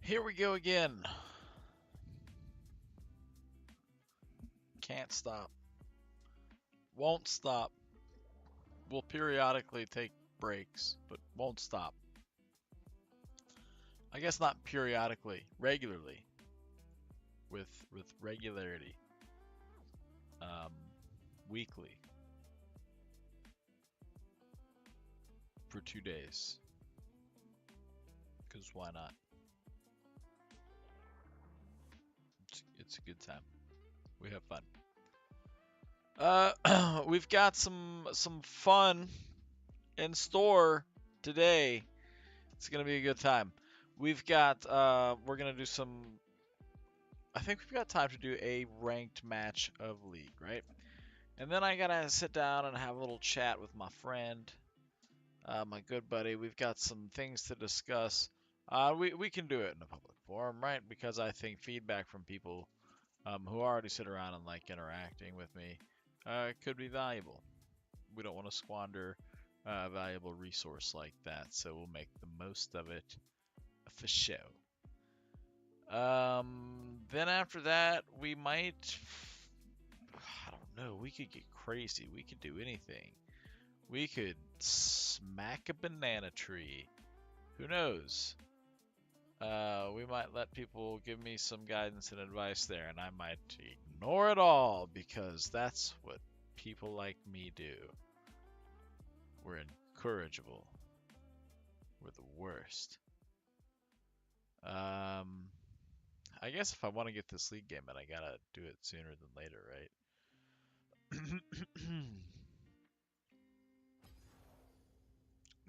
Here we go again. Can't stop. Won't stop. Will periodically take breaks, but won't stop. I guess not periodically, regularly. With regularity. Weekly. For 2 days. Because why not? It's a good time. We have fun. We've got some fun in store today. It's gonna be a good time. We've got we're gonna do some. I think we've got time to do a ranked match of League, right? And then I gotta sit down and have a little chat with my friend, my good buddy. We've got some things to discuss. We can do it in a public forum, right? Because I think feedback from people who already sit around and like interacting with me could be valuable. We don't want to squander a valuable resource like that, so we'll make the most of it for show. Then after that, we might, I don't know, we could get crazy. We could do anything. We could smack a banana tree. Who knows? We might let people give me some guidance and advice there, and I might ignore it all because that's what people like me do. We're incorrigible. We're the worst. I guess if I want to get this league game in, I gotta do it sooner than later, right?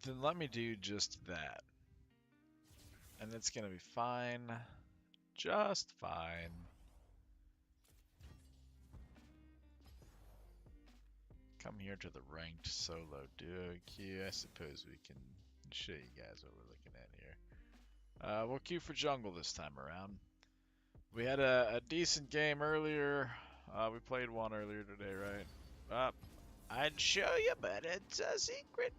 Then let me do just that. And it's gonna be fine. Just fine. Come here to the ranked solo duo queue. I suppose we can show you guys what we're looking at here. We'll queue for jungle this time around. We had a decent game earlier. We played one earlier today, right? I'd show you, but it's a secret.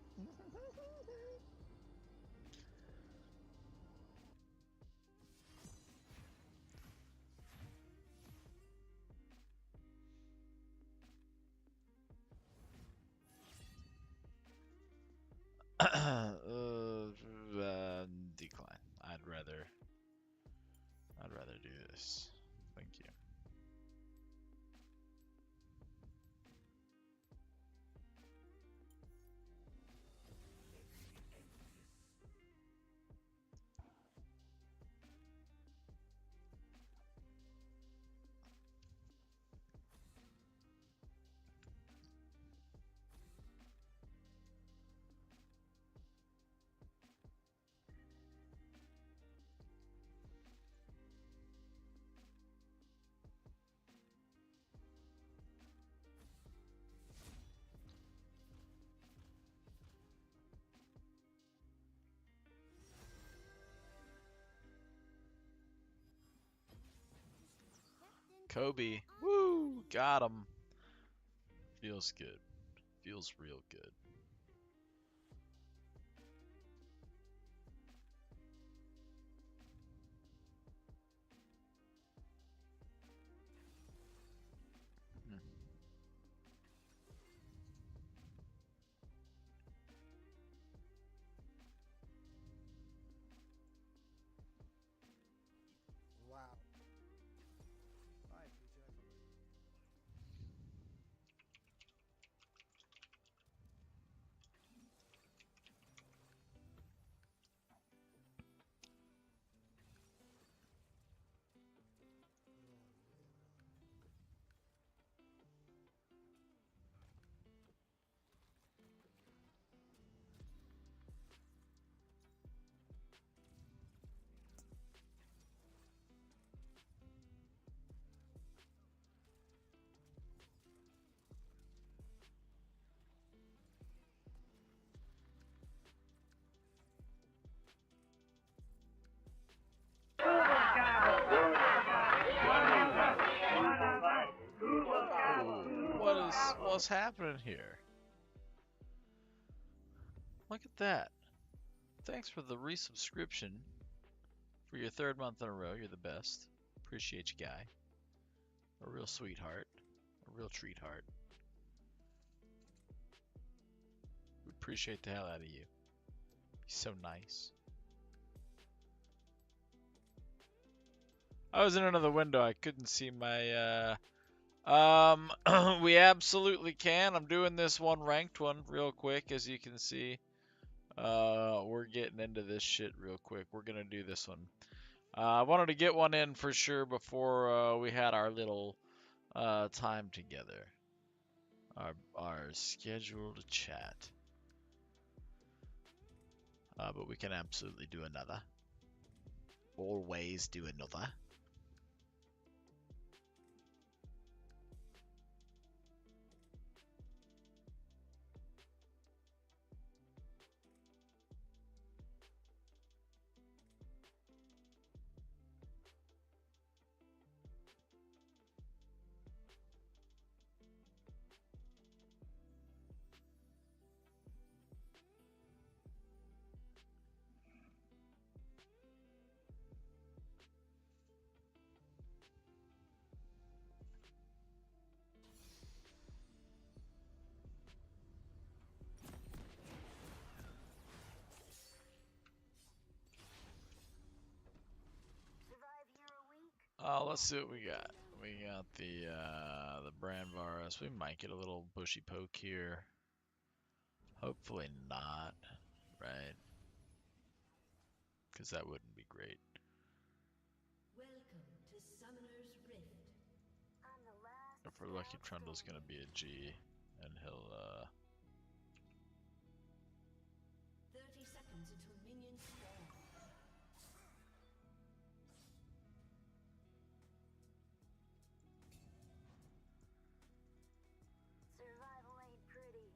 Decline. I'd rather do this. Thank you. Kobe. Woo! Got him. Feels good. Feels real good. Hmm. Wow. Hi, teacher. What's happening here? Look at that. Thanks for the resubscription For your third month in a row, you're the best. Appreciate you, guy. A real sweetheart. A real treat heart. We appreciate the hell out of you. He's so nice. I was in another window. I couldn't see my, we absolutely can. I'm doing this one ranked one real quick, as you can see. We're getting into this shit real quick. We're gonna do this one. I wanted to get one in for sure before we had our little time together. Our scheduled chat. But we can absolutely do another. Always do another. Let's see what we got. We got the Brandvarus. We might get a little bushy poke here. Hopefully not, right? Because that wouldn't be great. Welcome to Summoner's Rift. If we're lucky, Trundle's gonna be a G, and he'll 30 seconds until minions spawn. Survival ain't pretty.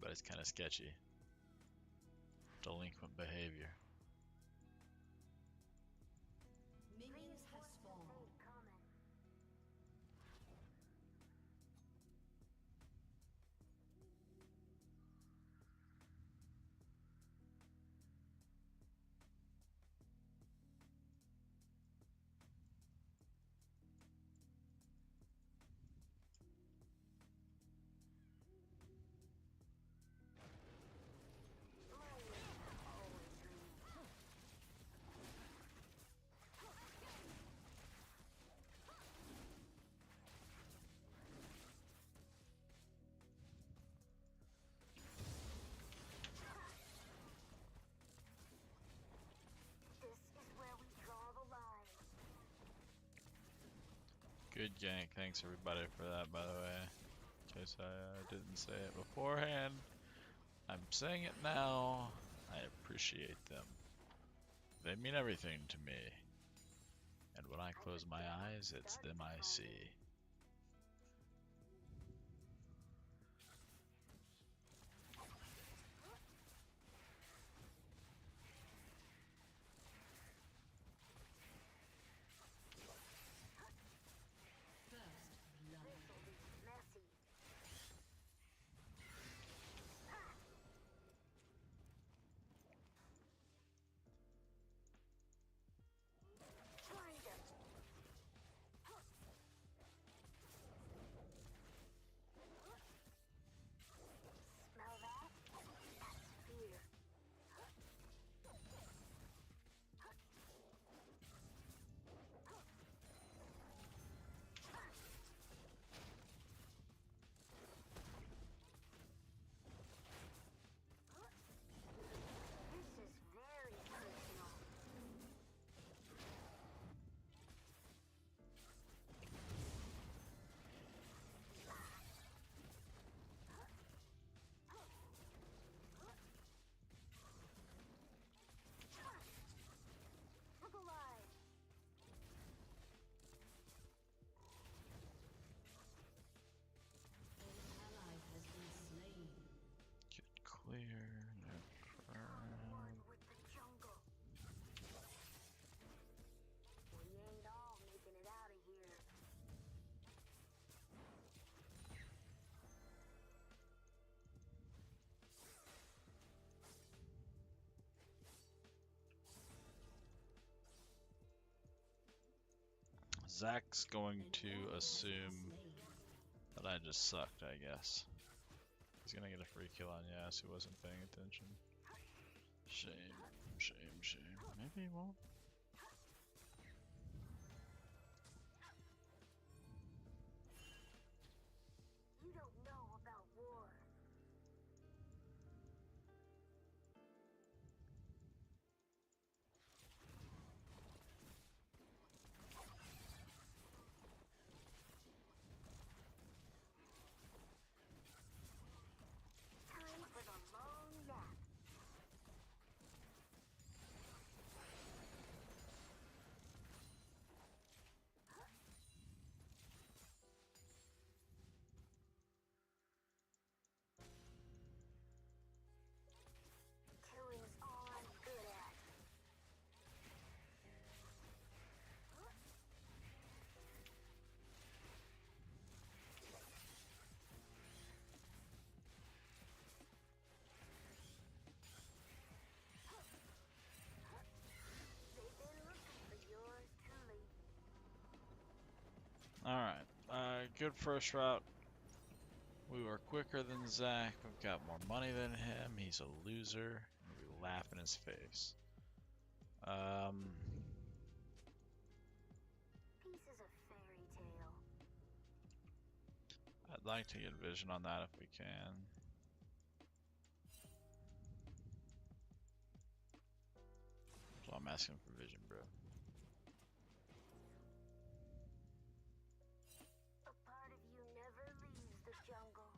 everybody's kind of sketchy. Delinquent behavior. Minions have spawned. Ain't coming. This is where we draw the line. Good gank. Thanks everybody for that, by the way. In case I didn't say it beforehand. I'm saying it now. I appreciate them. They mean everything to me. And when I close my eyes, it's them I see. First blood. This'll be messy. Trying to. Zach's going An to ally has been assume slain. that I just sucked, I guess. He's gonna get a free kill on Yas who wasn't paying attention. Shame, shame, shame. Maybe he won't. You don't know about war. Time for the long nap. Killing's all I'm good at. They've been looking for yours truly. Alright, good first route. We were quicker than Zach. We've got more money than him. He's a loser. We laugh in his face. Pieces of fairy tale. I'd like to get vision on that if we can. So I'm asking for vision, bro. A part of you never leaves the jungle.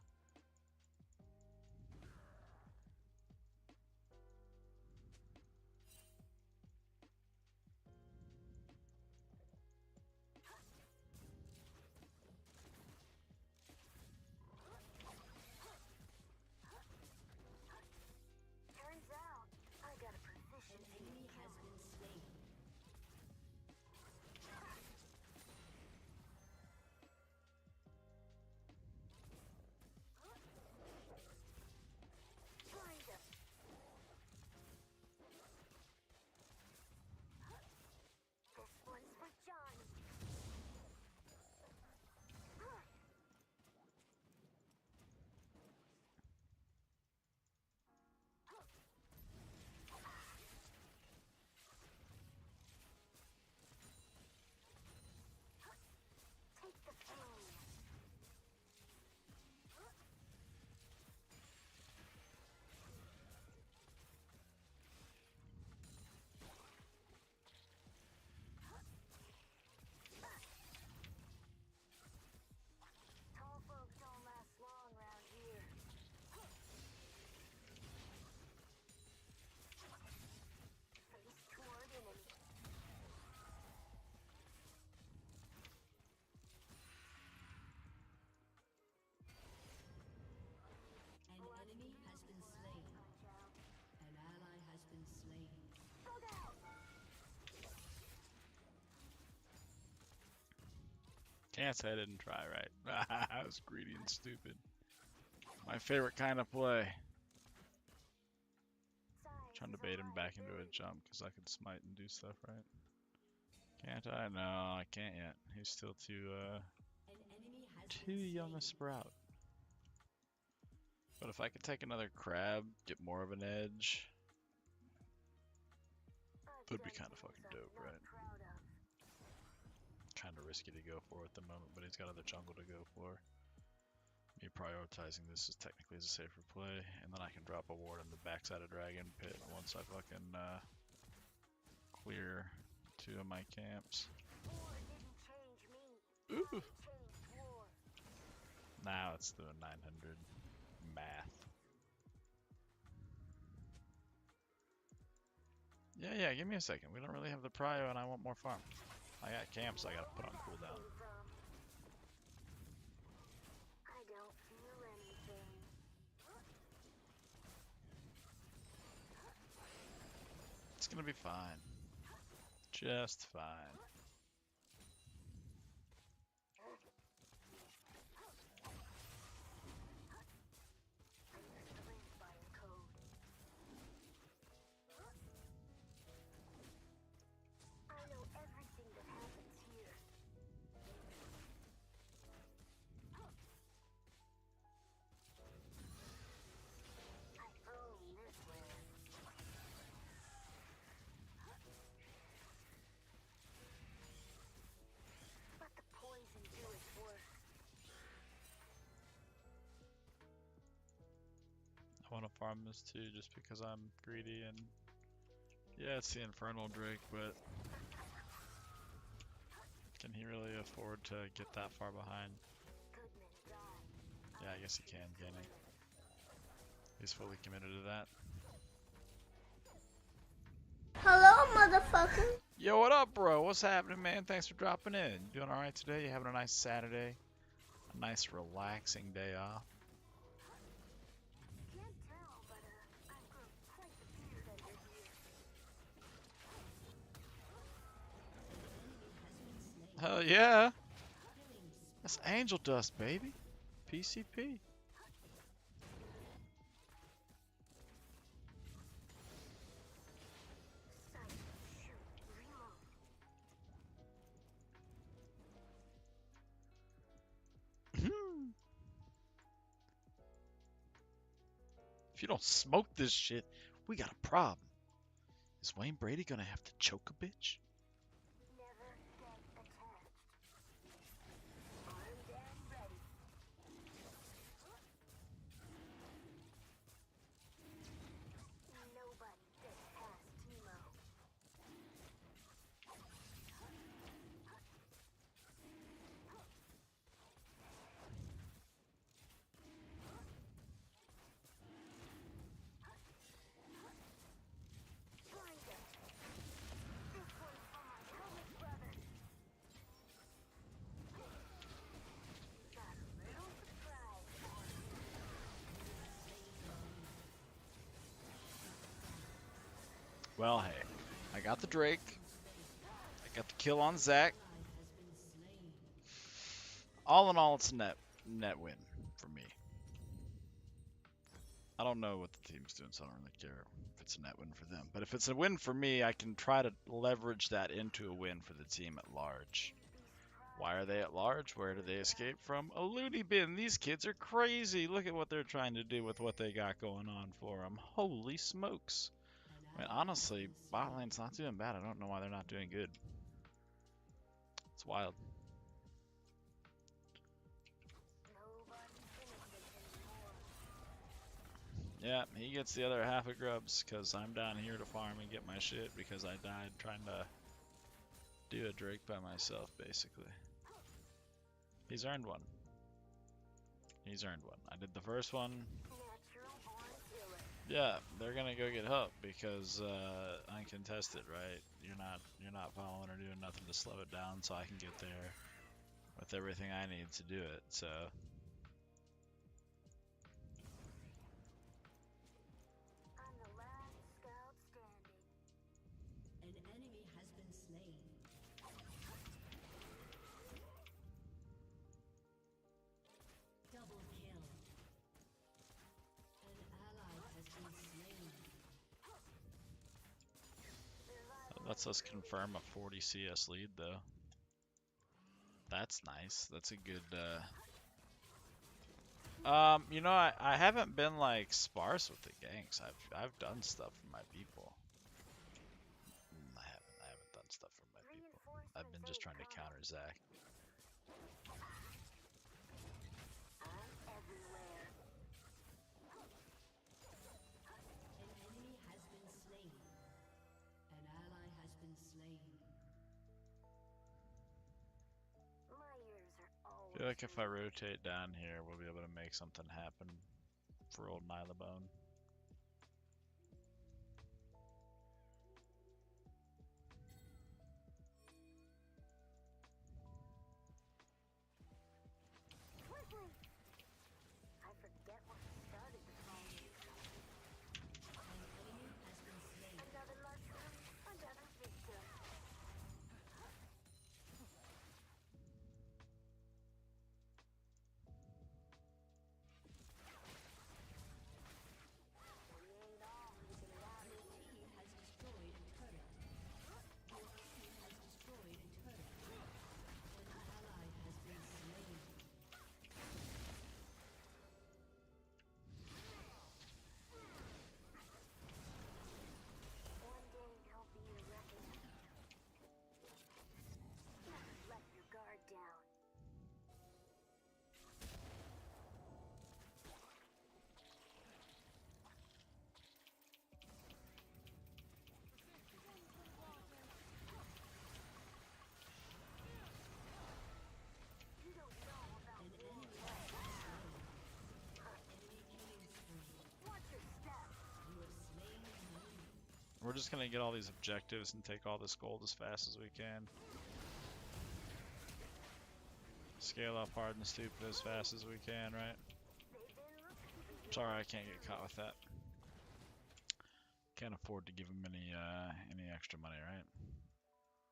Turns out, I got a An proficiency in enemy has killing. been slain. Find them. This one's for Johnny. Take the pain. Tall folks don't last long round here. Face toward enemy. An enemy has been slain. An ally has been slain. Bug out! Can't say I didn't try, right? I was greedy and stupid. My favorite kind of play. Science Trying to is bait him back into a reliability. jump because I can smite and do stuff, right? Can't I? No, I can't yet. He's still An enemy has too been young slain. a sprout. But if I could take another crab, get more of an edge, I've would be done kind of things fucking I'm dope, not right? proud of. Kind of risky to go for at the moment, but he's got other jungle to go for. Me prioritizing this is technically a safer play, and then I can drop a ward in the backside of Dragon Pit once I fucking clear 2 of my camps. War didn't change me. Ooh. I changed war. Now it's the 900 math. Yeah, give me a second. We don't really have the prio and I want more farm. I got camps I gotta put on cooldown. Came from. I don't feel anything. It's gonna be fine. Just fine. I used to live by a code. I know everything that happens here. farm this too, just because I'm greedy and yeah, it's the Infernal Drake, but can he really afford to get that far behind? Yeah, I guess he can he? He's fully committed to that. Hello, motherfucker. Yo, what up, bro? What's happening, man? Thanks for dropping in. You doing alright today? You having a nice Saturday? A nice relaxing day off? Can't tell, but I've grown quite the beard under here. Hell yeah! That's angel dust, baby. PCP. Sight, shoot, reload. If you don't smoke this shit, we got a problem. Is Wayne Brady gonna have to choke a bitch? Never get attached. Armed and ready. Nobody gets past Teemo. Find him. This one's for my helmet brother. Got a little surprise for you. Well, hey, I got the Drake. I got the kill on Zac. All in all, it's a net win for me. I don't know what the team's doing, so I don't really care if it's a net win for them. But if it's a win for me, I can try to leverage that into a win for the team at large. Why are they at large? Where do they escape from? A loony bin. These kids are crazy. Look at what they're trying to do with what they got going on for them. Holy smokes. I mean, honestly, bot lane's not doing bad. I don't know why they're not doing good. It's wild. Nobody's innocent anymore. Yeah, he gets the other half of grubs because I'm down here to farm and get my shit because I died trying to do a Drake by myself, basically. He's earned one. He's earned one. I did the first one. Natural born killer. Yeah, they're gonna go get help because uncontested, right? You're not following or doing nothing to slow it down, so I can get there with everything I need to do it. So I'm the last scout standing. An enemy has been slain. Double kill. An ally has been slain. that lets us confirm a 40 CS lead, though. That's nice. That's a good. You know, I haven't been like sparse with the ganks. I've done stuff for my people. I haven't done stuff for my people. I've been just trying to counter Zac. I'm everywhere. An enemy has been slain. An ally has been slain. My ears are I always. feel like if I rotate down here, we'll be able to make something happen for old Nylabone. Quickly! I forget what started the call. An enemy has been slain. Another mushroom, another victim. we're just gonna get all these objectives and take all this gold as fast as we can. Scale up hard and stupid as fast as we can, right? Sorry, I can't get caught with that. Can't afford to give him any extra money, right?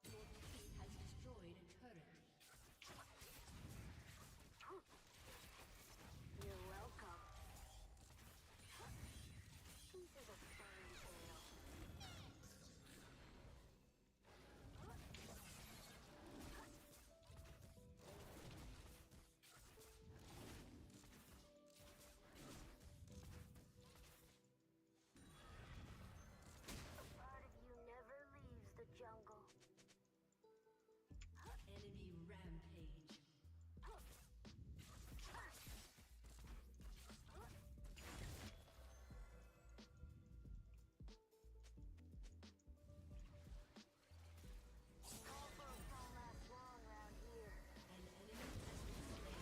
Your team has destroyed a turret. You're welcome. Pieces of fairy tale. A part of you never leaves the jungle. Enemy rampage. All folks don't last long around here. An enemy has been slain.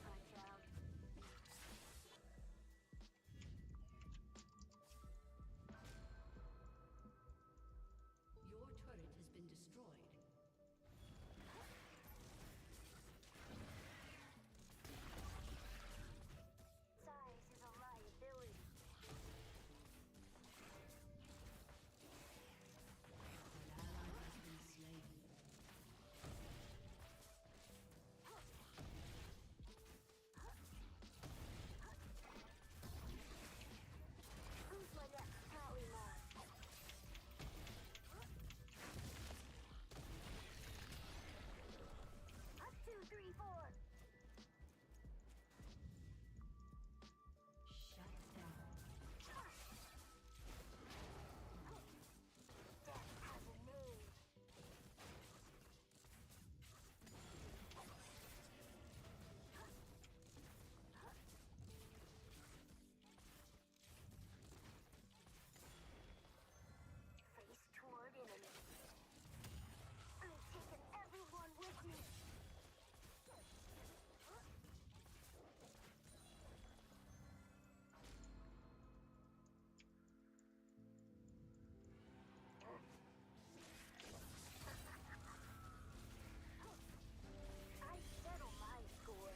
Punch out. Your turret has been destroyed. Size is a liability. An ally has been slain. Who's my next tally mark? 2, 3, 4. Shut down. Death has a name. Face toward enemy. I'm taking everyone with me. I settle my score.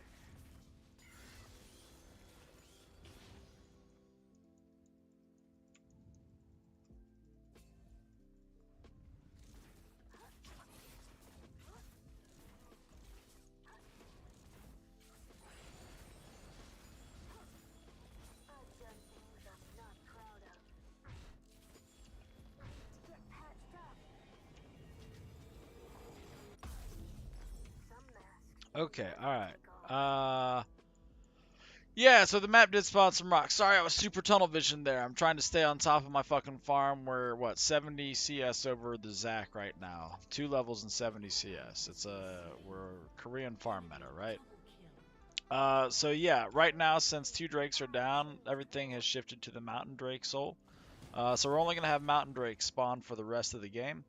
I've done things I'm not proud of. I need to get patched up. Some masks. Okay, never alright. take off. Yeah, so the map did spawn some rocks. Sorry, I was super tunnel vision there. I'm trying to stay on top of my fucking farm. We're, what, 70 CS over the Zac right now. 2 levels and 70 CS. We're Korean farm meta, right? Double kill. So yeah, right now, since 2 drakes are down, everything has shifted to the mountain drake soul. So we're only going to have mountain drake spawn for the rest of the game.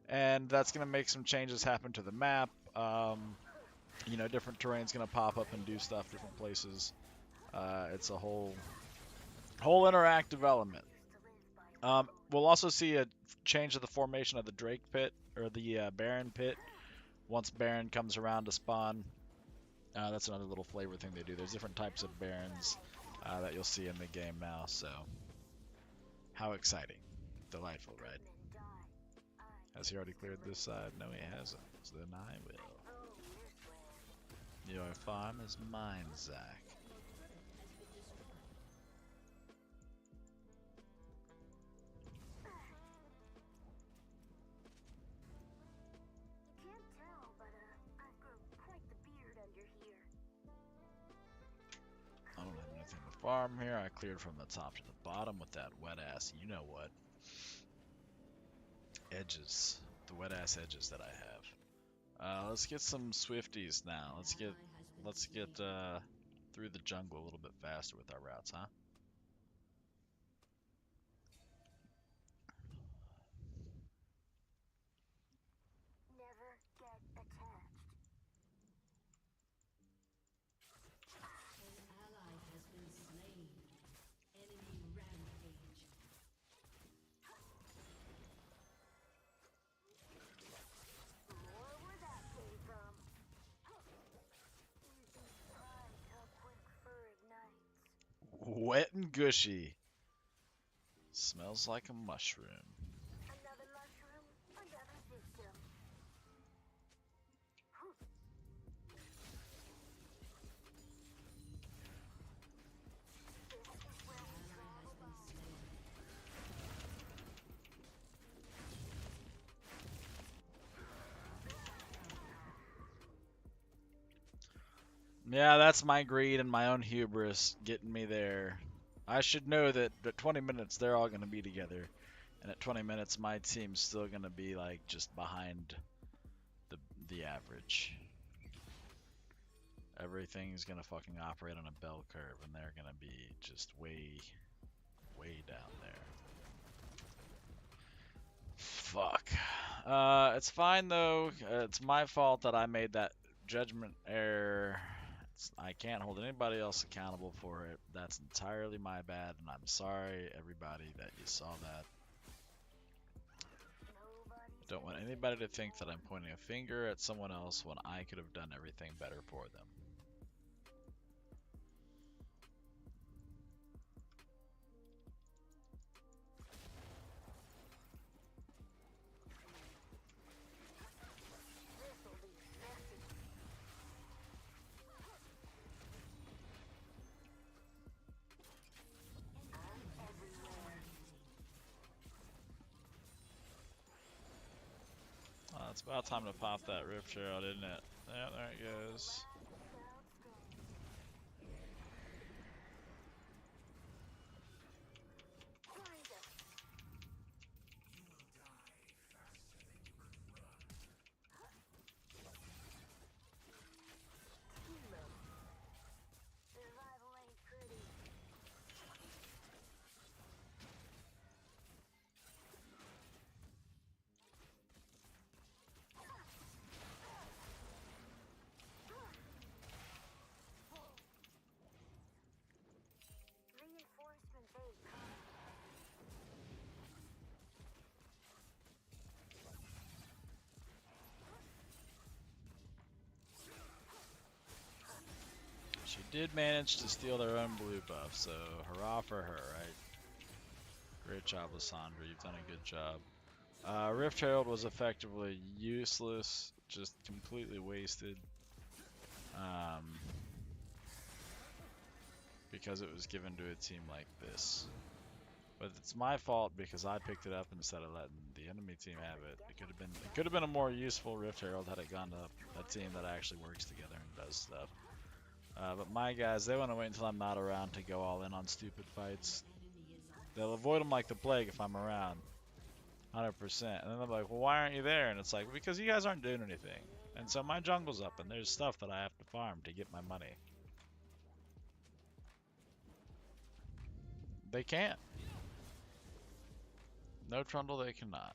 And that's going to make some changes happen to the map. Different terrain's going to pop up and do stuff different places. It's a whole interactive element. We'll also see a change of the formation of the Drake pit, or the Baron pit, once Baron comes around to spawn. That's another little flavor thing they do. There's different types of Barons that you'll see in the game now, so how exciting. Delightful, right? Has he already cleared this side? No, he hasn't. So then I will. Your farm is mine, Zac. You can't tell, but I've grown quite the beard under here. I don't have anything to farm here. I cleared from the top to the bottom with that wet ass, you know what, edges. The wet ass edges that I have. Let's get some Swifties now. Let's get through the jungle a little bit faster with our routes, huh? Gushy. Smells like a mushroom. Another mushroom, another victim. This is where we draw the line. Yeah, that's my greed and my own hubris getting me there. I should know that at 20 minutes they're all going to be together. And at 20 minutes my team's still going to be like just behind the average. Everything's going to fucking operate on a bell curve and they're going to be just way down there. Fuck. It's fine though. It's my fault that I made that judgment error. I can't hold anybody else accountable for it. That's entirely my bad, and I'm sorry, everybody, that you saw that. Nobody's Don't want anybody to think that I'm pointing a finger at someone else when I could have done everything better for them. this'll be messy. I'm everywhere. It's about time to pop that Rift Herald, isn't it? Yeah, there it goes. Without strain. Find us. Teemo. Survival ain't pretty. Reinforcements ain't coming. She did manage to steal their own blue buff, so hurrah for her, right? Great job, Lysandra. You've done a good job. Rift Herald was effectively useless, just completely wasted. Because it was given to a team like this. But it's my fault because I picked it up instead of letting the enemy team have it. It could have been a more useful Rift Herald had it gone to a team that actually works together and does stuff. But my guys, they want to wait until I'm not around to go all in on stupid fights. They'll avoid them like the plague if I'm around. 100%. And then they're like, well, why aren't you there? And it's like, because you guys aren't doing anything. And so my jungle's up and there's stuff that I have to farm to get my money. They can't. No Trundle, they cannot.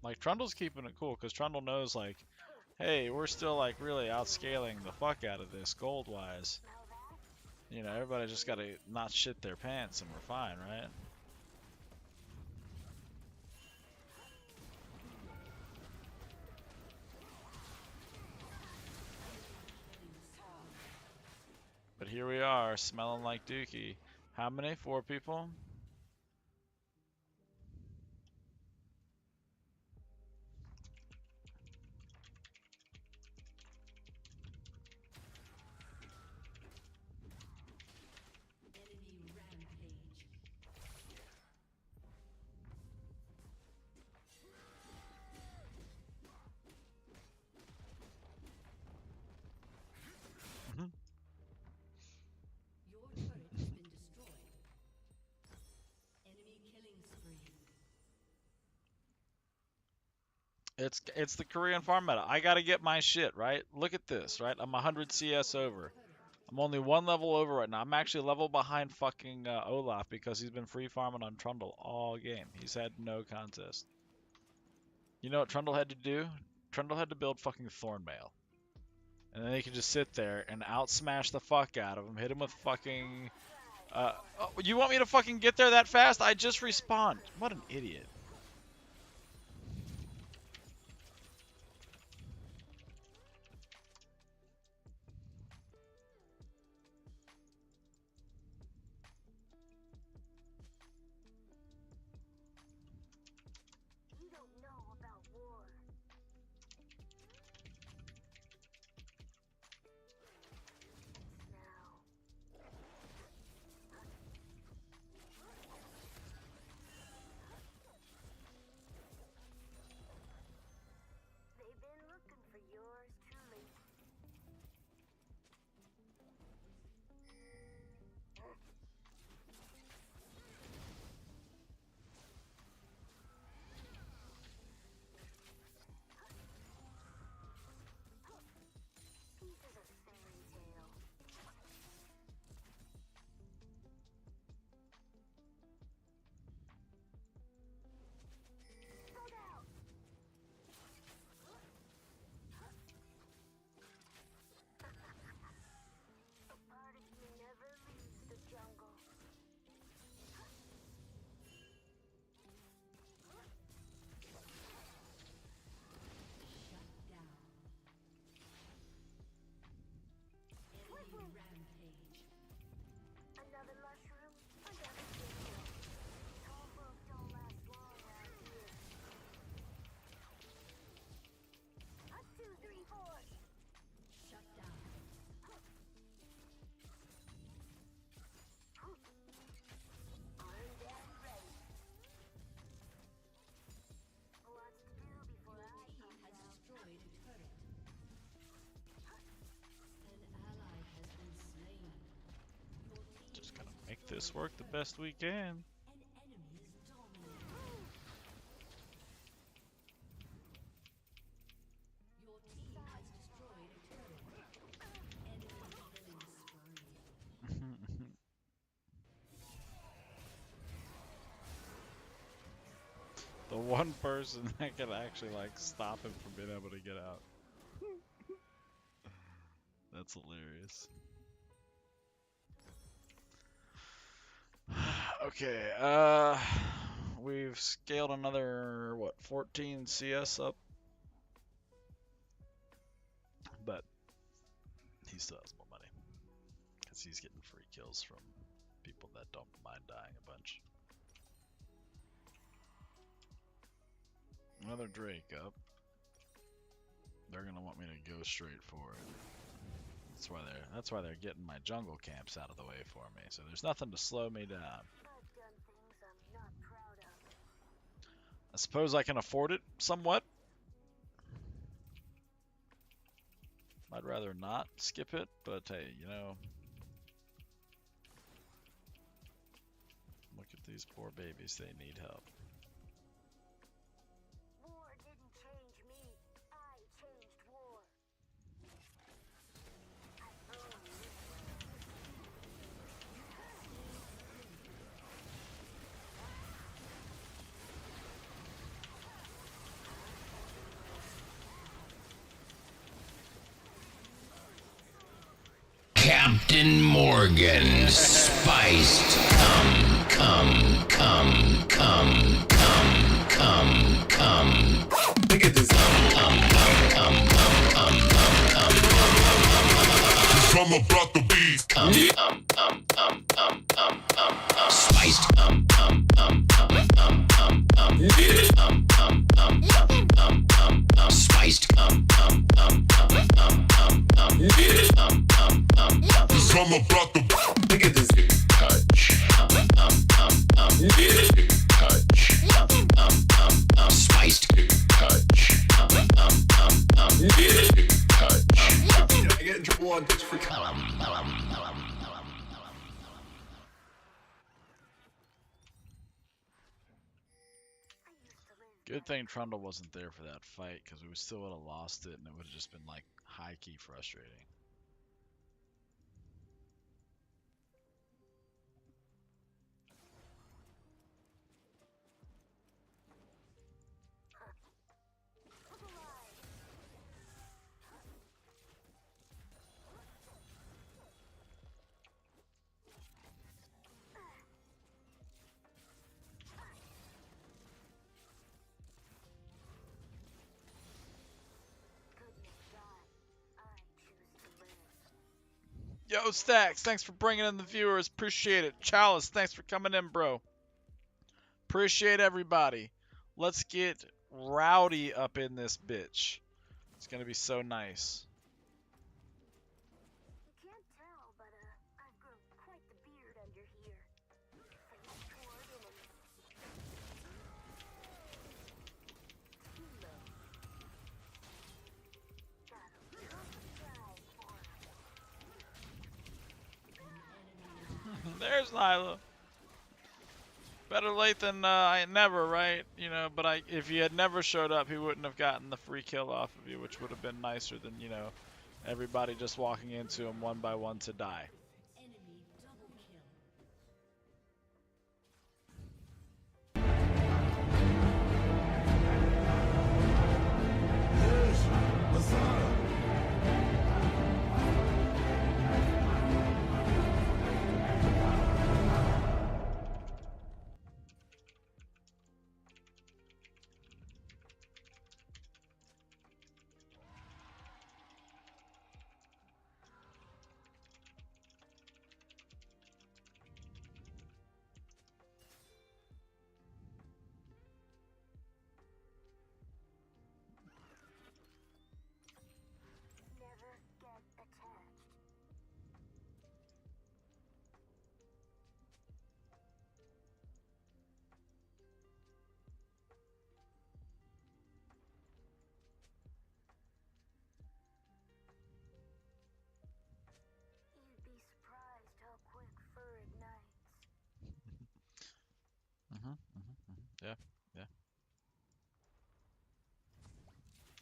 Like, Trundle's keeping it cool because Trundle knows, like, hey, we're still, like, really outscaling the fuck out of this gold-wise. Smell that? You know, everybody just gotta not shit their pants and we're fine, right? But here we are, smelling like Dookie. How many? 4 people? Enemy rampage. Mhm. Your turret has been destroyed. Enemy killing spree. It's the Korean farm meta. I gotta get my shit, right? Look at this, right? I'm 100 CS over. I'm only 1 level over right now. I'm actually a level behind fucking Olaf because he's been free farming on Trundle all game. He's had no contest. You know what Trundle had to do? Trundle had to build fucking Thornmail. And then he could just sit there and outsmash the fuck out of him, hit him with fucking... oh, you want me to fucking get there that fast? I just respawned. What an idiot. just work the best we can. An enemy is dominating. Your team has destroyed a turret. Enemy killing spree. The one person that can actually like stop him from being able to get out. That's hilarious. Okay, we've scaled another what 14 CS up, but he still has more money because he's getting free kills from people that don't mind dying a bunch. Another Drake up. They're gonna want me to go straight for it. That's why they're getting my jungle camps out of the way for me. So there's nothing to slow me down. I've done things I'm not proud of. I suppose I can afford it somewhat. I'd rather not skip it, but hey, you know, look at these poor babies, they need help. War didn't change me. I changed war. I own this. Captain Morgan, spiced, come. Look at this. From about the beef. Spiced, spiced, from about the look at this touch. Touch. Spiced touch. Touch. I get in trouble on this for Good thing Trundle wasn't there for that fight, because we still would have lost it, and it would have just been like high-key frustrating. Yo, Stacks, thanks for bringing in the viewers. Appreciate it. Chalice, thanks for coming in, bro. Appreciate everybody. Let's get rowdy up in this bitch. It's gonna be so nice. You can't tell, but I've grown quite the beard under here. Face toward enemy. Teemo. Got a little surprise for him. There's Nyla. Better late than never, right? You know, but if he had never showed up, he wouldn't have gotten the free kill off of you, which would have been nicer than, you know, everybody just walking into him one by one to die. Enemy double kill. Yeah, yeah.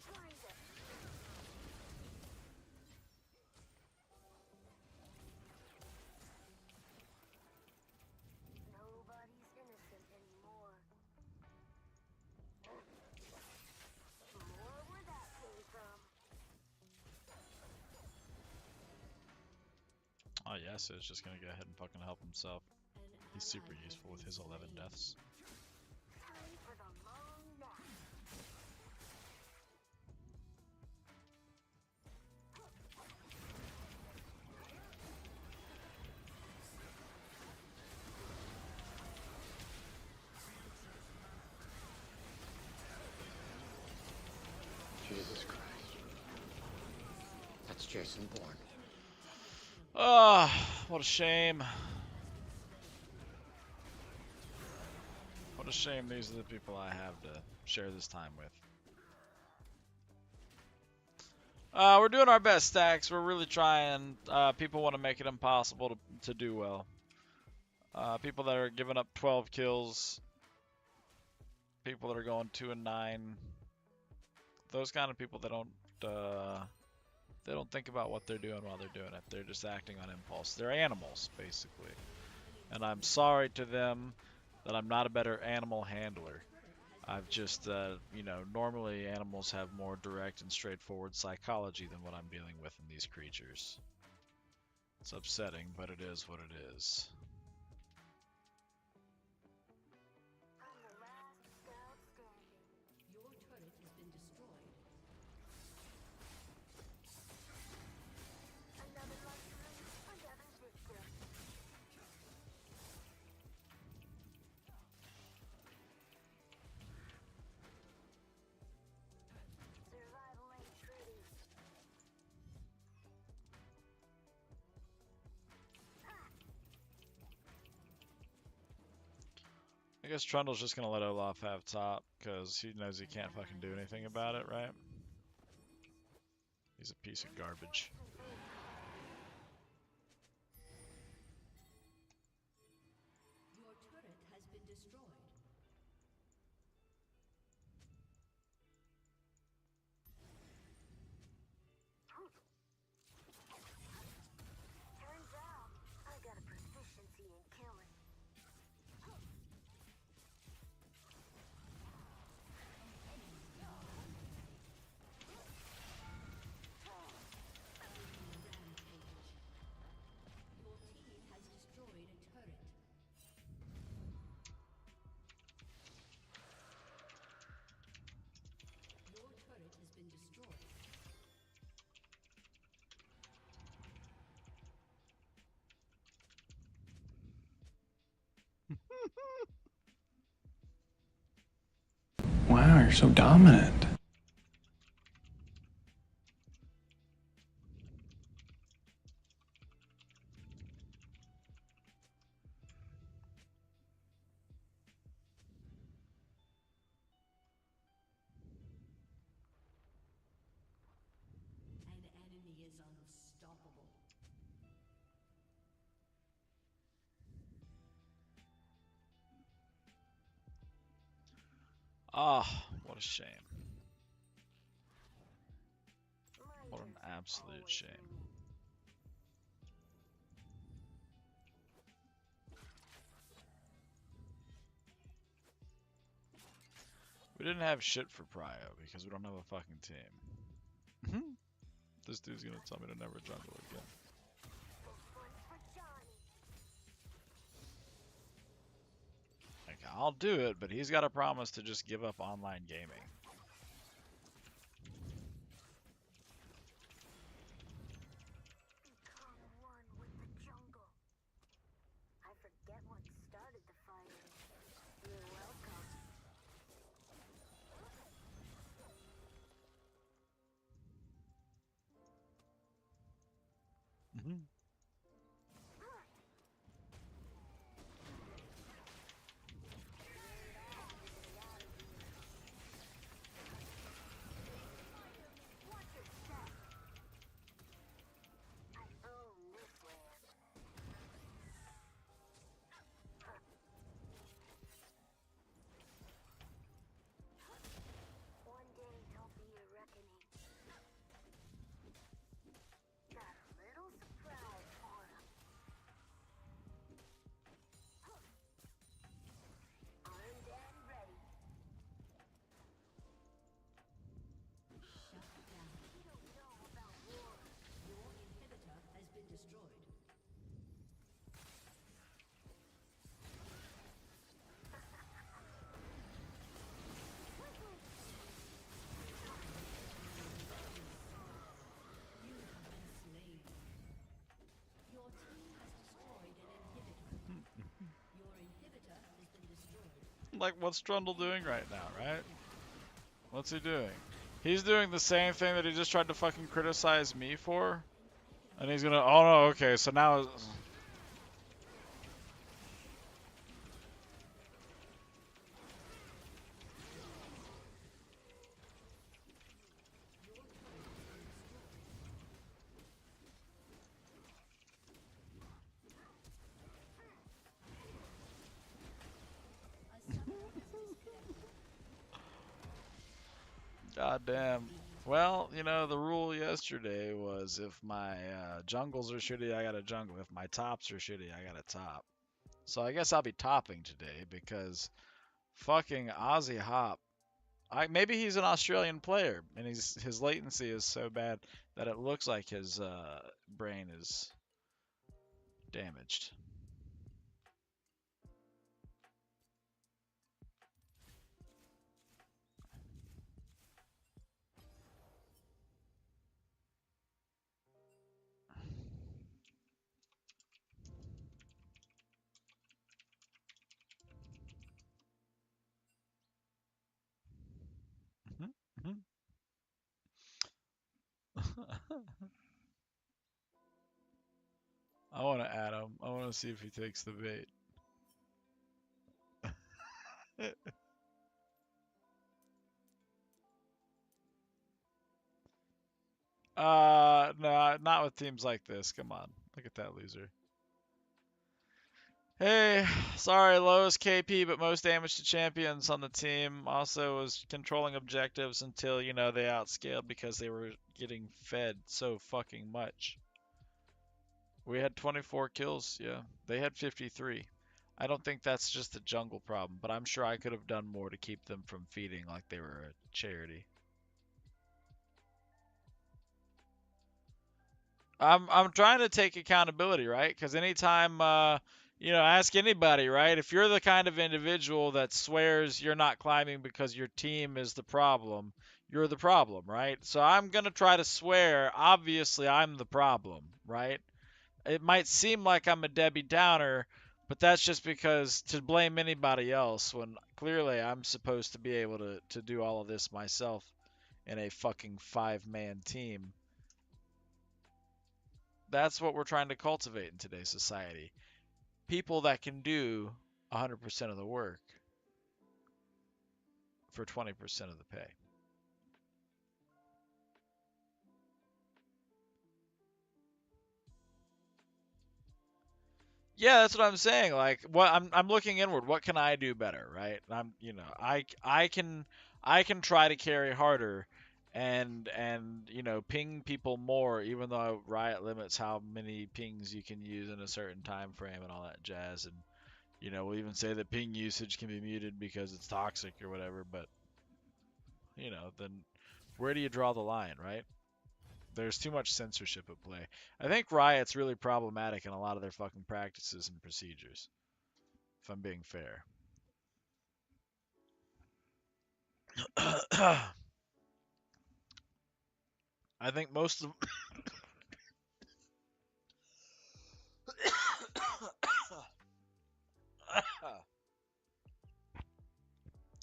Grinder. Nobody's innocent anymore. More where that came from. Oh yeah, so it's just gonna go ahead and fucking help himself. An He's super ally has useful with been his 11 slain. deaths. Time for the long nap. Jesus Christ. That's Jason Bourne. Ah, what a shame. What a shame these are the people I have to share this time with. We're doing our best, Stacks. We're really trying. People want to make it impossible to do well. People that are giving up 12 kills. People that are going 2 and 9. Those kind of people that they don't think about what they're doing while they're doing it. They're just acting on impulse. They're animals, basically. And I'm sorry to them that I'm not a better animal handler. I've just, normally animals have more direct and straightforward psychology than what I'm dealing with in these creatures. It's upsetting, but it is what it is. I'm the last scout standing. Your turret has been destroyed. Another luxury, another victim. Survival ain't pretty. I guess Trundle's just gonna let Olaf have top, because he knows he can't fucking do anything about it, right? He's a piece of garbage. Your turret has been destroyed. Turns out, I got a proficiency in killing. Your team has destroyed a turret. Your turret has been destroyed. Wow, you're so dominant. An enemy is unstoppable. Ah, what a shame. My What an ears absolute always shame. ringing. We didn't have shit for Prio because we don't have a fucking team. This dude's gonna tell me to never jungle again. This one's for Johnny. Like, I'll do it, but he's got to promise to just give up online gaming. Become one with the jungle. I forget what started the fire. You're welcome. Like, what's Trundle doing right now, right? What's he doing? He's doing the same thing that he just tried to fucking criticize me for. And he's gonna, oh no, okay, so now... God damn. Well, you know, the rule yesterday was if my jungles are shitty, I got a jungle. If my tops are shitty, I got a top. So I guess I'll be topping today because fucking Aussie Hop. Maybe he's an Australian player and his latency is so bad that it looks like his brain is damaged. I want to add him. I want to see if he takes the bait. No, not with teams like this. Come on. Look at that loser. Hey, sorry, lowest KP, but most damage to champions on the team. Also was controlling objectives until, you know, they outscaled because they were getting fed so fucking much. We had 24 kills, yeah. They had 53. I don't think that's just a jungle problem, but I'm sure I could have done more to keep them from feeding like they were a charity. I'm trying to take accountability, right? Because anytime, you know, ask anybody, right? If you're the kind of individual that swears you're not climbing because your team is the problem, you're the problem, right? So I'm gonna try to swear. Obviously, I'm the problem, right? It might seem like I'm a Debbie Downer, but that's just because to blame anybody else when clearly I'm supposed to be able to do all of this myself in a fucking 5-man team. That's what we're trying to cultivate in today's society. People that can do 100% of the work for 20% of the pay. Yeah, that's what I'm saying. Like, what I'm looking inward. What can I do better, right? You know, I can try to carry harder, and you know, ping people more. Even though Riot limits how many pings you can use in a certain time frame and all that jazz. And you know, we'll even say that ping usage can be muted because it's toxic or whatever. But you know, then where do you draw the line, right? There's too much censorship at play. I think Riot's really problematic in a lot of their fucking practices and procedures, if I'm being fair. I think most of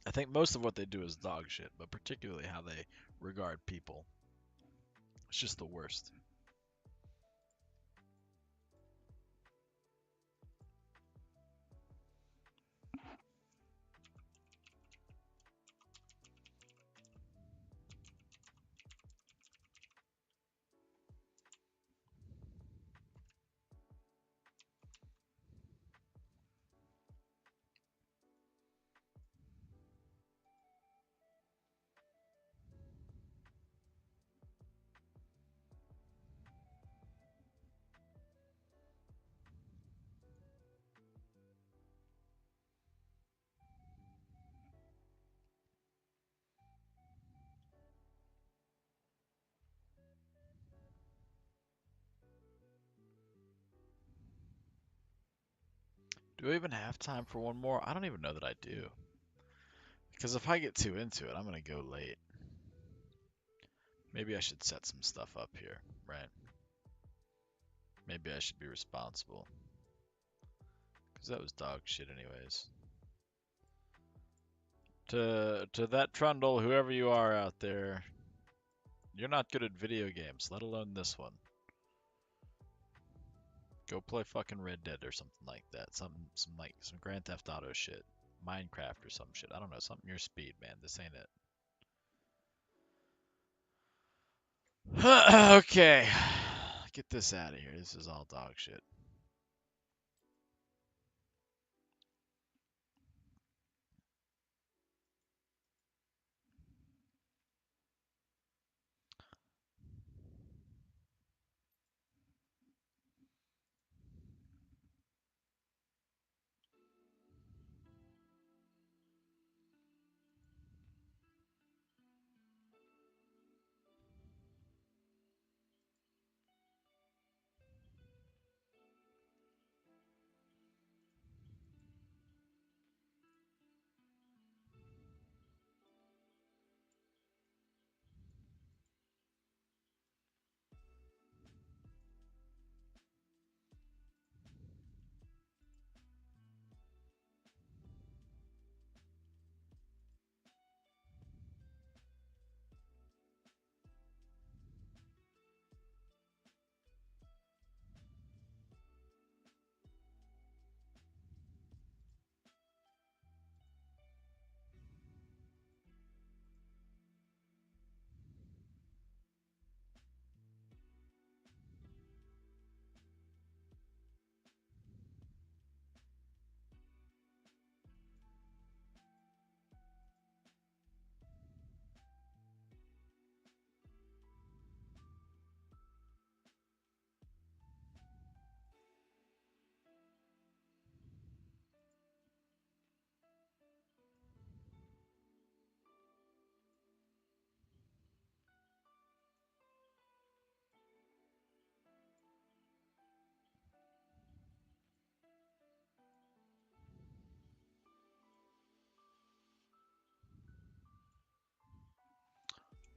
I think most of what they do is dog shit, but particularly how they regard people. It's just the worst. Do I even have time for one more? I don't even know that I do. Because if I get too into it, I'm going to go late. Maybe I should set some stuff up here, right? Maybe I should be responsible. Because that was dog shit anyways. To that trundle, whoever you are out there, you're not good at video games, let alone this one. Go play fucking Red Dead or something like that. Some Grand Theft Auto shit. Minecraft or some shit. I don't know, something your speed, man. This ain't it. Okay. Get this out of here. This is all dog shit.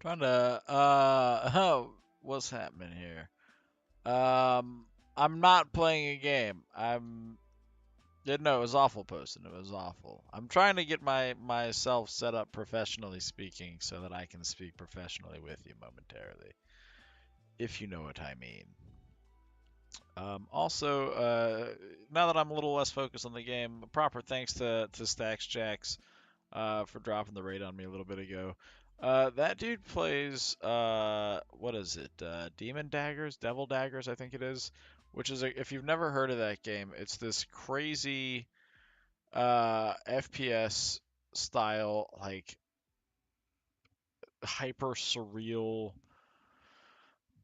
Trying to what's happening here? I'm not playing a game. No, it was awful posting. It was awful. I'm trying to get myself set up professionally speaking so that I can speak professionally with you momentarily, if you know what I mean. Now that I'm a little less focused on the game, proper thanks to Stacks Jacks for dropping the raid on me a little bit ago. That dude plays what is it? Demon Daggers, Devil Daggers, I think it is. Which is if you've never heard of that game, it's this crazy FPS style, like hyper surreal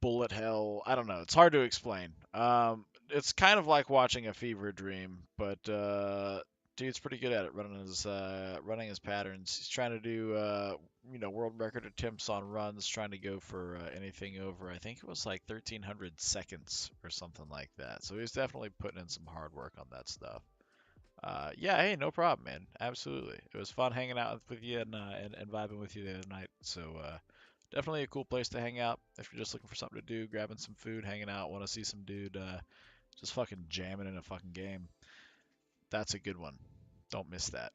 bullet hell. I don't know. It's hard to explain. It's kind of like watching a fever dream, but dude's pretty good at it, running his patterns. He's trying to do world record attempts on runs, trying to go for anything over. I think it was like 1,300 seconds or something like that. So he's definitely putting in some hard work on that stuff. Yeah, hey, no problem, man. Absolutely. It was fun hanging out with you and vibing with you the other night. So definitely a cool place to hang out if you're just looking for something to do, grabbing some food, hanging out, want to see some dude just fucking jamming in a fucking game. That's a good one. Don't miss that.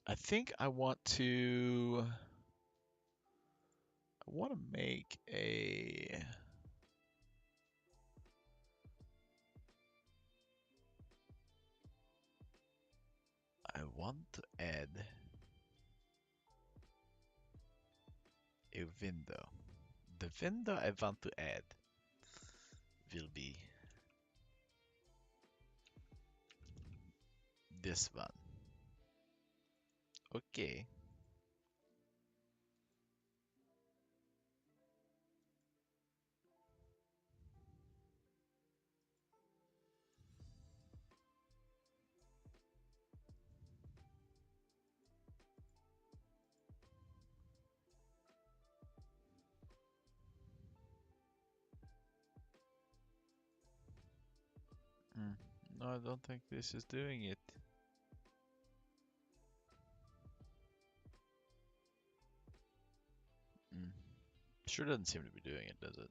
I think I want to make a I want to add a window. The window I want to add will be this one. Okay. Mm. No, I don't think this is doing it. Mm. Sure doesn't seem to be doing it, does it?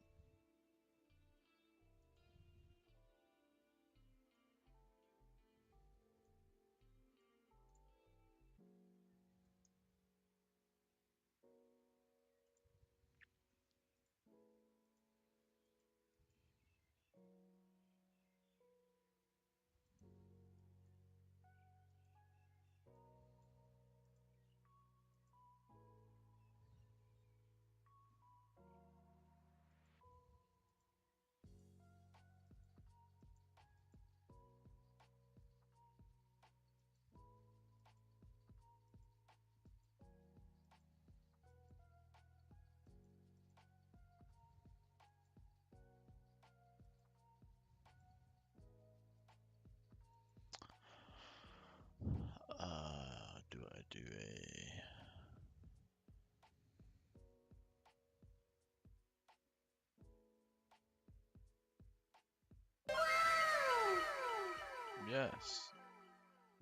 Yes.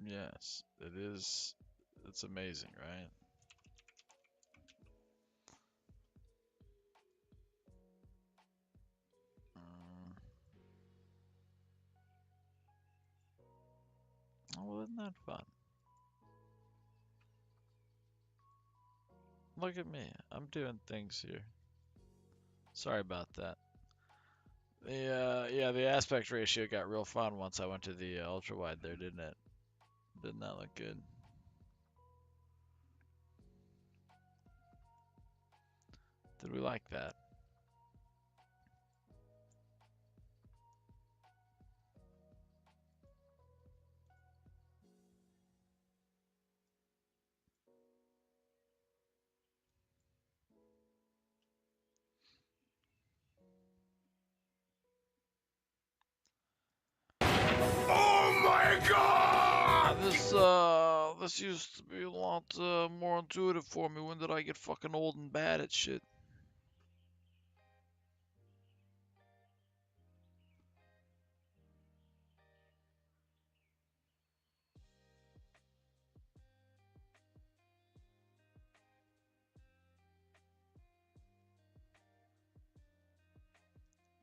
Yes. It is. It's amazing, right? Mm. Oh, well, isn't that fun? Look at me. I'm doing things here. Sorry about that. Yeah, the aspect ratio got real fun once I went to the ultra wide there, didn't it? Didn't that look good? Did we like that? Oh my god! This used to be a lot more intuitive for me. When did I get fucking old and bad at shit?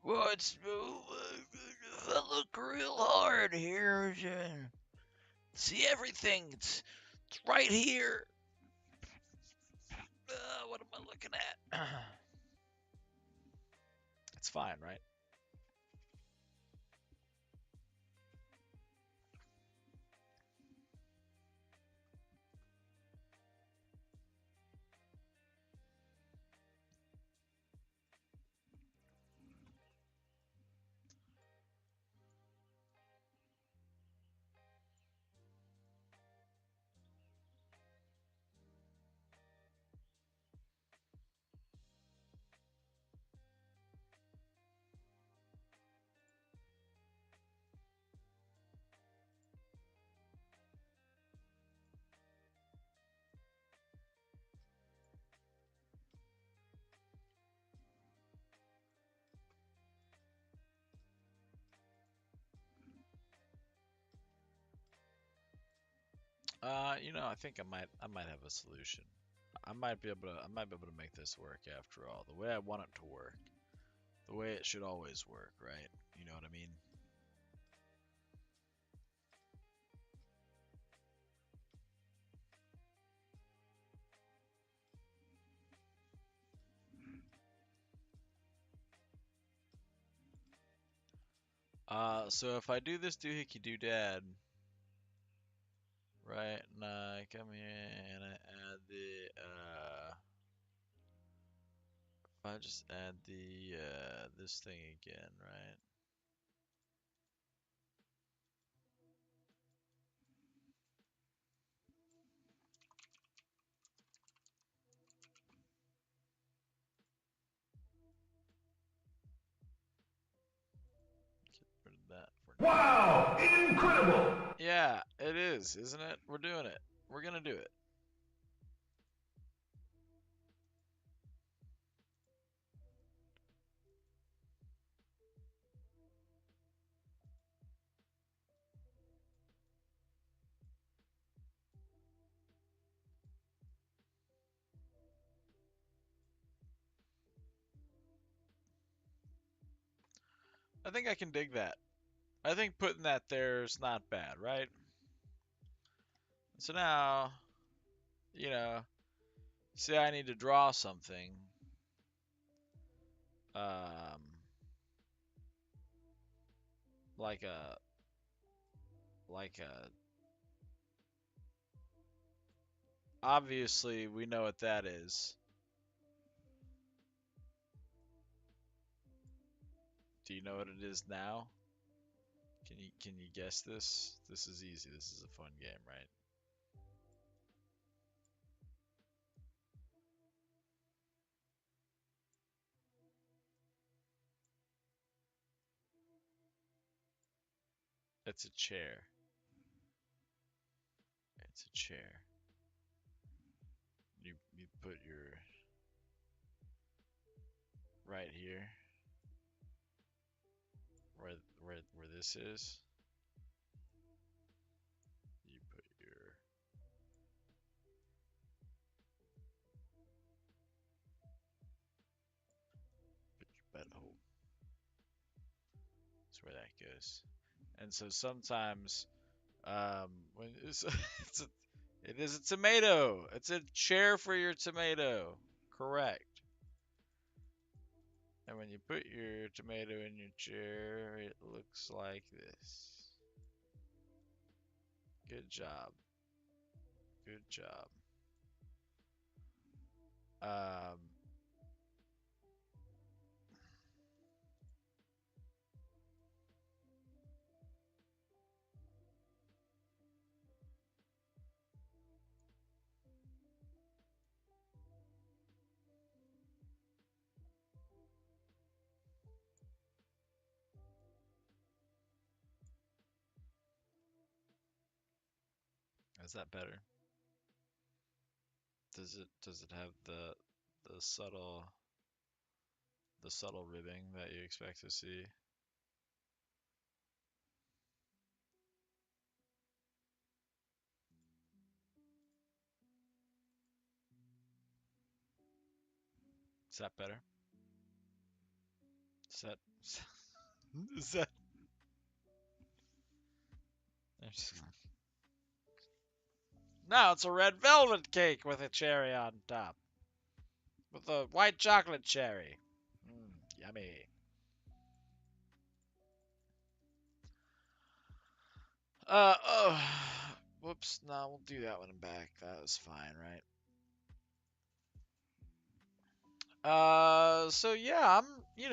Well, I look real hard here. See everything. It's right here. What am I looking at? It's fine, right? I think I might have a solution. I might be able to make this work after all. The way I want it to work. The way it should always work, right? You know what I mean? So if I do this doohickey doodad, right, and I come here and I add if I just add this thing again, right? Get rid of that for now. Wow! Incredible! Yeah, it is, isn't it? We're doing it. We're gonna do it. I think I can dig that. I think putting that there is not bad, right? So now, you know, say I need to draw something. Um, like a, like a, obviously we know what that is. Do you know what it is now? Can you guess this? This is easy. This is a fun game, right? It's a chair. It's a chair. You put your right here, where this is. where that goes. And so sometimes when it is a tomato. It's a chair for your tomato. Correct. And when you put your tomato in your chair, it looks like this. Good job. Good job. Um, is that better? Does it have the subtle ribbing that you expect to see? Is that better? Is that is that No, it's a red velvet cake with a cherry on top. With a white chocolate cherry. Yummy. Oh, whoops. No, we'll do that one back. That was fine, right? So yeah,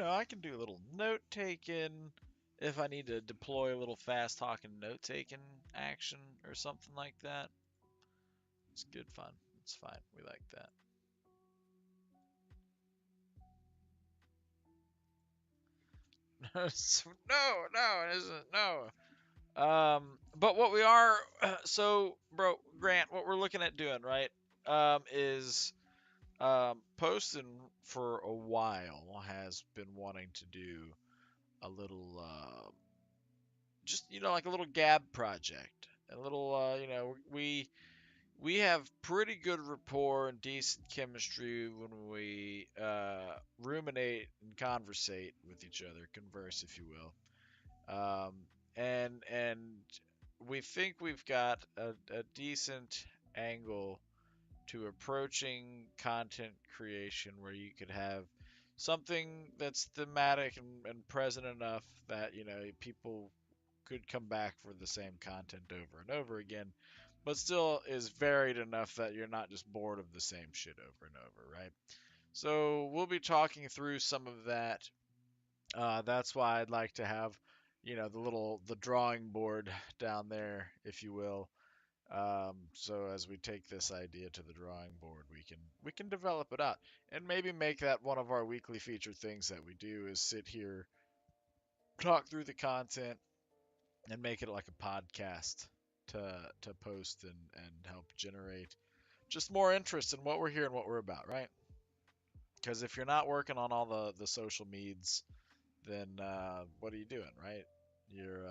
I can do a little note taking if I need to deploy a little fast talking note taking action or something like that. It's good fun. It's fine. We like that. No, it isn't. No. But what we are, so, bro, Grant, what we're looking at doing, right, is Poston for a while has been wanting to do a little, just like a little Gab project, a little, we have pretty good rapport and decent chemistry when we ruminate and conversate with each other, converse, if you will. Um, and we think we've got a decent angle to approaching content creation where you could have something that's thematic and present enough that people could come back for the same content over and over again, but still is varied enough that you're not just bored of the same shit over and over, right? So we'll be talking through some of that. That's why I'd like to have, the drawing board down there, if you will. So as we take this idea to the drawing board, we can develop it out and maybe make that one of our weekly feature things that we do is sit here, talk through the content, and make it like a podcast to post and help generate just more interest in what we're here and what we're about, right? Because if you're not working on all the social meds, then what are you doing, right? You're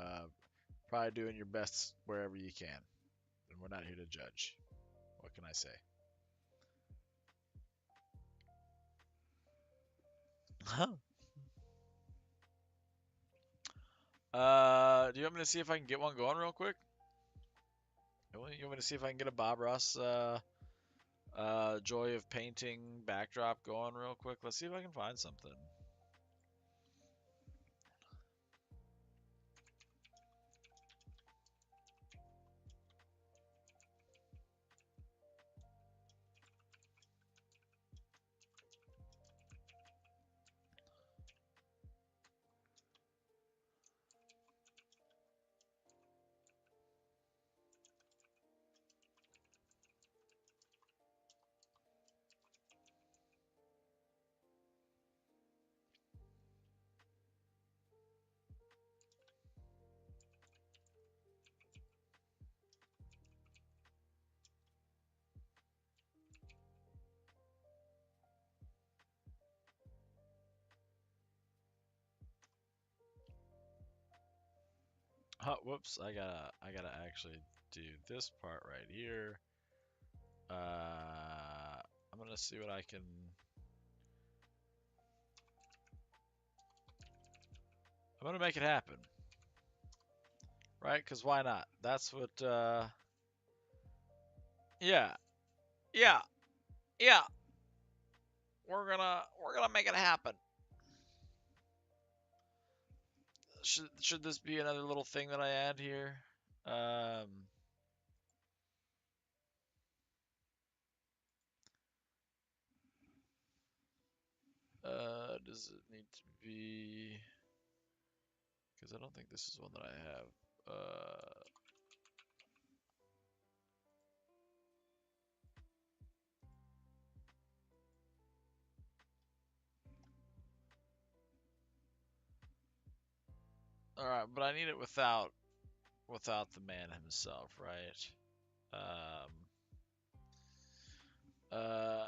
probably doing your best wherever you can, and we're not here to judge. What can I say? Huh? Do you want me to see if I can get one going real quick? You want me to see if I can get a Bob Ross Joy of Painting backdrop going real quick? Let's see if I can find something. Whoops, I gotta actually do this part right here. I'm gonna see what I can. I'm gonna make it happen. Right? Because why not? That's what, yeah. Yeah. Yeah. We're gonna make it happen. Should this be another little thing that I add here? Um, does it need to be? Because I don't think this is one that I have. All right, but I need it without the man himself, right? Um, uh,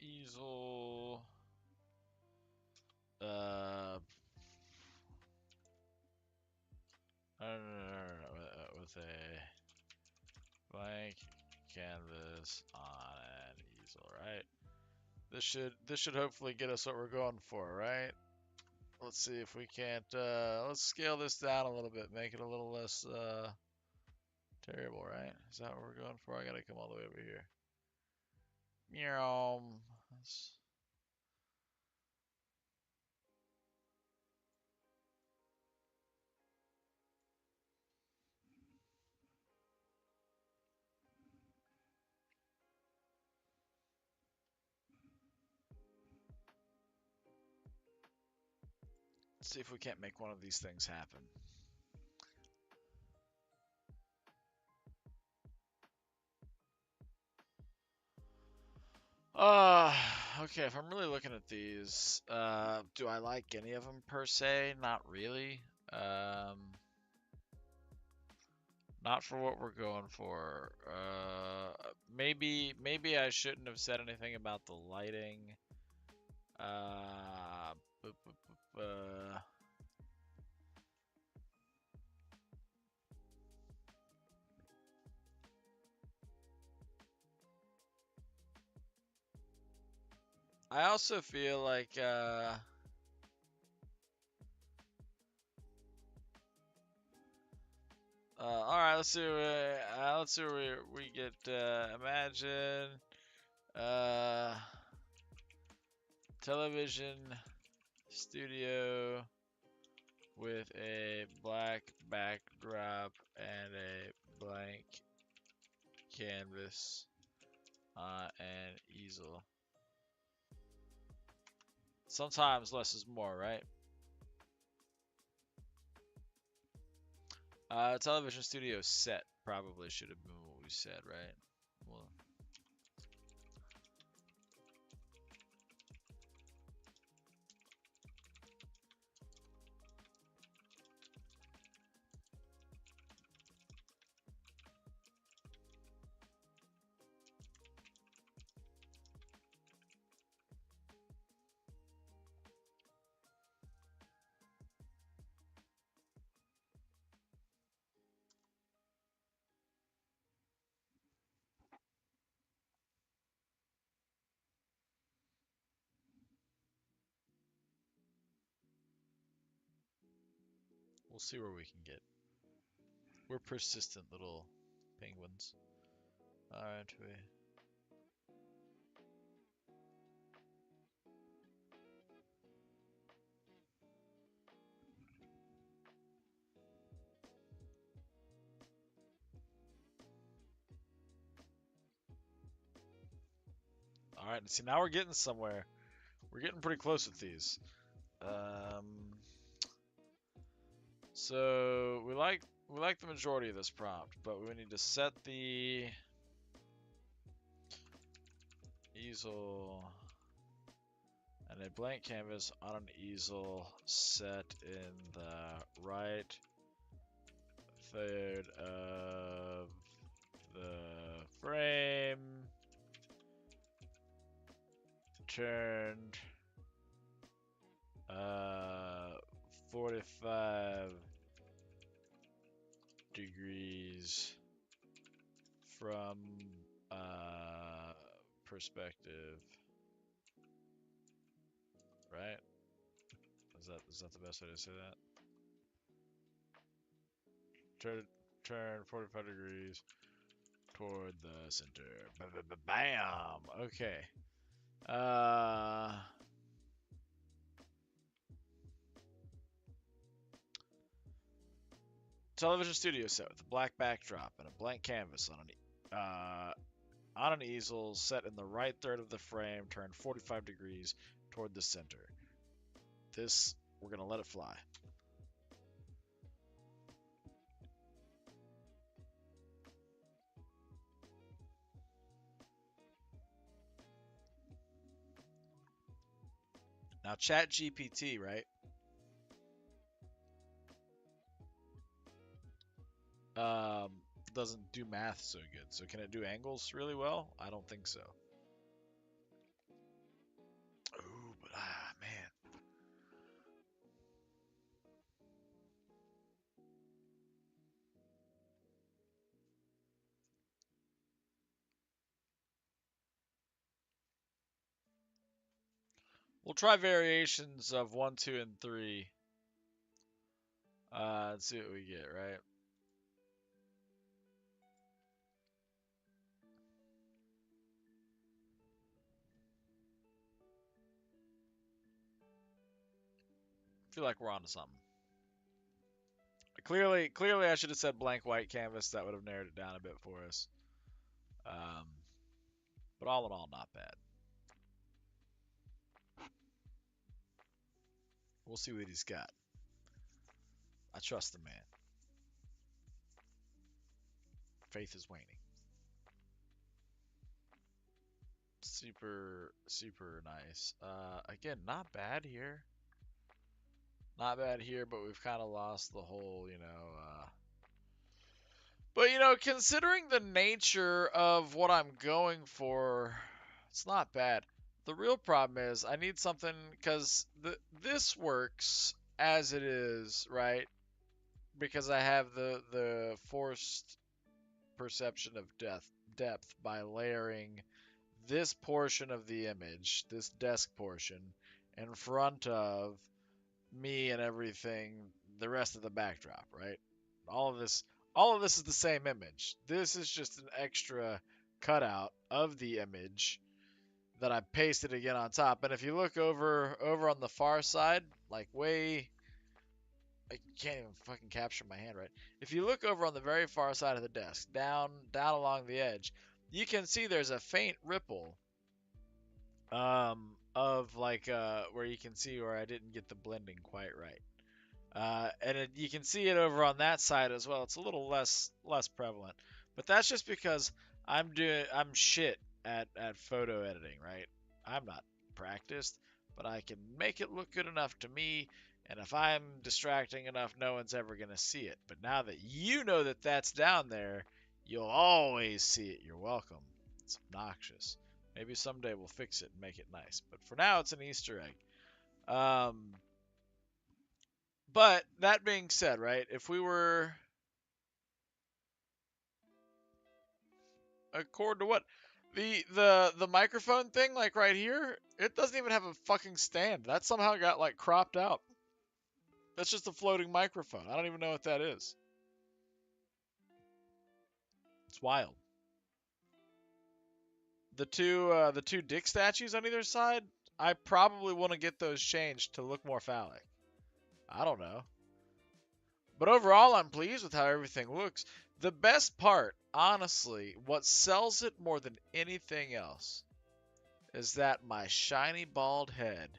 easel. Uh, with a blank canvas on an easel, right? This should hopefully get us what we're going for, right? Let's see if we can't. Let's scale this down a little bit, make it a little less terrible, right? Is that what we're going for? I gotta come all the way over here. Meow. Let's see if we can't make one of these things happen. Uh, okay, if I'm really looking at these, do I like any of them per se? Not really. Um, not for what we're going for. Maybe I shouldn't have said anything about the lighting. Uh, I also feel like, all right, let's see where we get. Imagine, uh, television studio with a black backdrop and a blank canvas on an easel. Sometimes less is more, right? Television studio set probably should have been what we said, right? Well, we'll see where we can get. We're persistent little penguins, aren't we? And see, now we're getting somewhere. We're getting pretty close with these. So we like the majority of this prompt, but we need to set the easel and a blank canvas on an easel set in the right third of the frame, turned 45 degrees from perspective, right? Is that the best way to say that? Turn 45 degrees toward the center. Bam. Okay. Television studio set with a black backdrop and a blank canvas on an easel set in the right third of the frame, turned 45 degrees toward the center. This, we're gonna let it fly. Now, Chat GPT, right? Doesn't do math so good. So can it do angles really well? I don't think so. Ooh, but man. We'll try variations of 1, 2, and 3. Let's see what we get, right? I feel like we're onto something. Clearly, I should have said blank white canvas. That would have narrowed it down a bit for us. But all in all, not bad. We'll see what he's got. I trust the man. Faith is waning. Super, super nice. Again, not bad here. Not bad here, but we've kind of lost the whole, But, considering the nature of what I'm going for, it's not bad. The real problem is I need something, because this works as it is, right? Because I have the forced perception of depth by layering this portion of the image, this desk portion, in front of me and everything, the rest of the backdrop, right? All of this is the same image. This is just an extra cutout of the image that I pasted again on top. And if you look over on the far side, like way, I can't even fucking capture my hand right. If you look over on the very far side of the desk, down along the edge, you can see there's a faint ripple of like where you can see where I didn't get the blending quite right. You can see it over on that side as well. It's a little less prevalent, but that's just because I'm shit at photo editing, right? I'm not practiced, but I can make it look good enough to me, and if I'm distracting enough, no one's ever gonna see it. But now that you know that that's down there, you'll always see it. You're welcome. It's obnoxious. Maybe someday we'll fix it and make it nice, but for now it's an Easter egg. But that being said, right? If we were accord to what the microphone thing, like right here, it doesn't even have a fucking stand. That somehow got like cropped out. That's just a floating microphone. I don't even know what that is. It's wild. The two dick statues on either side, I probably want to get those changed to look more phallic. I don't know. But overall, I'm pleased with how everything looks. The best part, honestly, what sells it more than anything else, is that my shiny bald head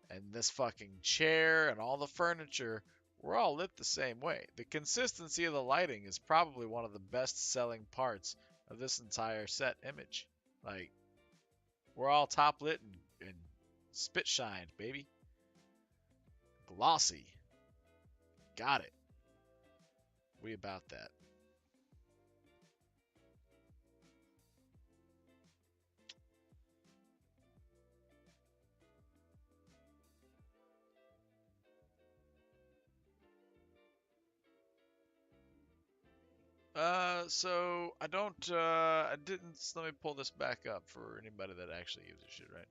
and this fucking chair and all the furniture were all lit the same way. The consistency of the lighting is probably one of the best selling parts of this entire set image. Like, we're all top lit and spit shined, baby. Glossy. Got it. We about that. So I don't, I didn't, let me pull this back up for anybody that actually uses shit, right?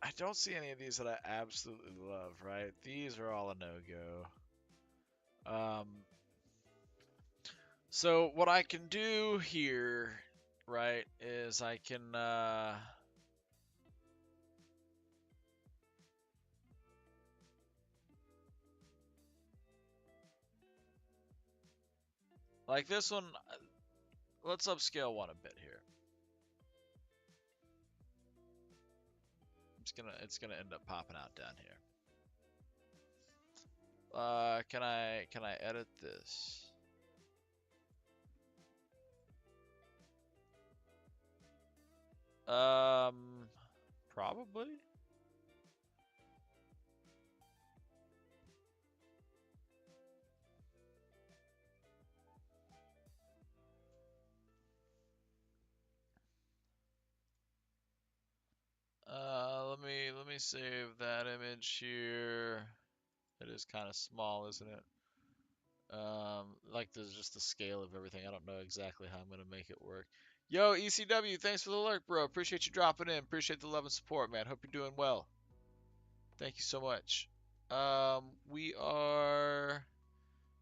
I don't see any of these that I absolutely love, right? These are all a no-go. So what I can do here, right, is I can, like this one, let's upscale one a bit here. It's gonna end up popping out down here. Can I edit this? Probably. Let me save that image here. It is kind of small, isn't it? Like there's just the scale of everything. I don't know exactly how I'm gonna make it work. Yo, ECW, thanks for the lurk, bro. Appreciate you dropping in. Appreciate the love and support, man. Hope you're doing well. Thank you so much. We are.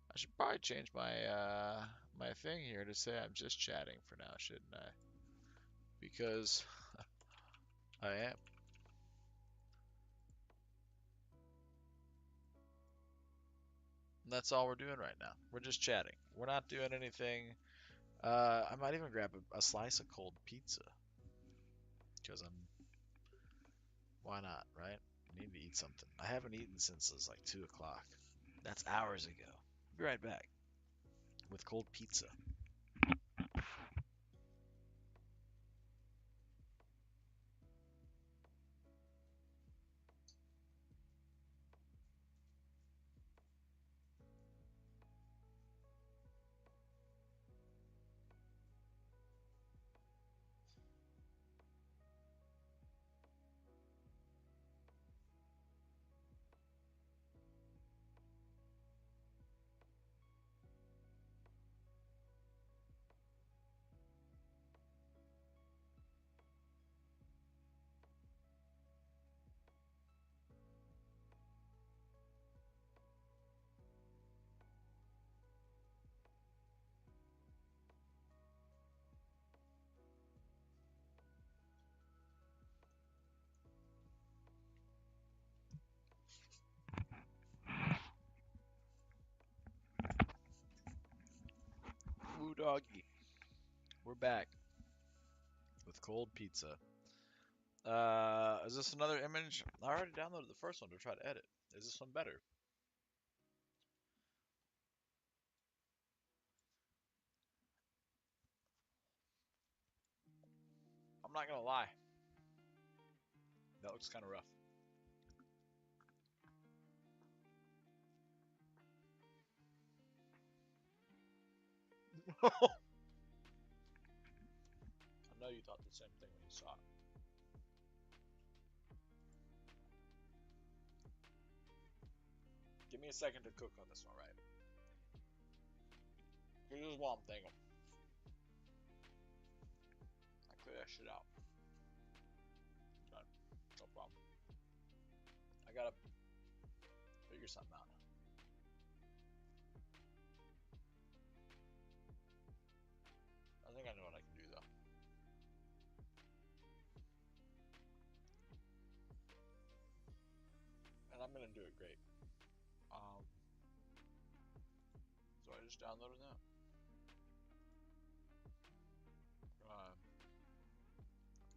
I should probably change my my thing here to say I'm just chatting for now, shouldn't I? Because I am. And that's all we're doing right now. We're just chatting. We're not doing anything. I might even grab a slice of cold pizza. Because I'm. Why not, right? I need to eat something. I haven't eaten since it was like 2 o'clock. That's hours ago. Be right back with cold pizza. Woo doggy. We're back with cold pizza. Is this another image? I already downloaded the first one to try to edit. Is this one better? I'm not gonna lie. That looks kind of rough. I know you thought the same thing when you saw it. Give me a second to cook on this one, right? Here's what I'm thinking. I clear that shit out. Done. No problem. I gotta figure something out. I think I know what I can do though. And I'm gonna do it great. So I just downloaded that.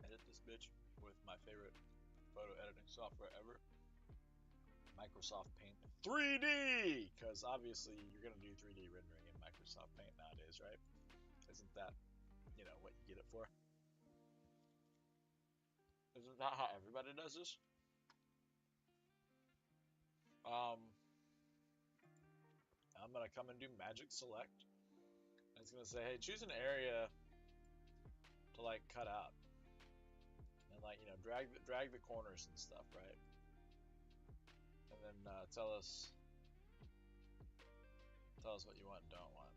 Edit this bitch with my favorite photo editing software ever, Microsoft Paint 3D, because obviously you're gonna do 3D rendering in Microsoft Paint nowadays, right? Isn't that, what you get it for? Isn't that how everybody does this? I'm gonna come and do Magic Select. And it's gonna say, hey, choose an area to like cut out, and like drag the corners and stuff, right? And then tell us what you want and don't want.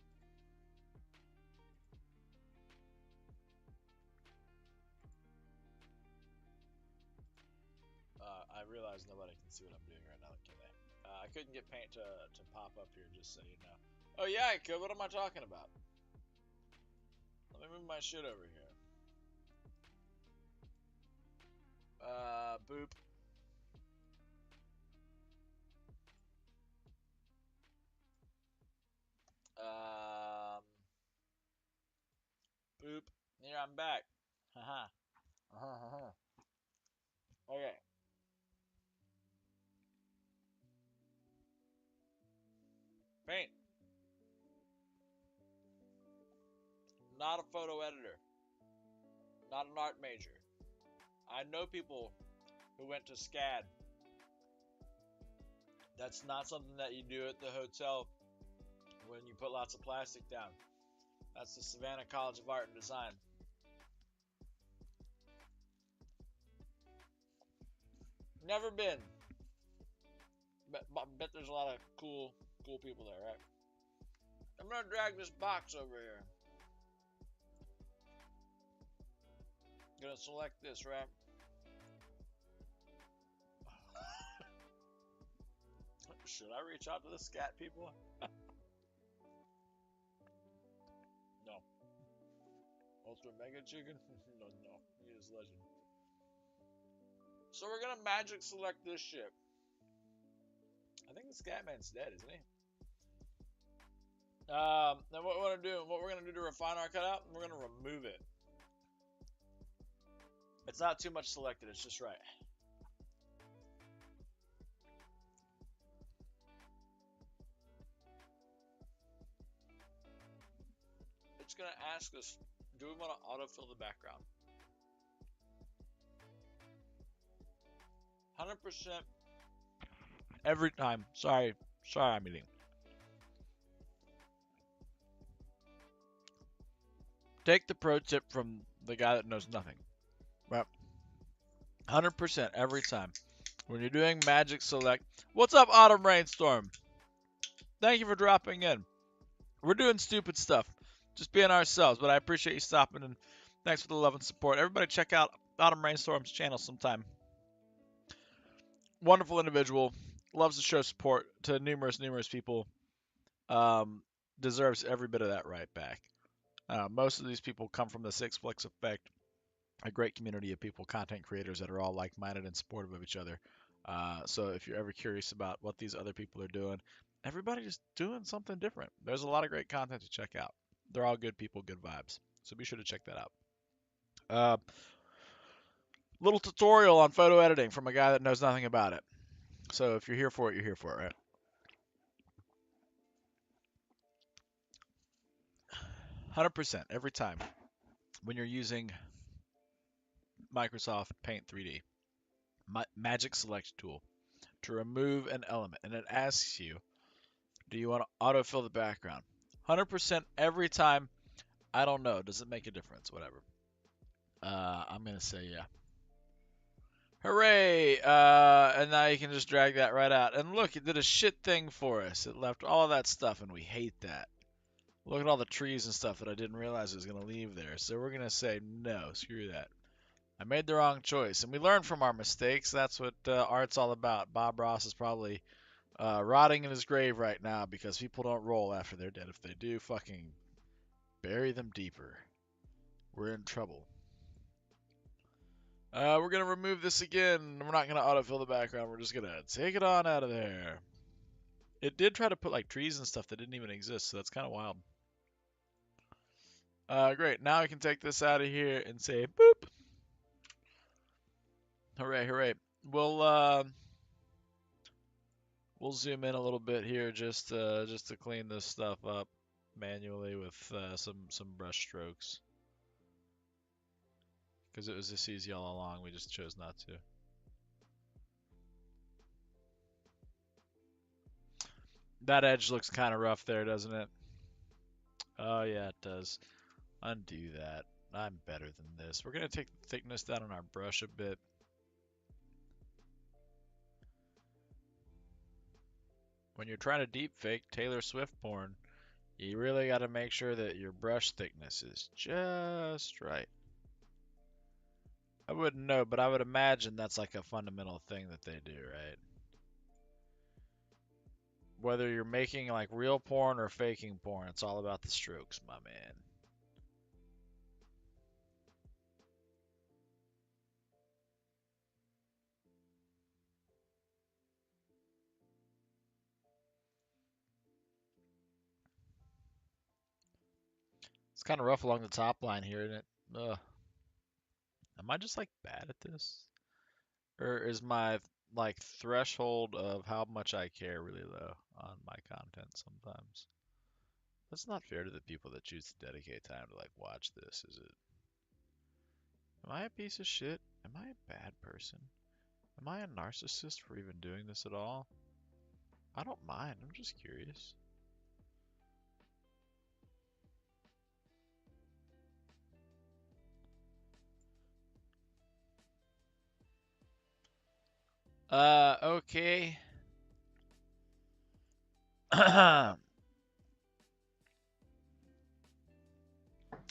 I realize nobody can see what I'm doing right now, can they? I couldn't get paint to pop up here, just so you know. Oh yeah, I could. What am I talking about? Let me move my shit over here. Boop. Boop. Here, I'm back. Haha. Okay. Paint. Not a photo editor. Not an art major. I know people who went to SCAD. That's not something that you do at the hotel when you put lots of plastic down. That's the Savannah College of Art and Design. Never been. Bet there's a lot of cool people there, right? I'm gonna drag this box over here. Gonna select this, right? Should I reach out to the scat people? No. Ultra Mega Chicken? No. He is legend. So we're gonna magic select this shit. I think the Scatman's dead, isn't he? Then what we're gonna do to refine our cutout, we're gonna remove it. It's not too much selected, it's just right. It's gonna ask us, do we want to autofill the background? 100% every time. Sorry, I'm eating. Take the pro tip from the guy that knows nothing. Right? 100% every time. When you're doing Magic Select. What's up, Autumn Rainstorm? Thank you for dropping in. We're doing stupid stuff. Just being ourselves, but I appreciate you stopping, and thanks for the love and support. Everybody check out Autumn Rainstorm's channel sometime. Wonderful individual. Loves to show support to numerous people. Deserves every bit of that right back. Most of these people come from the Six Flicks Effect, a great community of people, content creators that are all like-minded and supportive of each other. So if you're ever curious about what these other people are doing, everybody's doing something different. There's a lot of great content to check out. They're all good people, good vibes. So be sure to check that out. Little tutorial on photo editing from a guy that knows nothing about it. So if you're here for it, you're here for it, right? 100% every time when you're using Microsoft Paint 3D, Magic Select tool, to remove an element, and it asks you, do you want to autofill the background? 100% every time. I don't know. Does it make a difference? Whatever. I'm going to say yeah. Hooray! And now you can just drag that right out. And look, it did a shit thing for us. It left all of that stuff, and we hate that. Look at all the trees and stuff that I didn't realize was going to leave there. So we're going to say, no, screw that. I made the wrong choice. And we learn from our mistakes. That's what art's all about. Bob Ross is probably rotting in his grave right now because people don't roll after they're dead. If they do, fucking bury them deeper. We're in trouble. We're going to remove this again. We're not going to autofill the background. We're just going to take it on out of there. It did try to put like trees and stuff that didn't even exist, so that's kind of wild. Great. Now I can take this out of here and say boop. Hooray, hooray. We'll we'll zoom in a little bit here just to clean this stuff up manually with some brush strokes because it was this easy all along. We just chose not to. That edge looks kind of rough there, doesn't it? Oh yeah, it does. Undo that. I'm better than this. We're gonna take the thickness down on our brush a bit. When you're trying to deep fake Taylor Swift porn, you really got to make sure that your brush thickness is just right. I wouldn't know, but I would imagine that's like a fundamental thing that they do, right? Whether you're making like real porn or faking porn, it's all about the strokes, my man. It's kind of rough along the top line here, isn't it? Ugh. Am I just like bad at this? Or is my like threshold of how much I care really low on my content sometimes? That's not fair to the people that choose to dedicate time to like watch this, is it? Am I a piece of shit? Am I a bad person? Am I a narcissist for even doing this at all? I don't mind, I'm just curious. Okay.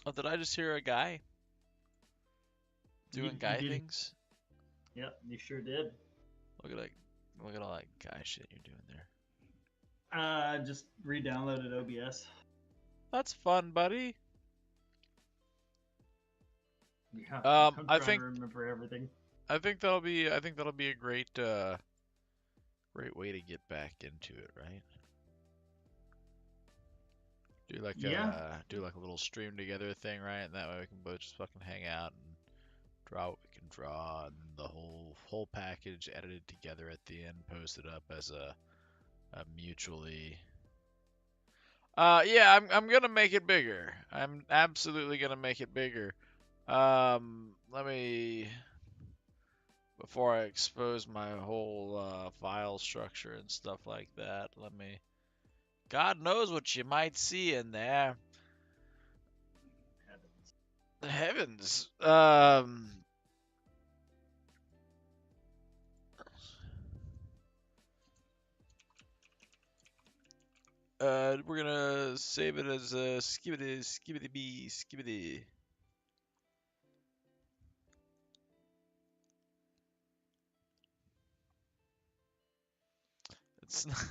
Oh, did I just hear a guy doing You guy did. things? Yep, you sure did. Look at that. Look at all that guy shit you're doing there. Just re-downloaded OBS. That's fun, buddy. Yeah, I'm I trying to think remember everything. I think that'll be a great great way to get back into it, right? Yeah, Do like a little stream together thing, right? And that way we can both just fucking hang out and draw what we can draw, and the whole package edited together at the end, posted up as a mutually. Yeah, I'm gonna make it bigger. I'm absolutely gonna make it bigger. Let me before I expose my whole file structure and stuff like that. Let me. God knows what you might see in there. heavens. Heavens. We're gonna save it as skibidi skibidi bee skibidi. It's not,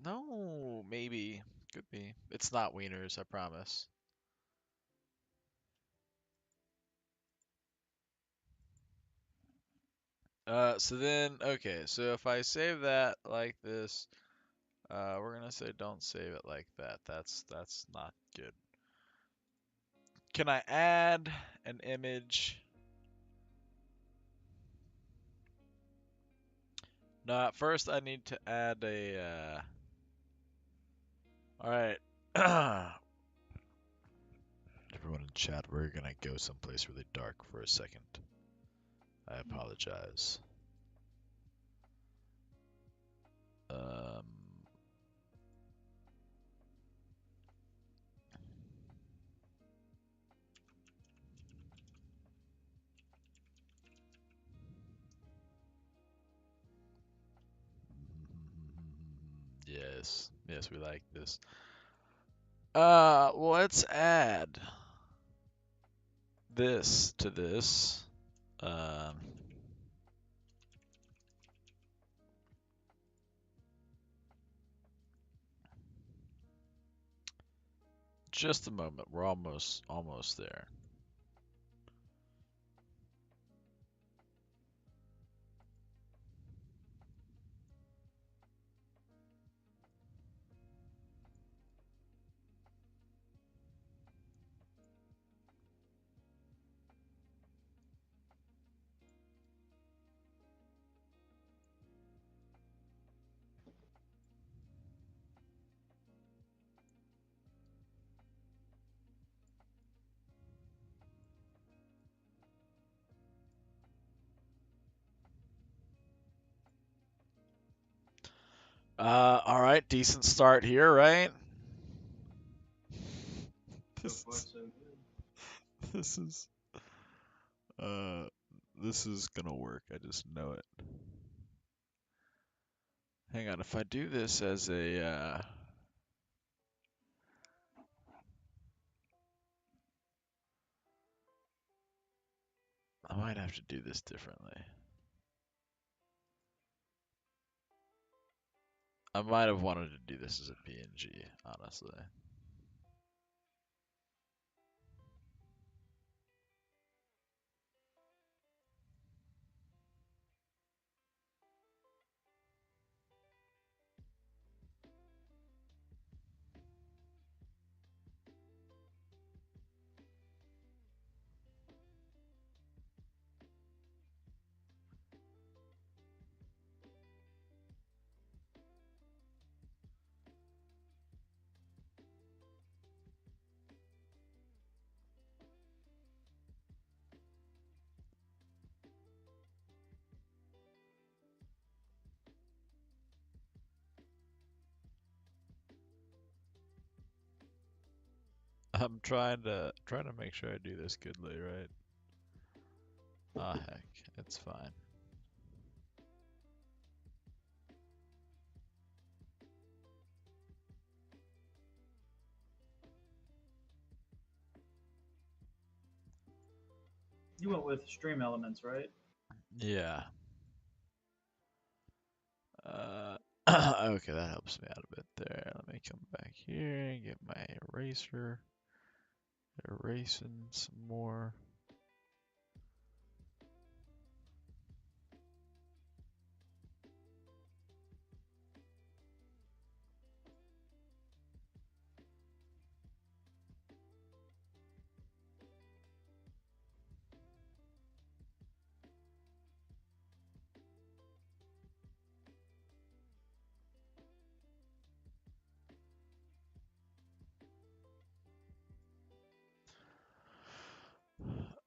no, maybe could be. It's not wieners, I promise. So then, okay, so if I save that like this, we're gonna say don't save it like that. That's not good. Can I add an image? No, at first I need to add a, all right. Everyone in chat, we're gonna go someplace really dark for a second. I apologize. Um, yes, yes, we like this. Let's add this to this. Um, just a moment. We're almost there. All right, decent start here, right? So This far, is so good. this is uh this is gonna work. I just know it. Hang on, if I do this as a I might have to do this differently. I might have wanted to do this as a PNG, honestly. I'm trying to make sure I do this goodly, right? Ah, heck, it's fine. You went with stream elements, right? Yeah. Okay, that helps me out a bit there. Let me come back here and get my eraser. Erasing some more.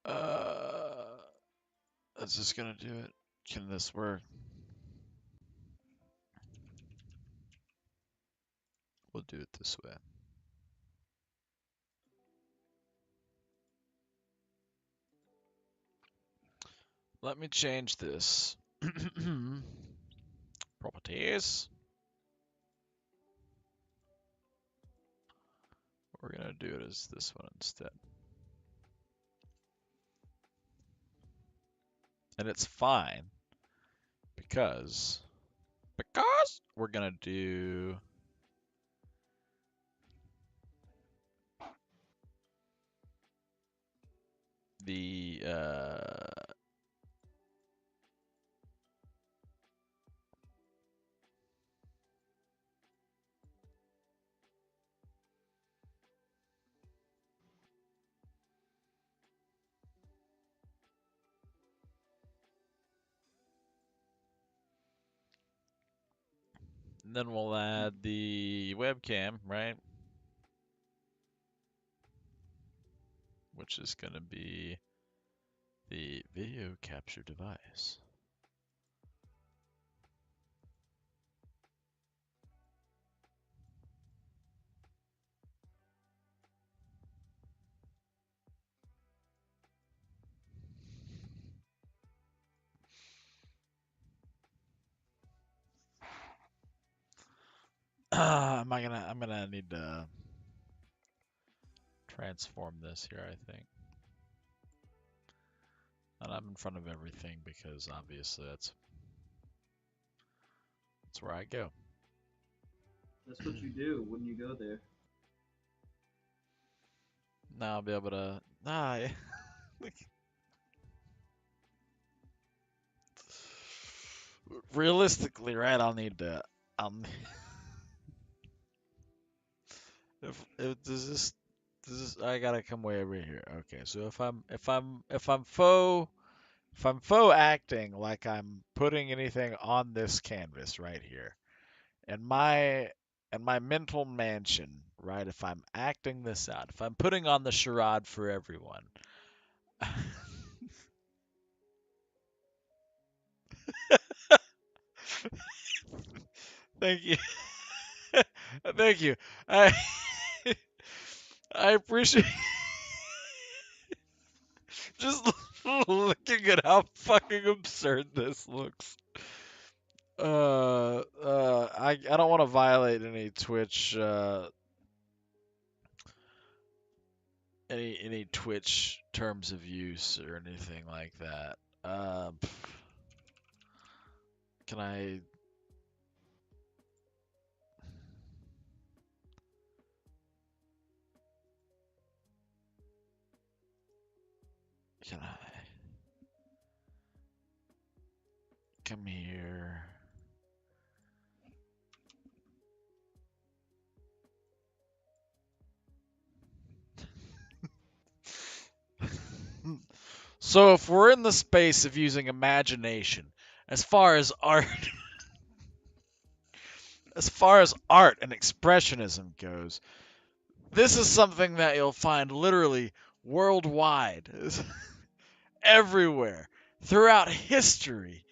Uh, that's just gonna do it. Can this work? We'll do it this way. Let me change this. Properties. We're gonna do it as this one instead. And it's fine because we're gonna do the and then we'll add the webcam, right? Which is gonna be the video capture device. I'm gonna need to transform this here, I think. And I'm in front of everything because obviously that's where I go. That's what you do when you go there. Now I'll be able to realistically, right? I'll if this is I gotta come way over here. Okay, so if I'm faux acting like I'm putting anything on this canvas right here, and my mental mansion, right? If I'm acting this out, if I'm putting on the charade for everyone, Thank you. Thank you. I I appreciate just looking at how fucking absurd this looks. I don't want to violate any Twitch any Twitch terms of use or anything like that. Can I? Can I? Come here. So if we're in the space of using imagination, as far as art, as far as art and expressionism goes, this is something that you'll find literally worldwide, everywhere, throughout history.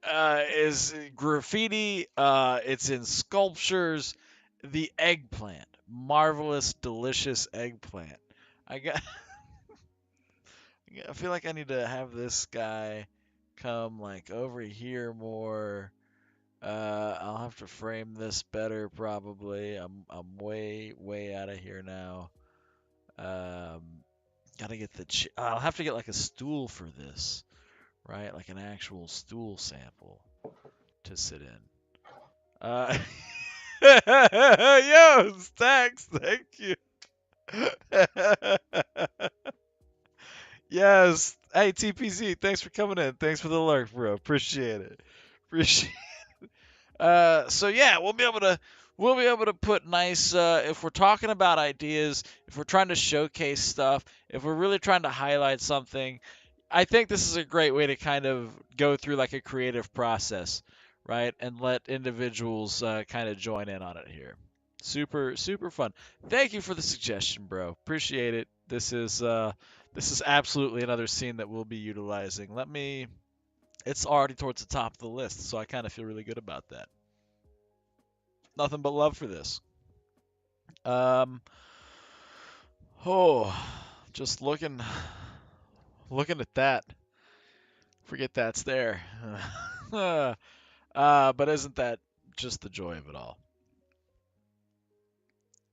Is graffiti. It's in sculptures. The eggplant, marvelous, delicious eggplant. I got. I feel like I need to have this guy come like over here more. I'll have to frame this better probably. I'm way out of here now. Um, gotta get the. I'll have to get like a stool for this, right? Like an actual stool sample to sit in. Yo, Stacks, thank you. Yes. Hey, TPZ, thanks for coming in. Thanks for the lurk, bro. Appreciate it. Appreciate. So yeah, we'll be able to put nice if we're talking about ideas, if we're trying to showcase stuff, if we're really trying to highlight something, I think this is a great way to kind of go through like a creative process, right? And let individuals kind of join in on it here. Super fun. Thank you for the suggestion, bro. Appreciate it. This is absolutely another scene that we'll be utilizing. It's already towards the top of the list, so I kind of feel really good about that. Nothing but love for this. Um, oh, just looking at that. Forget that's there. But isn't that just the joy of it all?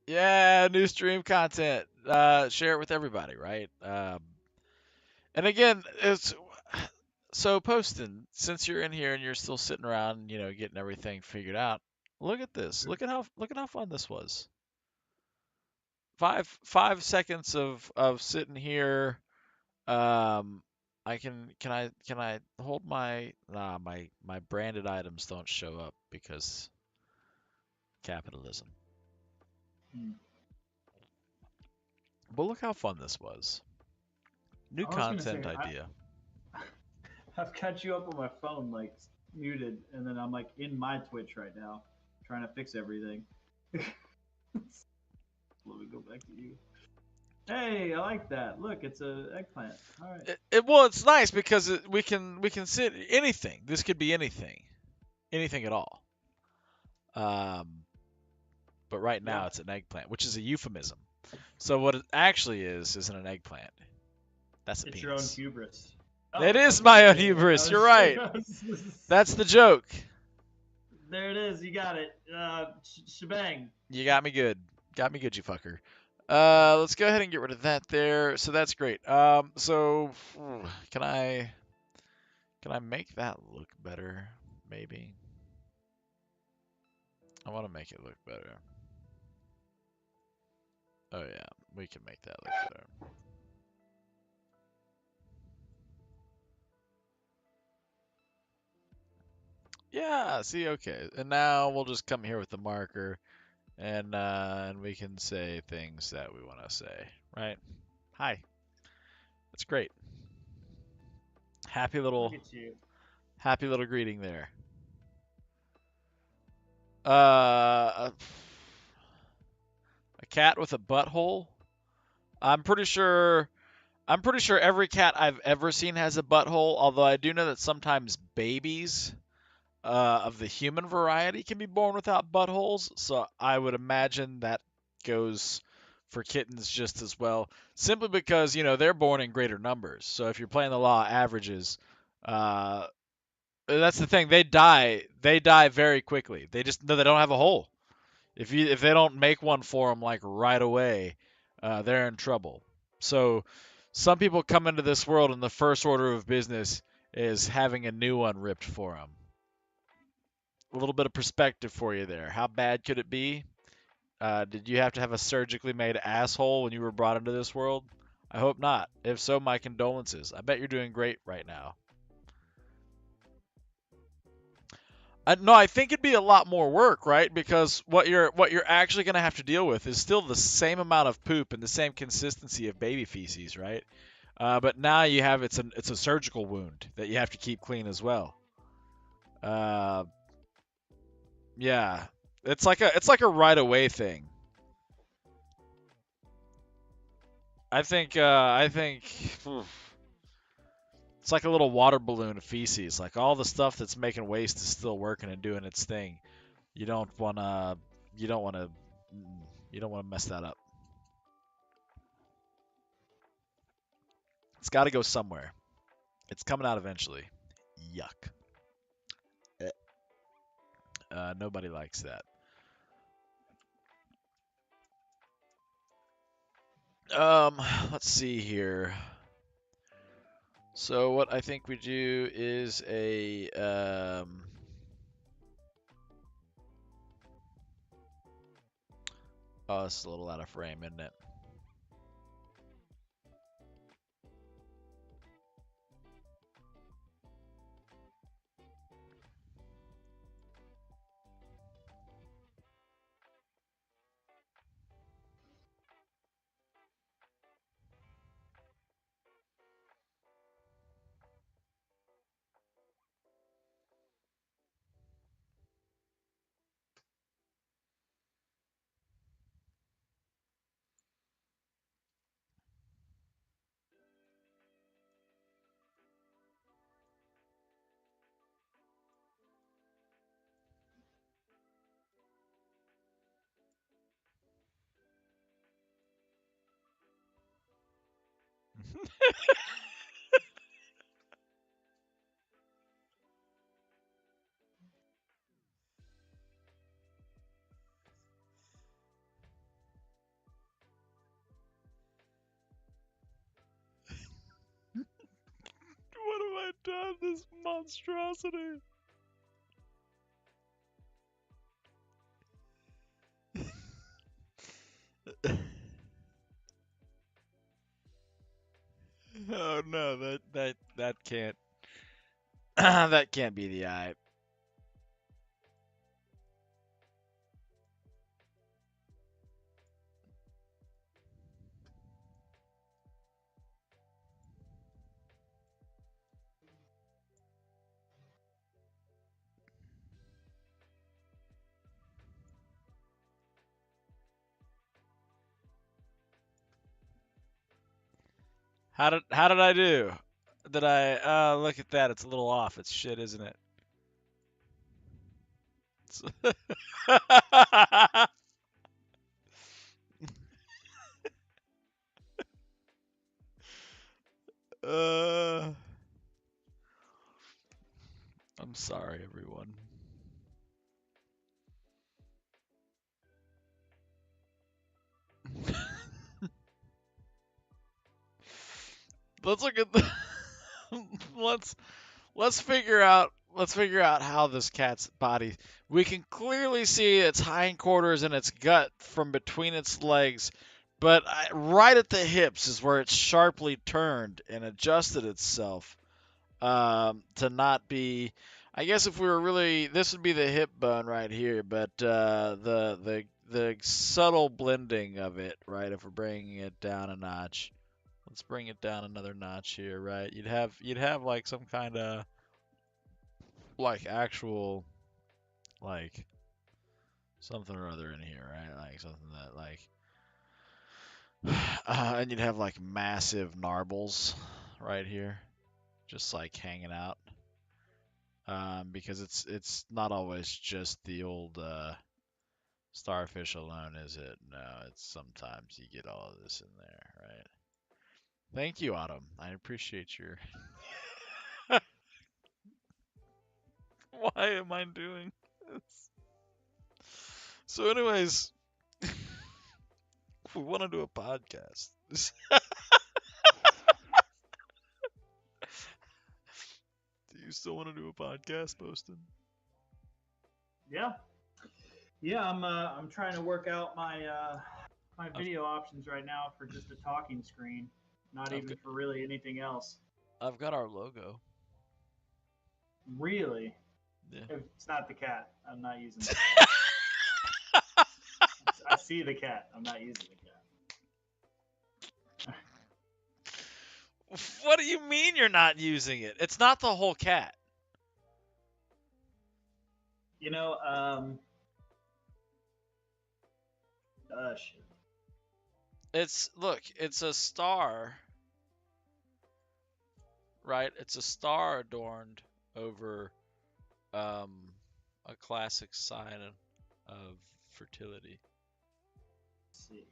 Yeah, new stream content. Share it with everybody, right? And again, it's so Poston, since you're in here and you're still sitting around, getting everything figured out. Look at this. Look at how fun this was. 5 seconds of sitting here. Um, can I hold my branded items don't show up because capitalism. Hmm. But look how fun this was. New I was gonna content say, idea. I've got you up on my phone, like muted, and then I'm like in my Twitch right now, trying to fix everything. Let me go back to you. Hey, I like that. Look, it's a eggplant. All right. Well, it's nice because we can sit anything. This could be anything at all. But right now Yeah. it's an eggplant, which is a euphemism. So what it actually isn't an eggplant. That's a It's your own penis. hubris. It I is was my gonna own say, hubris. You're right. That's the joke. There it is. You got it. Shebang. You got me good. Got me good, you fucker. Let's go ahead and get rid of that there. So that's great. So can I make that look better? Maybe. I want to make it look better. Oh yeah, we can make that look better. Yeah, see, okay. And now we'll just come here with the marker and we can say things that we want to say, right? Hi. That's great. Happy Look little at you. happy little greeting there. A cat with a butthole? I'm pretty sure every cat I've ever seen has a butthole, although I do know that sometimes babies of the human variety can be born without buttholes. So I would imagine that goes for kittens just as well, simply because they're born in greater numbers. So if you're playing the law of averages, uh, that's the thing. They die. They die very quickly. They don't have a hole. If they don't make one for them like right away, they're in trouble. So some people come into this world and the first order of business is having a new one ripped for them. A little bit of perspective for you there. How bad could it be? Did you have to have a surgically made asshole when you were brought into this world? I hope not. If so, my condolences. I bet you're doing great right now. No, I think it'd be a lot more work, right? Because what you're actually going to have to deal with is still the same amount of poop and the same consistency of baby feces, right? But now you have it's a surgical wound that you have to keep clean as well. Uh, yeah, it's like a right away thing. I think it's like a little water balloon of feces. Like all the stuff that's making waste is still working and doing its thing. You don't wanna you don't wanna you don't wanna mess that up. It's got to go somewhere. It's coming out eventually. Yuck. Eh. Nobody likes that. Um, let's see here. So what I think we do is oh, it's a little out of frame, isn't it? What have I done? This monstrosity. Oh no, that can't that can't be the eye. How did I do? Did I look at that? It's a little off. It's shit, isn't it? uh, I'm sorry, everyone. Let's look at the let's let's figure out how this cat's body. We can clearly see its hindquarters and its gut from between its legs, but right at the hips is where it's sharply turned and adjusted itself to not be. I guess if we were really, this would be the hip bone right here, but the subtle blending of it, right? If we're bringing it down a notch, let's bring it down another notch here, right? You'd have like some kind of like actual like something or other in here, right? Like something that like and you'd have like massive narbles right here, just like hanging out. because it's not always just the old starfish alone, is it? No, it's sometimes you get all of this in there, right? Thank you, Autumn. I appreciate your. Why am I doing this? So, anyways, we want to do a podcast. Do you still want to do a podcast, Poston? Yeah. Yeah, I'm trying to work out my video options right now for just a talking screen, not I've even got, for really anything else. I've got our logo. Really, Yeah. if it's not the cat, I'm not using it. I see the cat. I'm not using the cat. What do you mean you're not using it? It's not the whole cat. You know, shit. It's a star, right? It's a star adorned over um a classic sign of fertility. Let's see.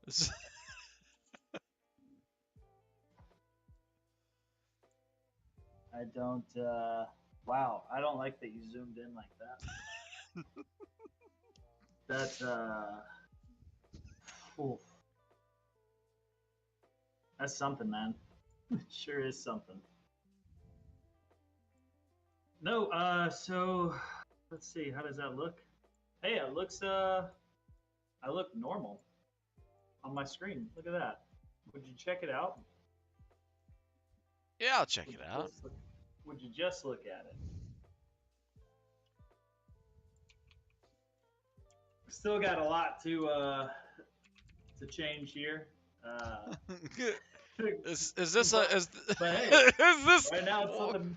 This- I don't. Wow, I don't like that you zoomed in like that. That's oof. That's something, man. Sure is something. No, so let's see. How does that look? Hey, it looks. I look normal on my screen. Look at that. Would you check it out? yeah, I'll check Would it you out. would you just look at it? Still got a lot to change here. Is this a is But hey, is this right now it's something.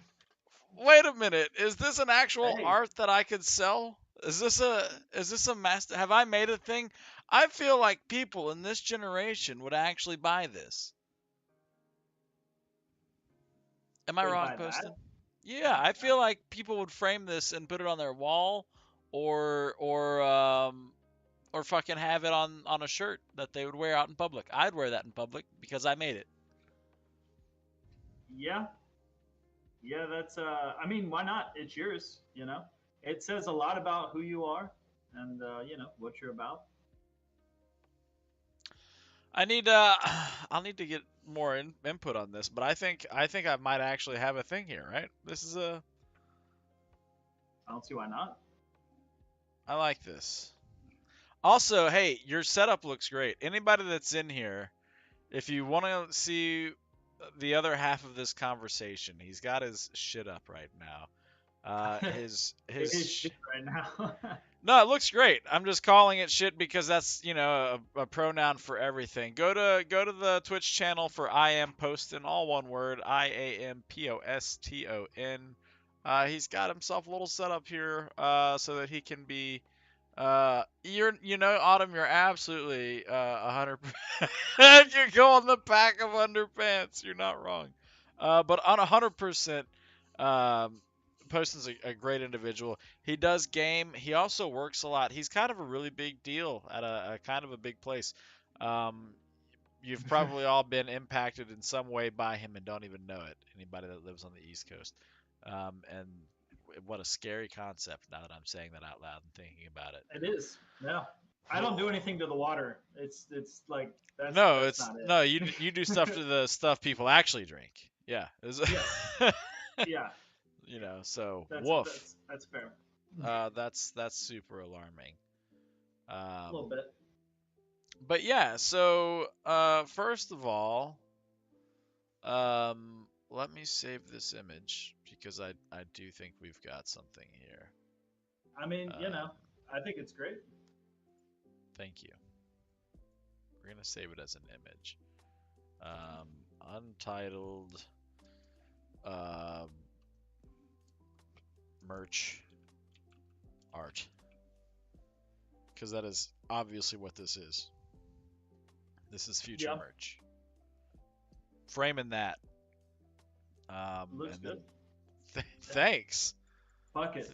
wait a minute, is this an actual Hey, art that I could sell? Is this a master, have I made a thing? I feel like people in this generation would actually buy this. Am I they'd wrong, buy Poston? that. Yeah, I feel like people would frame this and put it on their wall, or fucking have it on a shirt that they would wear out in public. I'd wear that in public because I made it. Yeah, yeah. That's. I mean, why not? It's yours. You know, it says a lot about who you are and you know what you're about. I need I'll need to get more input on this, but I think I might actually have a thing here, right? This is a I don't see why not. I like this. Also, hey, your setup looks great. Anybody that's in here, if you want to see the other half of this conversation, he's got his shit up right now. It is shit right now. No, it looks great. I'm just calling it shit because that's, a pronoun for everything. Go to the Twitch channel for I am postin, all one word, IAMPOSTON. He's got himself a little setup here so that he can be Autumn, you're absolutely 100%. You're going the pack of underpants. You're not wrong. But on 100%, um, Poston's a great individual. He does game. He also works a lot. He's kind of a really big deal at a kind of a big place. Um, you've probably all been impacted in some way by him and don't even know it. Anybody that lives on the East Coast. And what a scary concept now that I'm saying that out loud and thinking about it. It is. Yeah. I don't do anything to the water. It's like No, that's it's not it. no, you do stuff to the stuff people actually drink. Yeah. Yes. Yeah. So That's woof. that's fair. That's super alarming. A little bit. But yeah, so first of all, let me save this image because I do think we've got something here. I mean, you know, Um, I think it's great. Thank you. We're gonna save it as an image. Untitled merch art, because that is obviously what this is. This is future Yeah. merch. Framing that. Looks And then good. thanks. Fuck it.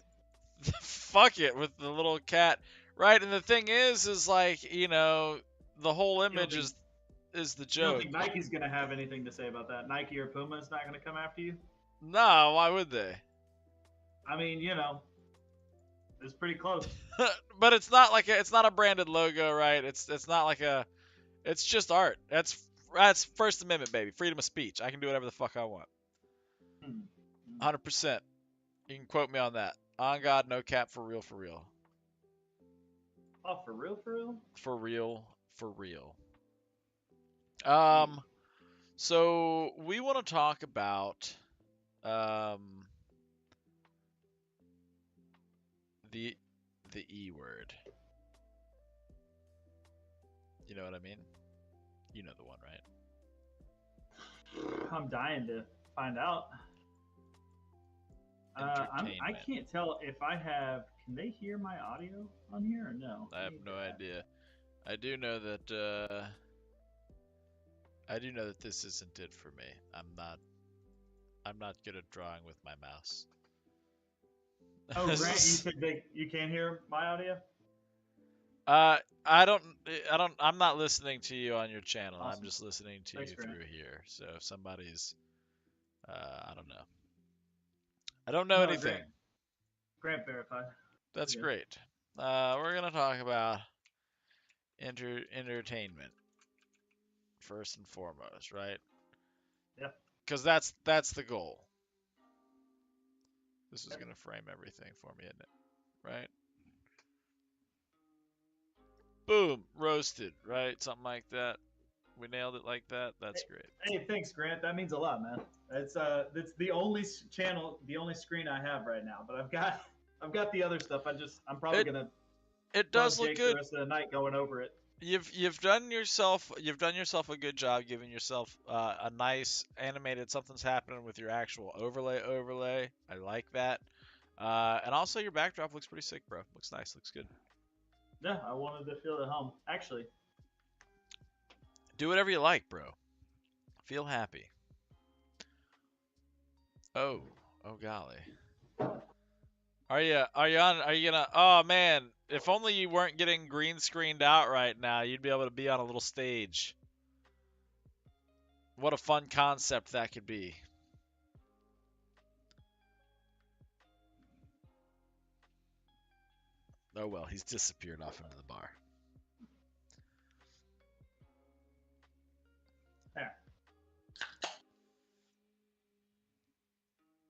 Fuck it with the little cat, right? And the thing is like the whole You don't image think is the you don't joke. think Nike's gonna have anything to say about that? Nike or Puma is not gonna come after you? No, why would they? I mean, it's pretty close. But it's not a branded logo, right? It's not like a it's just art. That's First Amendment, baby. Freedom of speech. I can do whatever the fuck I want. Hmm. 100%. You can quote me on that. On God, no cap, for real, for real. Oh, for real, for real? For real, for real. Um, so we want to talk about um the the E word. You know what I mean? You know the one, right? I'm dying to find out. I Entertainment. can't tell if I have. Can they hear my audio on here or no? I have no idea. I do know that this isn't it for me. I'm not good at drawing with my mouse. Oh, Grant, you said you can't hear my audio. Uh, I don't, I'm not listening to you on your channel. I'm Awesome. just listening to Thanks, you Grant. through here. So if somebody's, I don't know. I don't know No, anything. Grant verified. That's Okay. great. We're gonna talk about entertainment first and foremost, right? Yep. Because that's the goal. This is Yep. gonna frame everything for me, isn't it? Right? Boom, roasted, right? Something like that. We nailed it like that. That's great. Hey, thanks, Grant. That means a lot, man. It's the only channel, the only screen I have right now. But I've got the other stuff. I'm probably It gonna it bug does look Jake the good. rest of the night going over it. You've done yourself a good job giving yourself a nice animated something's happening with your actual overlay. I like that. And also your backdrop looks pretty sick, bro. Looks nice. Looks good. Yeah, I wanted to feel at home. Actually, Do whatever you like, bro. Feel happy. Oh, oh golly. Are you gonna Oh man, if only you weren't getting green screened out right now, you'd be able to be on a little stage. What a fun concept that could be. Oh well, he's disappeared off into the bar. there.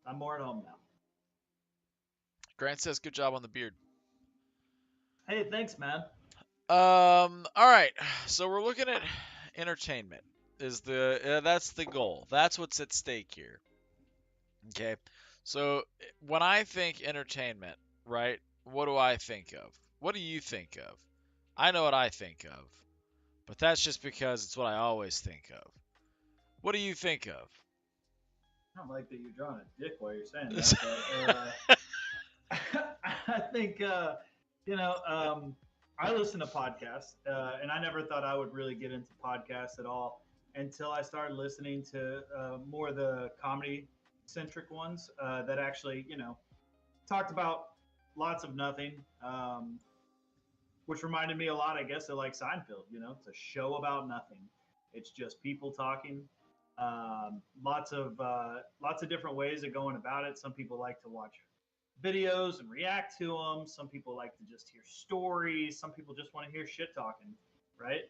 I'm more at home now. Grant says good job on the beard. Hey, thanks, man. All right. So we're looking at entertainment. Is the That's the goal. That's what's at stake here. Okay. So when I think entertainment, right? What do I think of? What do you think of? I know what I think of, but that's just because it's what I always think of. What do you think of? I don't like that you're drawing a dick while you're saying that, but I think I listen to podcasts, and I never thought I would really get into podcasts at all until I started listening to more of the comedy centric ones that actually talked about lots of nothing, which reminded me a lot, I guess, of like Seinfeld. It's a show about nothing. It's just people talking. Lots of different ways of going about it. Some people like to watch videos and react to them. Some people like to just hear stories. Some people just want to hear shit talking, right?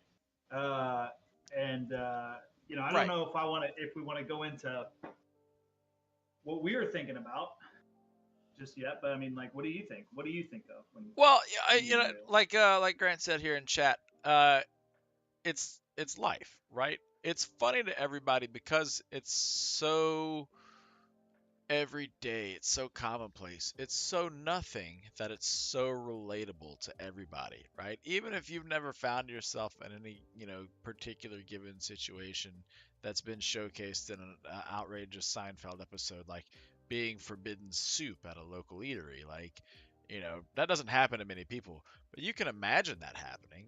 Uh, and I don't Right. know if we want to go into what we were thinking about just yet. But I mean, like, what do you think? What do you think of Well, when you hear it? like Grant said here in chat, it's life, right? It's funny to everybody because it's so every day. It's so commonplace. It's so nothing that it's so relatable to everybody, right? Even if you've never found yourself in any, particular given situation that's been showcased in an outrageous Seinfeld episode, like being forbidden soup at a local eatery, like, that doesn't happen to many people, but you can imagine that happening.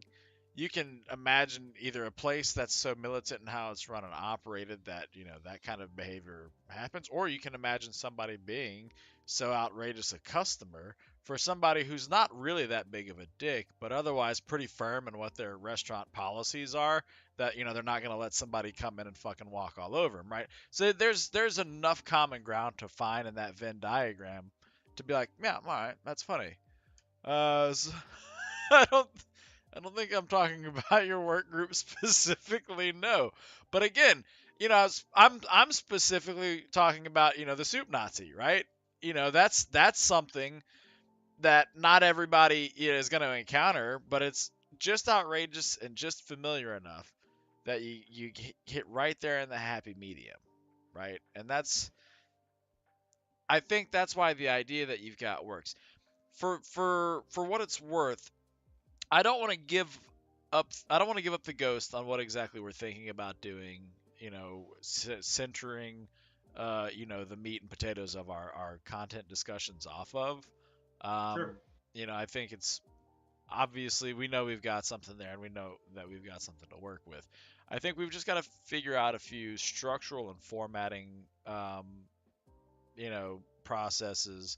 you can imagine either a place that's so militant in how it's run and operated that that kind of behavior happens, or you can imagine somebody being so outrageous a customer for somebody who's not really that big of a dick, but otherwise pretty firm in what their restaurant policies are, that they're not going to let somebody come in and fucking walk all over them, right? So there's enough common ground to find in that Venn diagram to be like, yeah, all right, that's funny. So I don't think I'm talking about your work group specifically, no. But again, I'm specifically talking about the soup Nazi, right? That's something that not everybody is going to encounter, but it's just outrageous and just familiar enough that you hit right there in the happy medium, right? And I think that's why the idea that you've got works. For what it's worth, I don't want to give I don't want to give up the ghost on what exactly we're thinking about doing. Centering, the meat and potatoes of our content discussions off of. Sure. I think it's obviously we know we've got something there, and we know that we've got something to work with. I think we've just got to figure out a few structural and formatting, processes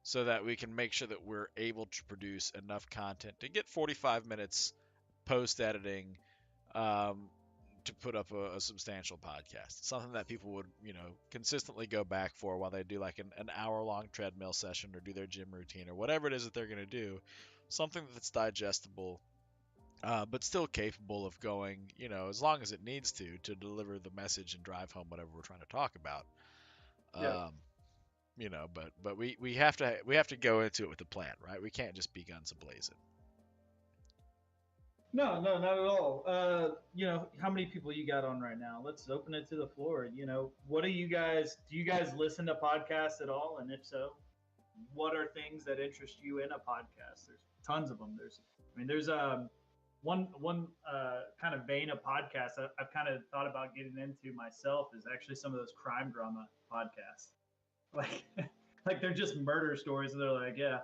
so that we can make sure that we're able to produce enough content to get 45 minutes post editing, um, to put up a substantial podcast, something that people would consistently go back for while they do like an hour long treadmill session or do their gym routine or whatever it is that they're going to do, something that's digestible, but still capable of going as long as it needs to deliver the message and drive home whatever we're trying to talk about. Yeah. um, but we have to go into it with a plan, right? We can't just be guns a-blazing. No, no, not at all. How many people you got on right now? Let's open it to the floor. What do you guys listen to podcasts at all? And if so, what are things that interest you in a podcast? There's tons of them. There's one kind of vein of podcasts I've kind of thought about getting into myself is actually some of those crime drama podcasts. Like, like they're just murder stories, and they're like, yeah,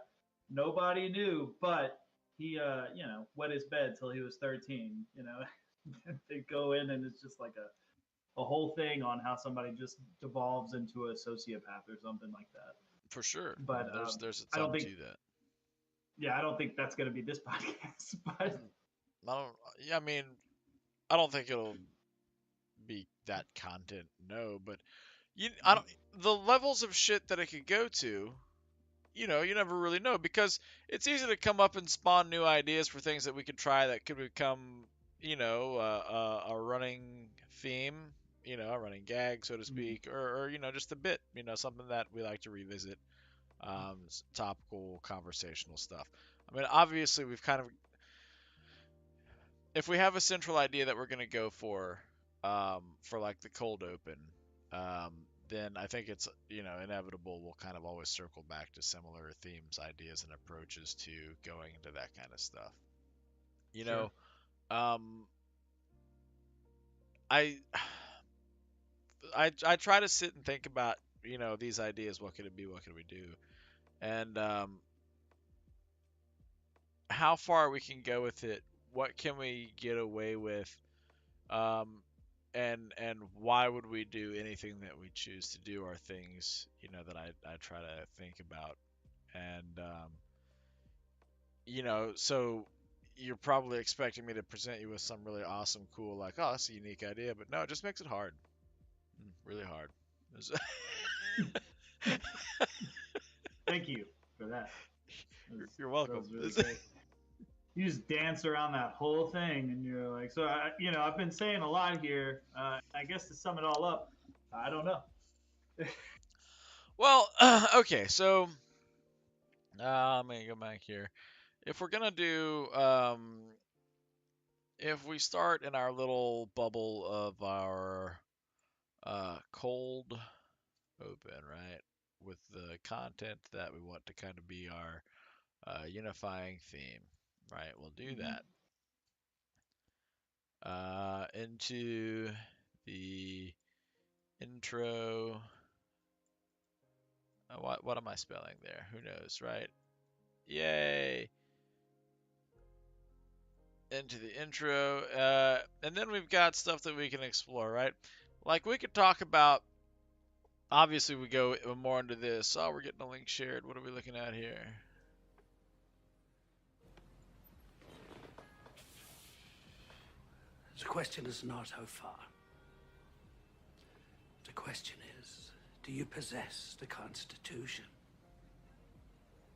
nobody knew, but he, wet his bed till he was 13. They go in, and it's just like a whole thing on how somebody just devolves into a sociopath or something like that. For sure. But There's a I don't ton think, to that. yeah, I don't think that's going to be this podcast. But I don't. Yeah, I mean, I don't think it'll be that content, no. But I don't. The levels of shit that it could go to, you never really know because it's easy to come up and spawn new ideas for things that we could try that could become, a running theme, a running gag, so to speak, or just a bit, something that we like to revisit, topical conversational stuff. I mean, obviously, we've kind of if we have a central idea that we're going to go for like the cold open, um, then I think it's inevitable we'll kind of always circle back to similar themes, ideas, and approaches to going into that kind of stuff. You sure. know, um, I I try to sit and think about these ideas. What could it be? What could we do? And how far we can go with it. What can we get away with? Um, and why would we do anything that we choose to do are things that I try to think about, and so you're probably expecting me to present you with some really awesome cool like, oh, that's a unique idea, but no, it just makes it hard. Really hard. Thank you for that. You're That welcome. was really great. You just dance around that whole thing, and you're like, so I've been saying a lot here. I guess to sum it all up, I don't know. Well, okay, so let me go back here. If we're gonna do, if we start in our little bubble of our cold open, right, with the content that we want to kind of be our unifying theme, right, we'll do Mhm. that. Into the intro. What am I spelling there? Who knows, right? Yay. into the intro, and then we've got stuff that we can explore, right? Like we could talk about. Obviously, we go more into this. Oh, we're getting a link shared. What are we looking at here? The question is not how far. The question is, do you possess the constitution,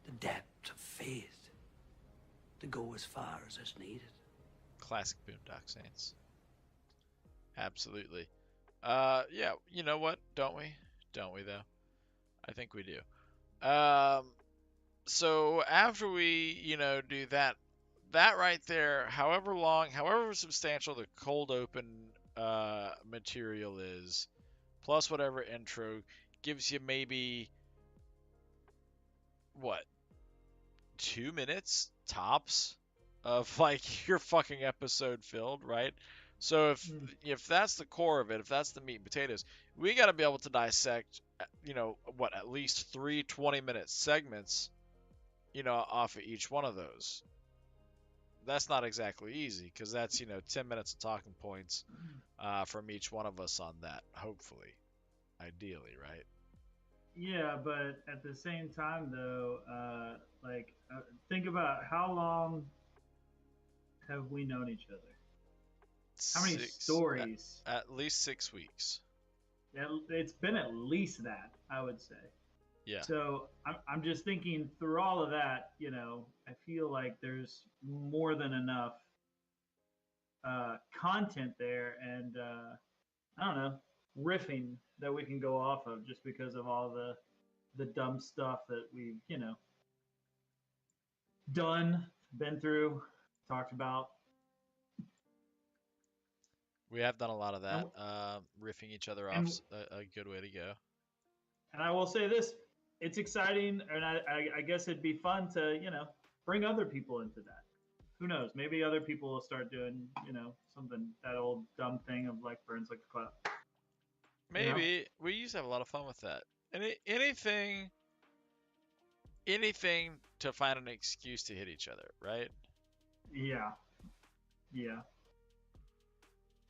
the depth of faith to go as far as is needed? Classic Boondock Saints. Absolutely. Yeah, you know what? Don't we? Don't we, though? I think we do. So after we, do that right there, however long, however substantial the cold open material is, plus whatever intro, gives you maybe, what, 2 minutes tops of like your fucking episode filled, right? So if that's the core of it, if that's the meat and potatoes, we got to be able to dissect, at least three 20-minute segments, off of each one of those. That's not exactly easy because that's 10 minutes of talking points from each one of us on that, hopefully, ideally, right? Yeah, but at the same time, though, think about how long have we known each other? How many stories? At least 6 weeks. It's been at least that, I would say. Yeah. So I'm just thinking through all of that, I feel like there's more than enough content there, and I don't know, riffing that we can go off of just because of all the dumb stuff that we've done, been through, talked about. We have done a lot of that. Riffing each other off a good way to go. And I will say this: it's exciting, and I guess it'd be fun to bring other people into that. Who knows? Maybe other people will start doing something, that old dumb thing of like burns like the cloud. Maybe we used to have a lot of fun with that. Anything to find an excuse to hit each other, right? Yeah.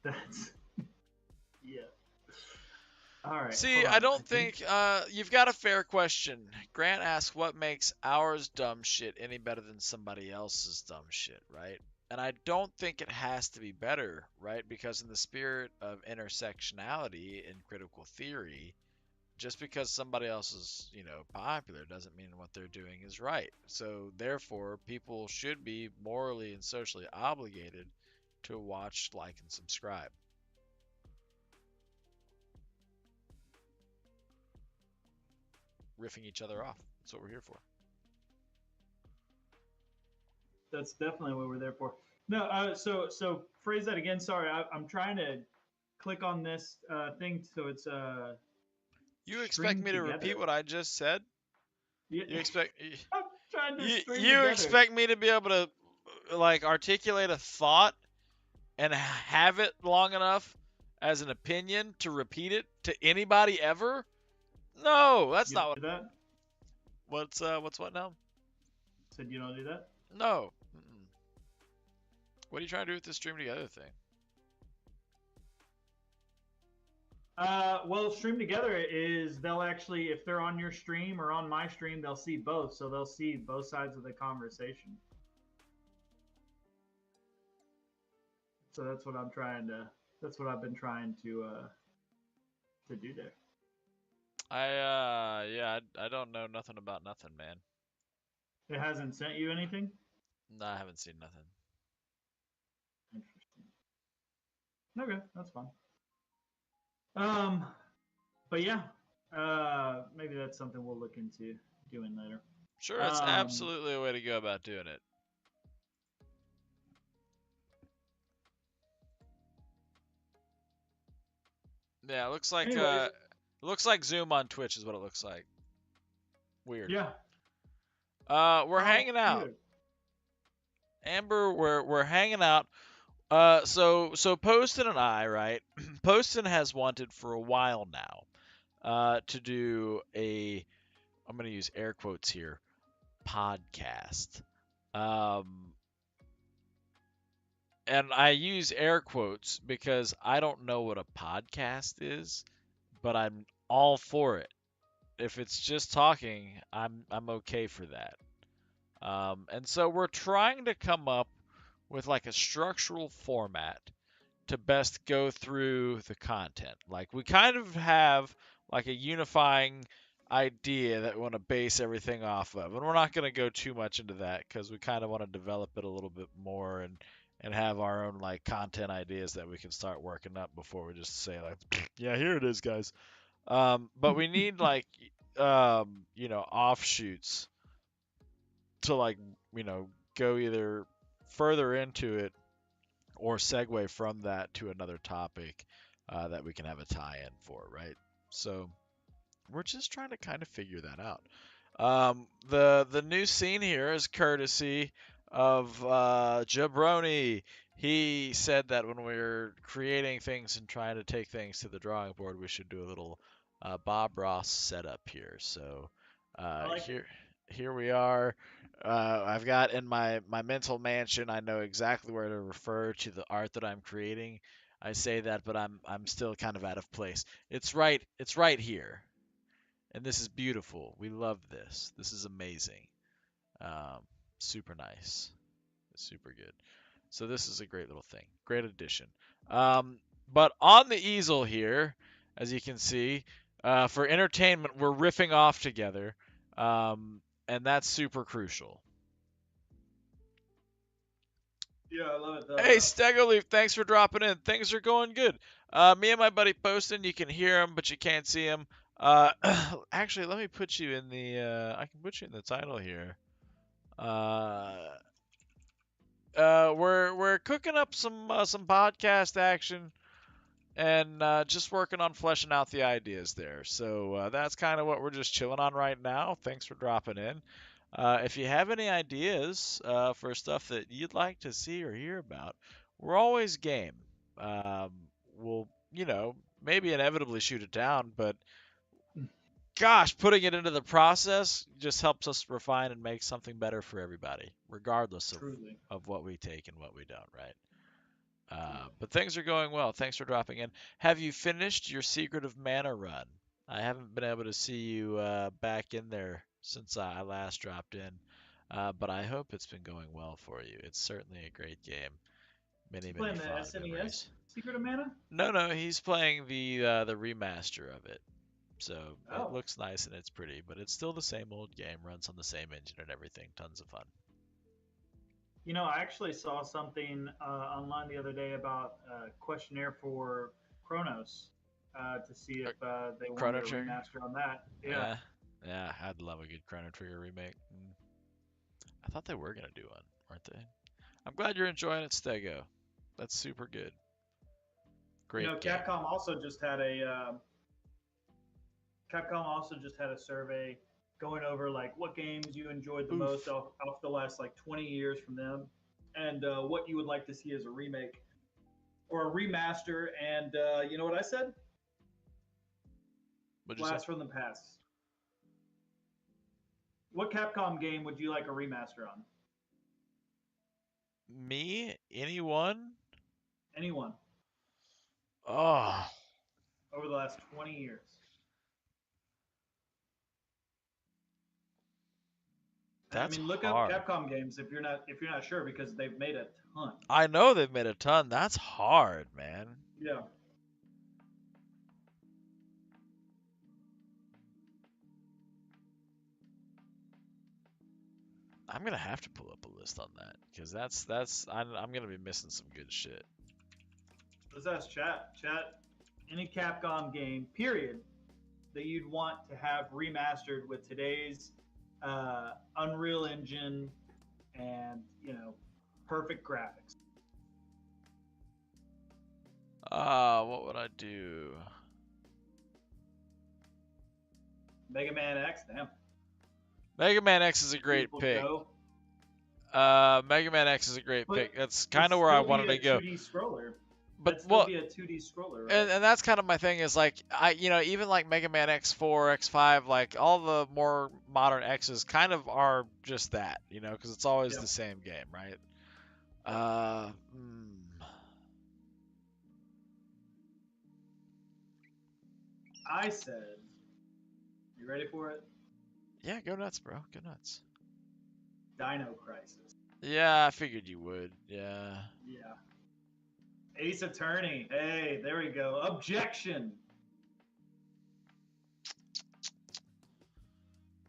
That's yeah. All right. See, I don't think you've got a fair question. Grant asks, "What makes ours dumb shit any better than somebody else's dumb shit?" Right? And I don't think it has to be better, right? Because in the spirit of intersectionality in critical theory, just because somebody else is, popular doesn't mean what they're doing is right. So therefore, people should be morally and socially obligated to watch, like, and subscribe. Riffing each other off. That's what we're here for. That's definitely what we're there for. No, so phrase that again. Sorry, I'm trying to click on this thing so it's You expect me to repeat what I just said? Yeah. You expect I'm trying to string you together. expect me to be able to like articulate a thought and have it long enough as an opinion to repeat it to anybody ever? No, that's not what. Do that? What's what now? Said you don't do that? No. Mm-mm. What are you trying to do with this stream together thing? Well, stream together is they'll actually, if they're on your stream or on my stream, they'll see both. So they'll see both sides of the conversation. So that's what I'm trying to. That's what I've been trying to do there. I don't know nothing about nothing, man. It hasn't sent you anything? No, I haven't seen nothing. Interesting. Okay, that's fine. But yeah, maybe that's something we'll look into doing later. Sure, it's absolutely a way to go about doing it. Yeah, it looks like Zoom on Twitch is what it looks like. Weird. Yeah. We're hanging out. Weird. Amber, we're hanging out. So Poston and I, right? Poston has wanted for a while now, to do I'm gonna use air quotes here, podcast. and I use air quotes because I don't know what a podcast is, but I'm all for it. If it's just talking, I'm okay for that. And so we're trying to come up with like a structural format to best go through the content. Like we kind of have like a unifying idea that we want to base everything off of. And we're not going to go too much into that because we kind of want to develop it a little bit more and have our own like content ideas that we can start working up before we just say like, yeah, here it is, guys. But we need like offshoots to like go either further into it or segue from that to another topic that we can have a tie-in for, right? So we're just trying to kind of figure that out. The new scene here is courtesy of Jabroni. He said that when we're creating things and trying to take things to the drawing board, we should do a little Bob Ross setup here. So I like it. here we are. I've got in my mental mansion. I know exactly where to refer to the art that I'm creating. I say that, but I'm still kind of out of place. It's right here, and this is beautiful. We love this. This is amazing. Um, Super nice. Super good. So this is a great little thing. Great addition. But on the easel here, as you can see, for entertainment, we're riffing off together, and that's super crucial. Yeah, I love it. Hey, Stegoleaf, thanks for dropping in. Things are going good. Me and my buddy posting. You can hear him, but you can't see him. Actually, let me put you in the. I can put you in the title here. We're cooking up some podcast action and just working on fleshing out the ideas there. So that's kind of what we're just chilling on right now. Thanks for dropping in. If you have any ideas for stuff that you'd like to see or hear about, we're always game. Um, we'll, maybe inevitably shoot it down, but gosh, putting it into the process just helps us refine and make something better for everybody, regardless Truly. of what we take and what we don't, right? But things are going well. Thanks for dropping in. Have you finished your Secret of Mana run? I haven't been able to see you back in there since I last dropped in, but I hope it's been going well for you. It's certainly a great game. Is Many, he many playing the fond SNES memories. Secret of Mana? No, he's playing the remaster of it. So it Oh. looks nice and it's pretty, but it's still the same old game, runs on the same engine and everything. Tons of fun. You know, I actually saw something online the other day about a questionnaire for Chronos to see if they Chrono wanted a Trigger? remaster on that. Yeah. Yeah, I'd love a good Chrono Trigger remake. I thought they were gonna do one, weren't they? I'm glad you're enjoying it, Stego. That's super good. You Great know, game. Capcom also just had a survey going over like what games you enjoyed the Oof. most off the last like 20 years from them, and what you would like to see as a remake or a remaster. And you know what I said? What'd you say? Blast from the past. What Capcom game would you like a remaster on? Me? Anyone? Anyone Oh, over the last 20 years? I that's mean, look up hard. Capcom games if you're not sure because they've made a ton. I know they've made a ton. That's hard, man. Yeah. I'm gonna have to pull up a list on that because I'm gonna be missing some good shit. Let's ask chat. Chat, any Capcom game, period, that you'd want to have remastered with today's Unreal Engine and perfect graphics. What would I do? Mega Man X, damn. Mega Man X is a great Beautiful pick. show. Mega Man X is a great But pick. That's It'd kind of where I still be wanted a to go. 2D scroller. But It'd still well, be a 2D scroller, right? and that's kind of my thing is like even like Mega Man X4, X5, like all the more modern X's kind of are just that, because it's always Yep. the same game, right? Uh, mm, I said, you ready for it? yeah, go nuts, bro. Go nuts. Dino Crisis. Yeah, I figured you would. Yeah. Yeah. Ace Attorney. Hey, there we go. Objection.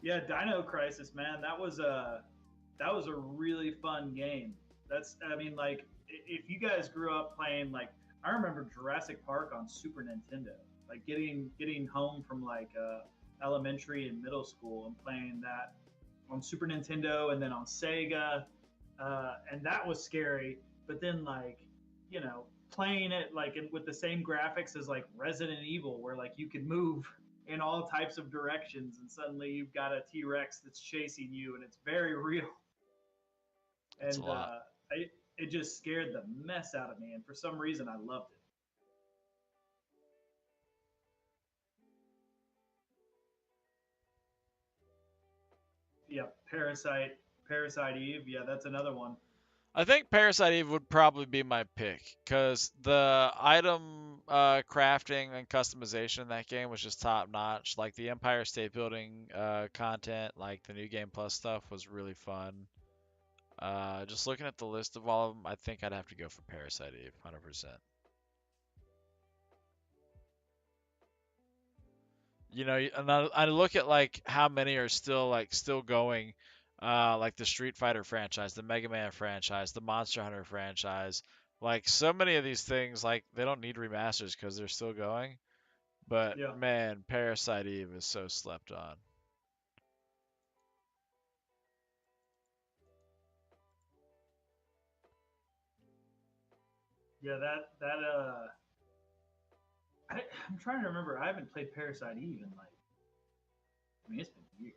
Yeah, Dino Crisis, man. That was a really fun game. That's I mean, like if you guys grew up playing like I remember Jurassic Park on Super Nintendo. Like getting home from like elementary and middle school and playing that on Super Nintendo and then on Sega, and that was scary. But then like playing it like with the same graphics as like Resident Evil, where like you could move in all types of directions, and suddenly you've got a T Rex that's chasing you, and it's very real. That's a And lot. it just scared the mess out of me, and for some reason I loved it. Yeah, Parasite Eve. Yeah, that's another one. I think Parasite Eve would probably be my pick because the item crafting and customization in that game was just top notch. Like the Empire State Building content, like the New Game Plus stuff, was really fun. Just looking at the list of all of them, I think I'd have to go for Parasite Eve, 100%. You know, and I look at like how many are still going, like the Street Fighter franchise, the Mega Man franchise, the Monster Hunter franchise. Like so many of these things, like they don't need remasters because they're still going. But Yeah, man, Parasite Eve is so slept on. yeah, I'm trying to remember. I haven't played Parasite Eve in like I mean it's been years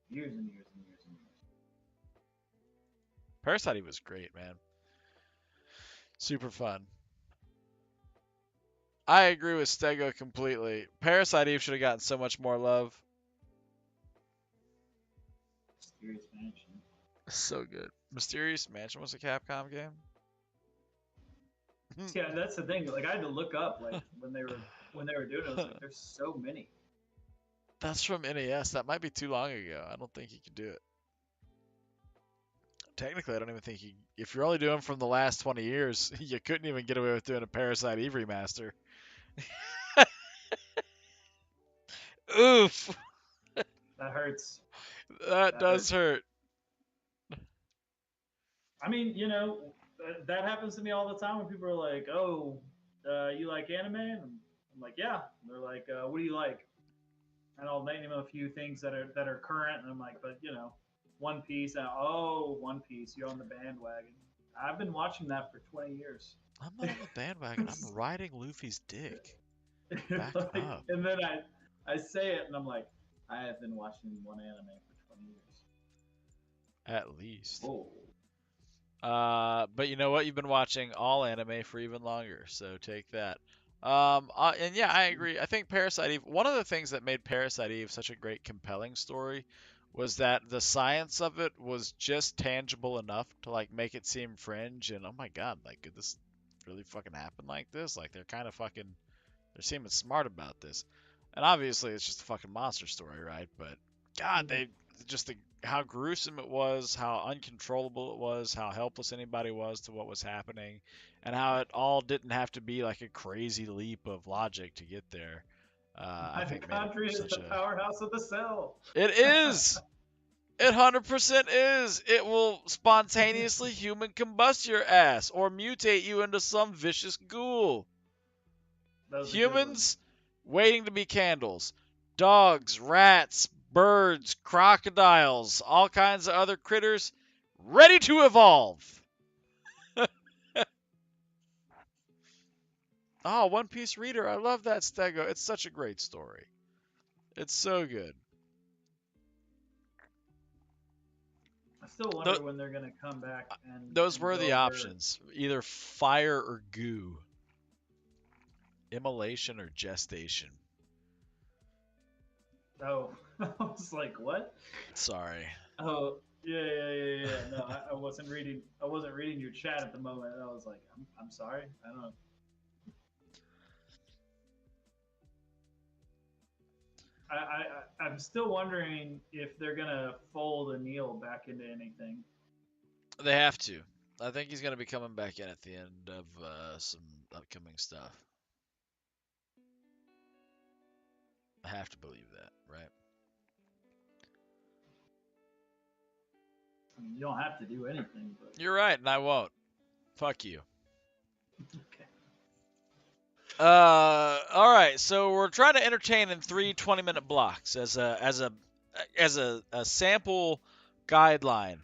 and years and years and years. Parasite Eve was great, man. Super fun. I agree with Stego completely. Parasite Eve should have gotten so much more love. Mysterious Mansion. So good. Mysterious Mansion was a Capcom game. Yeah, that's the thing. Like I had to look up like when they were doing it. I was like, there's so many. That's from NES. That might be too long ago. I don't think you could do it. Technically, I don't even think you. If you're only doing from the last 20 years, you couldn't even get away with doing a Parasite Eve remaster. Oof, That hurts. that That does hurts. hurt. I mean, that happens to me all the time when people are like, "Oh, you like anime?" And I'm like, "Yeah." And they're like, "What do you like?" And I'll name them a few things that are current, and I'm like, "But One Piece." And, oh, One Piece, you're on the bandwagon. I've been watching that for 20 years. I'm not on the bandwagon. I'm riding Luffy's dick. Back up. And then I say it, and I'm like, I have been watching one anime for 20 years. At least. Oh, But you know what? You've been watching all anime for even longer, so take that. And yeah, I agree. I think Parasite Eve, one of the things that made Parasite Eve such a great, compelling story was that the science of it was just tangible enough to like make it seem fringe and oh my God, like could this really fucking happen like this? Like they're seeming smart about this. And obviously it's just a fucking monster story, right? But God, mhm. they just how gruesome it was, how uncontrollable it was, how helpless anybody was to what was happening, and how it all didn't have to be like a crazy leap of logic to get there. I think made it Mitochondria is such the a. powerhouse of the cell. It is. It 100% is. It will spontaneously human combust your ass or mutate you into some vicious ghoul. That was a good one. Humans waiting to be candles. Dogs, rats, birds, crocodiles, all kinds of other critters ready to evolve. Oh, One Piece Reader. I love that Stego. It's such a great story. It's so good. I still Th- wonder when they're gonna come back those and were the go over. options either fire or goo, immolation or gestation. Oh, I was like, what? Sorry. Oh, Yeah. No, I wasn't reading. I wasn't reading your chat at the moment. I was like, I'm sorry. I don't know. I'm still wondering if they're gonna fold Anil back into anything. They have to. I think he's gonna be coming back in at the end of some upcoming stuff. I have to believe that, right? I mean, you don't have to do anything, but You're right, and I won't. Fuck you. okay. All right. So we're trying to entertain in 3 20-minute blocks as a sample guideline.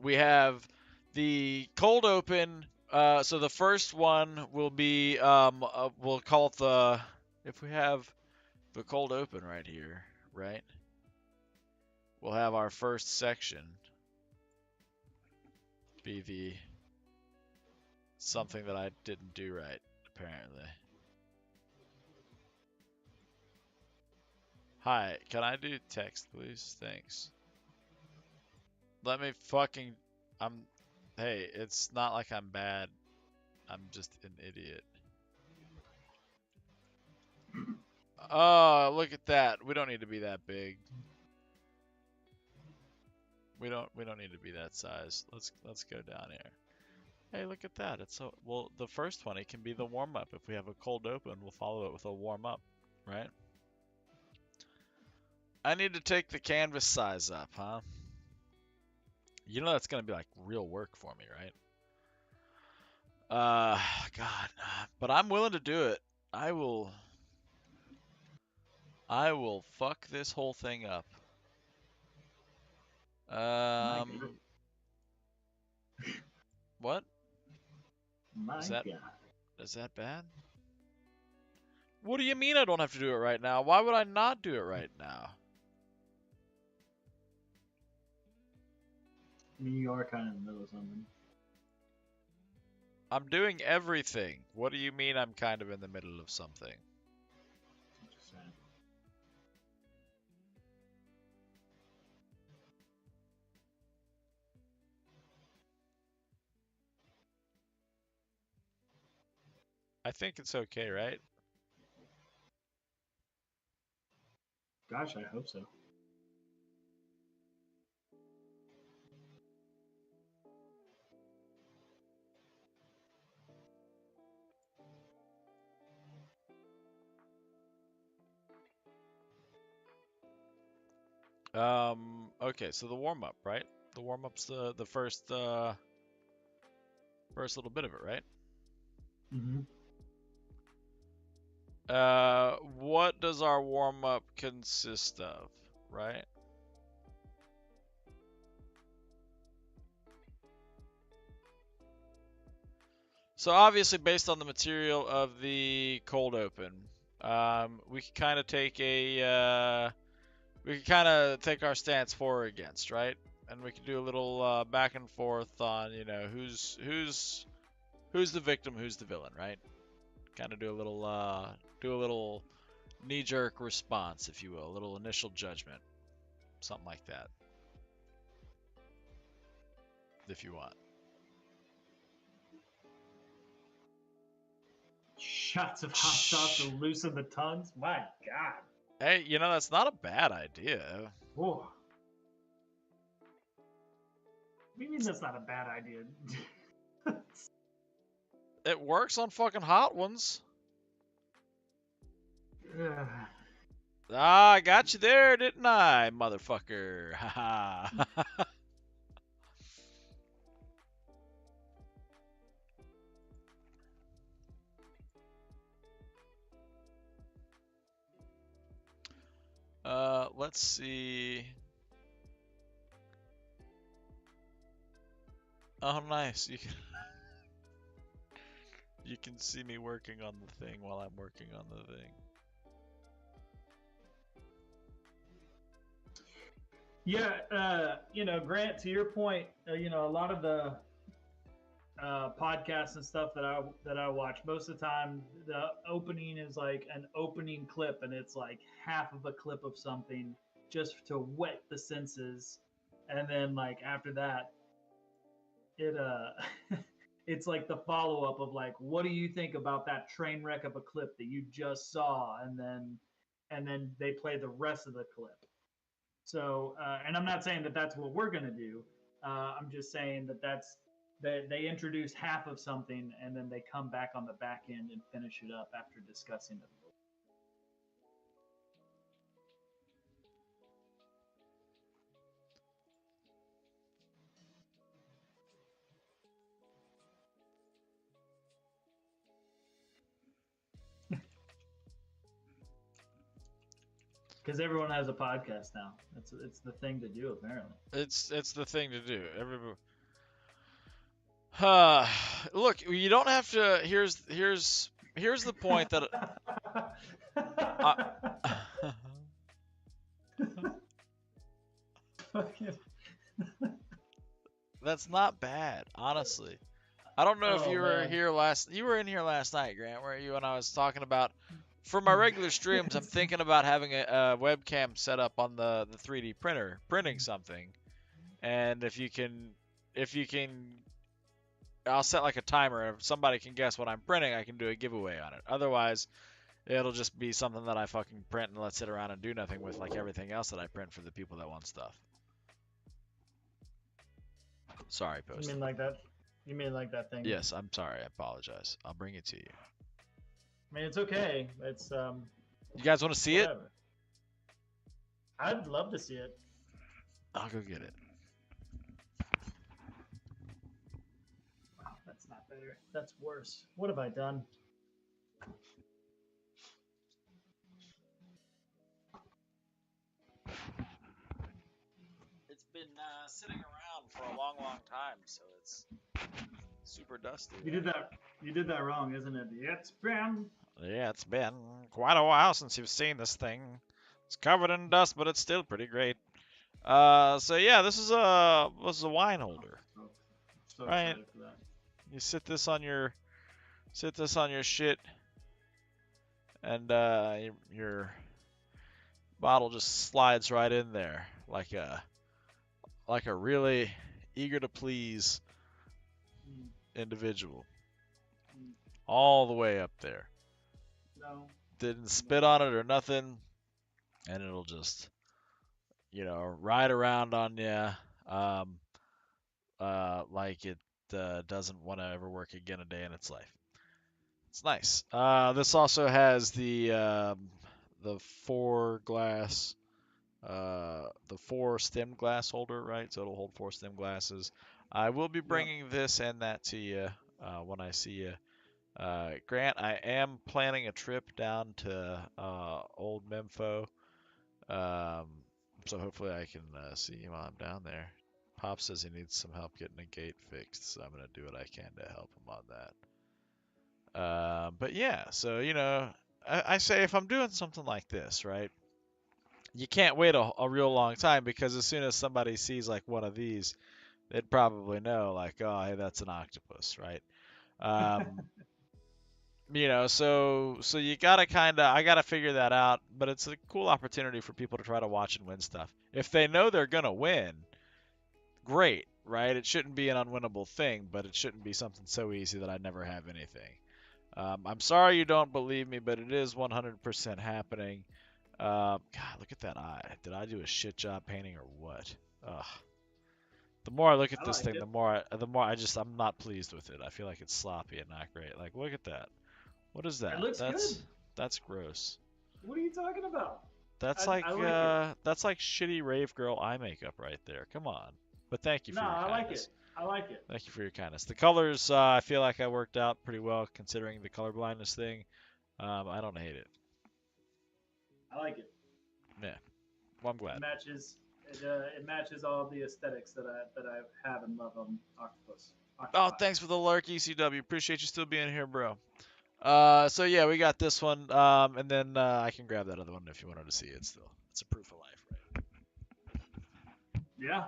We have the cold open. So the first one will be we'll call it the if we have the cold open right here, right? We'll have our first section be the something that I didn't do right, apparently. Hi, can I do text, please? Thanks. Let me fucking. I'm. Hey, it's not like I'm bad. I'm just an idiot. Oh, look at that. We don't need to be that big. We don't need to be that size. Let's go down here. Hey, look at that. It's so well. The first one, it can be the warm up. If we have a cold open, we'll follow it with a warm up, right? I need to take the canvas size up, huh? You know that's gonna be like real work for me, right? God, but I'm willing to do it. I will. I will fuck this whole thing up. My God. What? My Is that God. is that bad? What do you mean I don't have to do it right now? Why would I not do it right now? I mean, you are kind of in the middle of something. I'm doing everything. What do you mean I'm kind of in the middle of something? I'm just saying. I think it's okay, right? Gosh, I hope so. Okay, so the warm up, right? The warm up's the first little bit of it, right? Mm-hmm. What does our warm up consist of, right? So obviously, based on the material of the cold open, we can kind of take our stance for or against, right? And we can do a little back and forth on, who's the victim, who's the villain, right? Kind of do a little knee-jerk response, if you will, a little initial judgment, something like that, if you want. Shots of hot sauce to loosen the tongues. My God. Hey, that's not a bad idea. Whoa. What do you mean that's not a bad idea? It works on fucking hot ones. Ugh. Ah, I got you there, didn't I, motherfucker? Haha. Let's see. Oh, nice. You can see me working on the thing while I'm working on the thing. Yeah, Grant, to your point, a lot of the podcasts and stuff that I watch, most of the time the opening is like an opening clip, and it's like half of a clip of something just to whet the senses, and then like after that, it it's like the follow up of like, what do you think about that train wreck of a clip that you just saw, and then they play the rest of the clip. So, and I'm not saying that that's what we're gonna do. I'm just saying that that's they introduce half of something and then they come back on the back end and finish it up after discussing it. Because everyone has a podcast now. It's the thing to do apparently. It's the thing to do. Everybody. Look, you don't have to. Here's the point that. Uh, that's not bad, honestly. I don't know if Oh you were man. here last. You were in here last night, Grant, were you? When I was talking about, for my regular streams, I'm thinking about having a webcam set up on the 3D printer, printing something, and if you can, I'll set like a timer. If somebody can guess what I'm printing, I can do a giveaway on it. Otherwise, it'll just be something that I fucking print and let sit around and do nothing with, like everything else that I print for the people that want stuff. Sorry, You Post. mean like that? You mean like that thing? Yes, I'm sorry. I apologize. I'll bring it to you. I mean, it's okay. It's You guys want to see it? whatever. I'd love to see it. I'll go get it. Wow, that's not better. That's worse. What have I done? It's been sitting around for a long, long time, so it's super dusty. You did that. You did that wrong, isn't it? It's been. Yeah, it's been quite a while since you've seen this thing. It's covered in dust, but it's still pretty great. So yeah, this is a wine holder. So Right. excited for that. You sit this on your shit, and your bottle just slides right in there like a really eager to please Mm, individual, mm, all the way up there. no. Didn't spit on it or nothing, and it'll just ride around on you, like it doesn't want to ever work again a day in its life. It's nice. This also has the the four stem glass holder, right? So it'll hold four stem glasses. I will be Yep. bringing this and that to you when I see you. Grant, I am planning a trip down to Old Memphis, um, so hopefully I can see you while I'm down there. Pop says he needs some help getting a gate fixed, so I'm gonna do what I can to help him on that. But yeah, so I say if I'm doing something like this, right? You can't wait a real long time because as soon as somebody sees like one of these, they'd probably know like, oh, hey, that's an octopus, right? Um, so you gotta I gotta figure that out, but it's a cool opportunity for people to try to watch and win stuff. If they know they're gonna win, great, right? It shouldn't be an unwinnable thing, but it shouldn't be something so easy that I never have anything. I'm sorry you don't believe me, but it is 100% happening. God, look at that eye. Did I do a shit job painting or what? Ugh. The more I look at I this like thing, it. I'm not pleased with it. I feel like it's sloppy and not great. Like, look at that. What is that? It looks good. That's gross. What are you talking about? That's I like it. that's like shitty rave girl eye makeup right there. Come on. But thank you for No, your I like kindness. it. I like it. Thank you for your kindness. The colors, I feel like I worked out pretty well considering the color blindness thing. I don't hate it. I like it. Yeah. Well, I'm It glad. matches. It matches all the aesthetics that I have and love on Octopus. Oh, Octopi. thanks for the lurk, ECW. Appreciate you still being here, bro. So yeah, we got this one, and then I can grab that other one if you wanted to see it still. It's a proof of life, right? Yeah.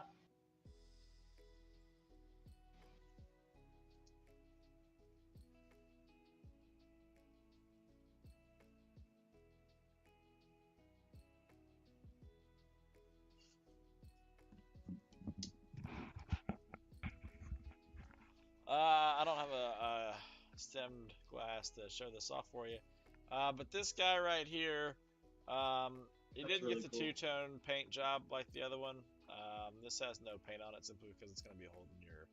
I don't have a stemmed glass to show this off for you. But this guy right here, he That's didn't really get the cool. two-tone paint job like the other one. This has no paint on it simply because it's going to be holding your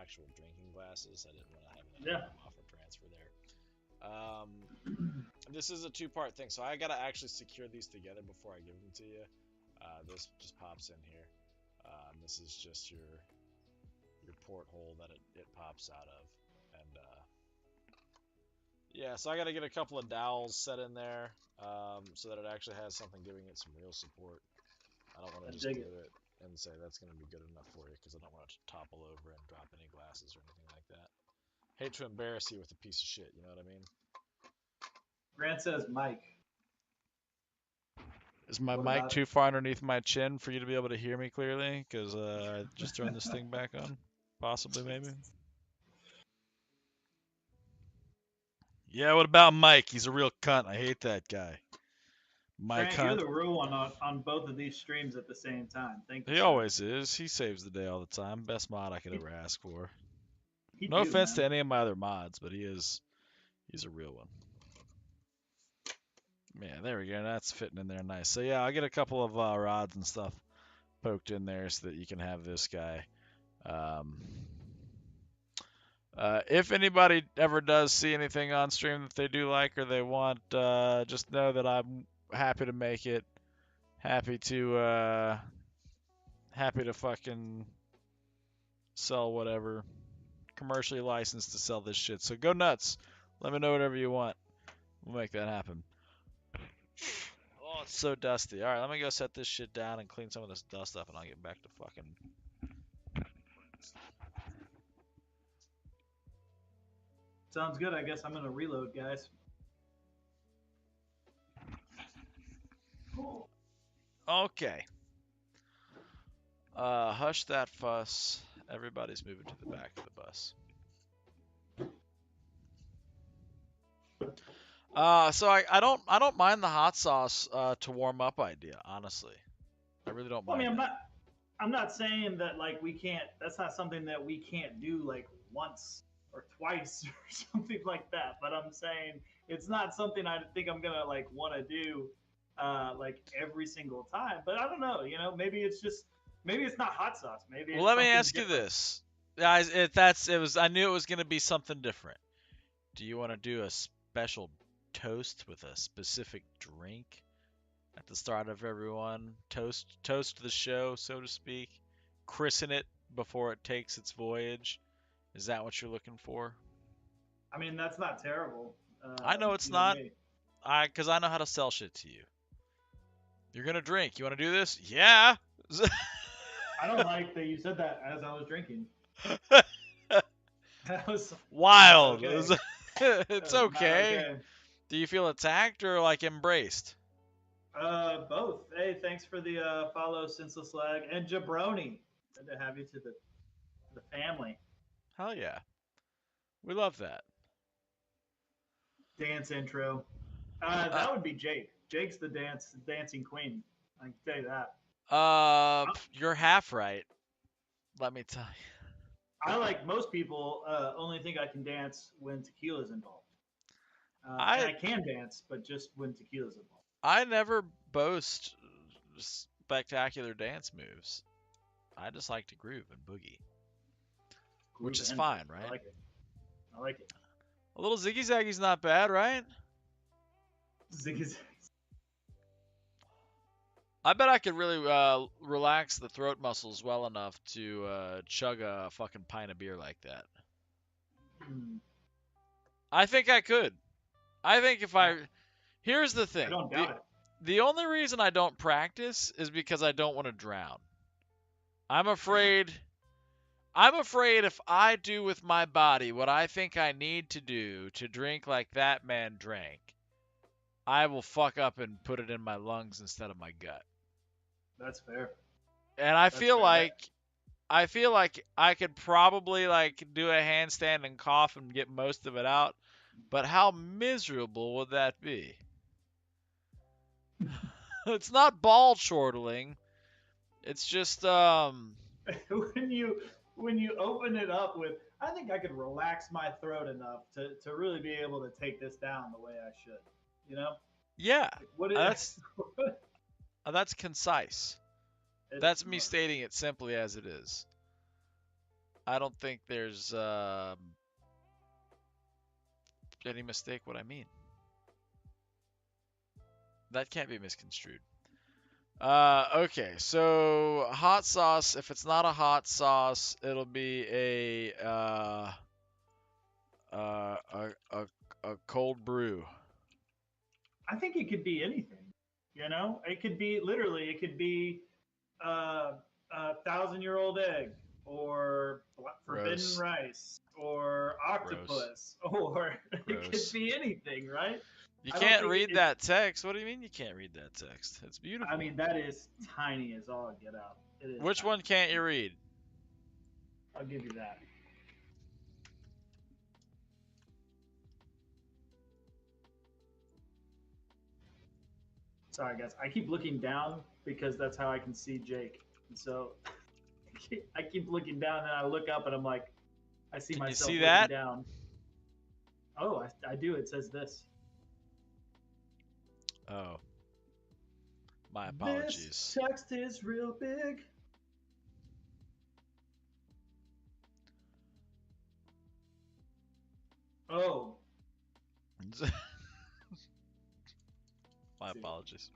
actual drinking glasses. I didn't want to have an Yeah. offer transfer there. This is a two-part thing, so I gotta actually secure these together before I give them to you. This just pops in here. This is just your porthole that it pops out of, and yeah. So I gotta get a couple of dowels set in there, so that it actually has something giving it some real support. I don't want I to just dig glue it. it and say that's gonna be good enough for you because I don't want it to topple over and drop any glasses or anything like that. Hate to embarrass you with a piece of shit. You know what I mean? Grant says Mike. Is my What mic about it? too far underneath my chin for you to be able to hear me clearly? Because I just turned this thing back on. Possibly, maybe. Yeah, what about Mike? He's a real cunt. I hate that guy. Mike Grant, you're Hunt. the real one on both of these streams at the same time. Thank you, He sir. always is. He saves the day all the time. Best mod I could ever ask for. He No do, offense to man. any of my other mods, but he's a real one. Man, there we go. That's fitting in there nice. So yeah, I'll get a couple of rods and stuff poked in there so that you can have this guy. Um, if anybody ever does see anything on stream that they do like or they want, just know that I'm happy to make it. Happy to fucking sell whatever. Commercially licensed to sell this shit. So go nuts. Let me know whatever you want. We'll make that happen. Oh, it's so dusty. All right, let me go set this shit down and clean some of this dust up, and I'll get back to fucking. Sounds good. I guess I'm gonna reload, guys. Okay. Hush that fuss. Everybody's moving to the back of the bus. So I don't mind the hot sauce to warm up idea, honestly. I really don't Well, I mind mean, that. I'm not saying that like we can't. That's not something that we can't do like once or twice or something like that. But I'm saying it's not something I think I'm gonna like want to do like every single time. But I don't know. You know, maybe it's not hot sauce. Maybe Well, it's let me something ask you different. this, guys. I knew it was gonna be something different. Do you want to do a special toast with a specific drink at the start of everyone? Toast the show, so to speak. Christen it before it takes its voyage. Is that what you're looking for? I mean, that's not terrible. I know it's You know not. me. Because I know how to sell shit to you. You're gonna drink. You want to do this? Yeah. I don't like that you said that as I was drinking. That was not Wild. okay. That It's was not okay. okay. Do you feel attacked or like embraced? Both. Hey, thanks for the follow, Senseless Lag, and Jabroni. Good to have you to the family. Hell yeah. We love that. Dance intro. Uh, That would be Jake. Jake's the dancing queen. I can tell you that. you're half right. Let me tell you. I like most people only think I can dance when tequila's involved, and I I can dance, but just when tequila's involved. I never boast spectacular dance moves. I just like to groove and boogie, which Groove is and fine, I right? like it. I like it. A little ziggy zaggy's not bad, right? Ziggy zag. I bet I could really relax the throat muscles well enough to chug a fucking pint of beer like that. Hmm. I think I could. I think if I Here's the I thing. don't doubt it. The only reason I don't practice is because I don't want to drown. I'm afraid if I do with my body what I think I need to do to drink like that man drank, I will fuck up and put it in my lungs instead of my gut. That's fair. And I That's feel fair. like I could probably like do a handstand and cough and get most of it out, but how miserable would that be? It's not ball chortling. It's just when you open it up with I think I could relax my throat enough to really be able to take this down the way I should. You know? Yeah, Like, what is that's that's concise. That's me stating it simply as it is. I don't think there's any mistake what I mean. That can't be misconstrued. Okay, so hot sauce. If it's not a hot sauce, it'll be uh, a a a cold brew. I think it could be anything. You know, it could be literally. It could be a 1,000-year-old egg, or forbidden Gross. rice, or Gross. octopus, or it could Gross. be anything, right? You I don't can't think read it's. that text. What do you mean you can't read that text? It's beautiful. I mean, that is tiny as all get out. It is. Which tiny. one can't you read? I'll give you that. Sorry, guys. I keep looking down because that's how I can see Jake. And so I keep looking down and I look up and I'm like, I see Can you myself see looking that? down. Oh, I do. It says this. Oh. My apologies. This text is real big. Oh. My apologies.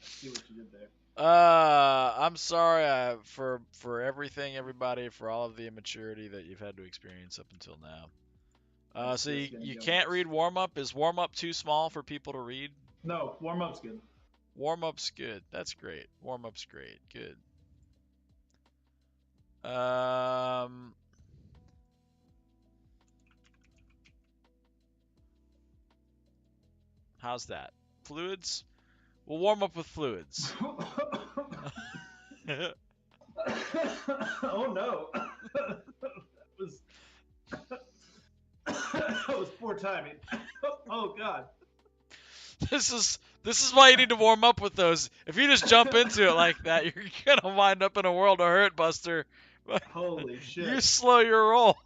See what you did there. I'm sorry for everything, everybody, for all of the immaturity that you've had to experience up until now. That's So just you, gonna you go can't next. read warm up. Is warm up too small for people to read? No, warm up's good. Warm up's good. That's great. Warm up's great. Good. Um, how's that? Fluids? We'll warm up with fluids. Oh no. that was that was poor timing. Oh god. This is why you need to warm up with those. If you just jump into it like that, you're gonna wind up in a world of hurt, Buster. Holy shit. You slow your roll.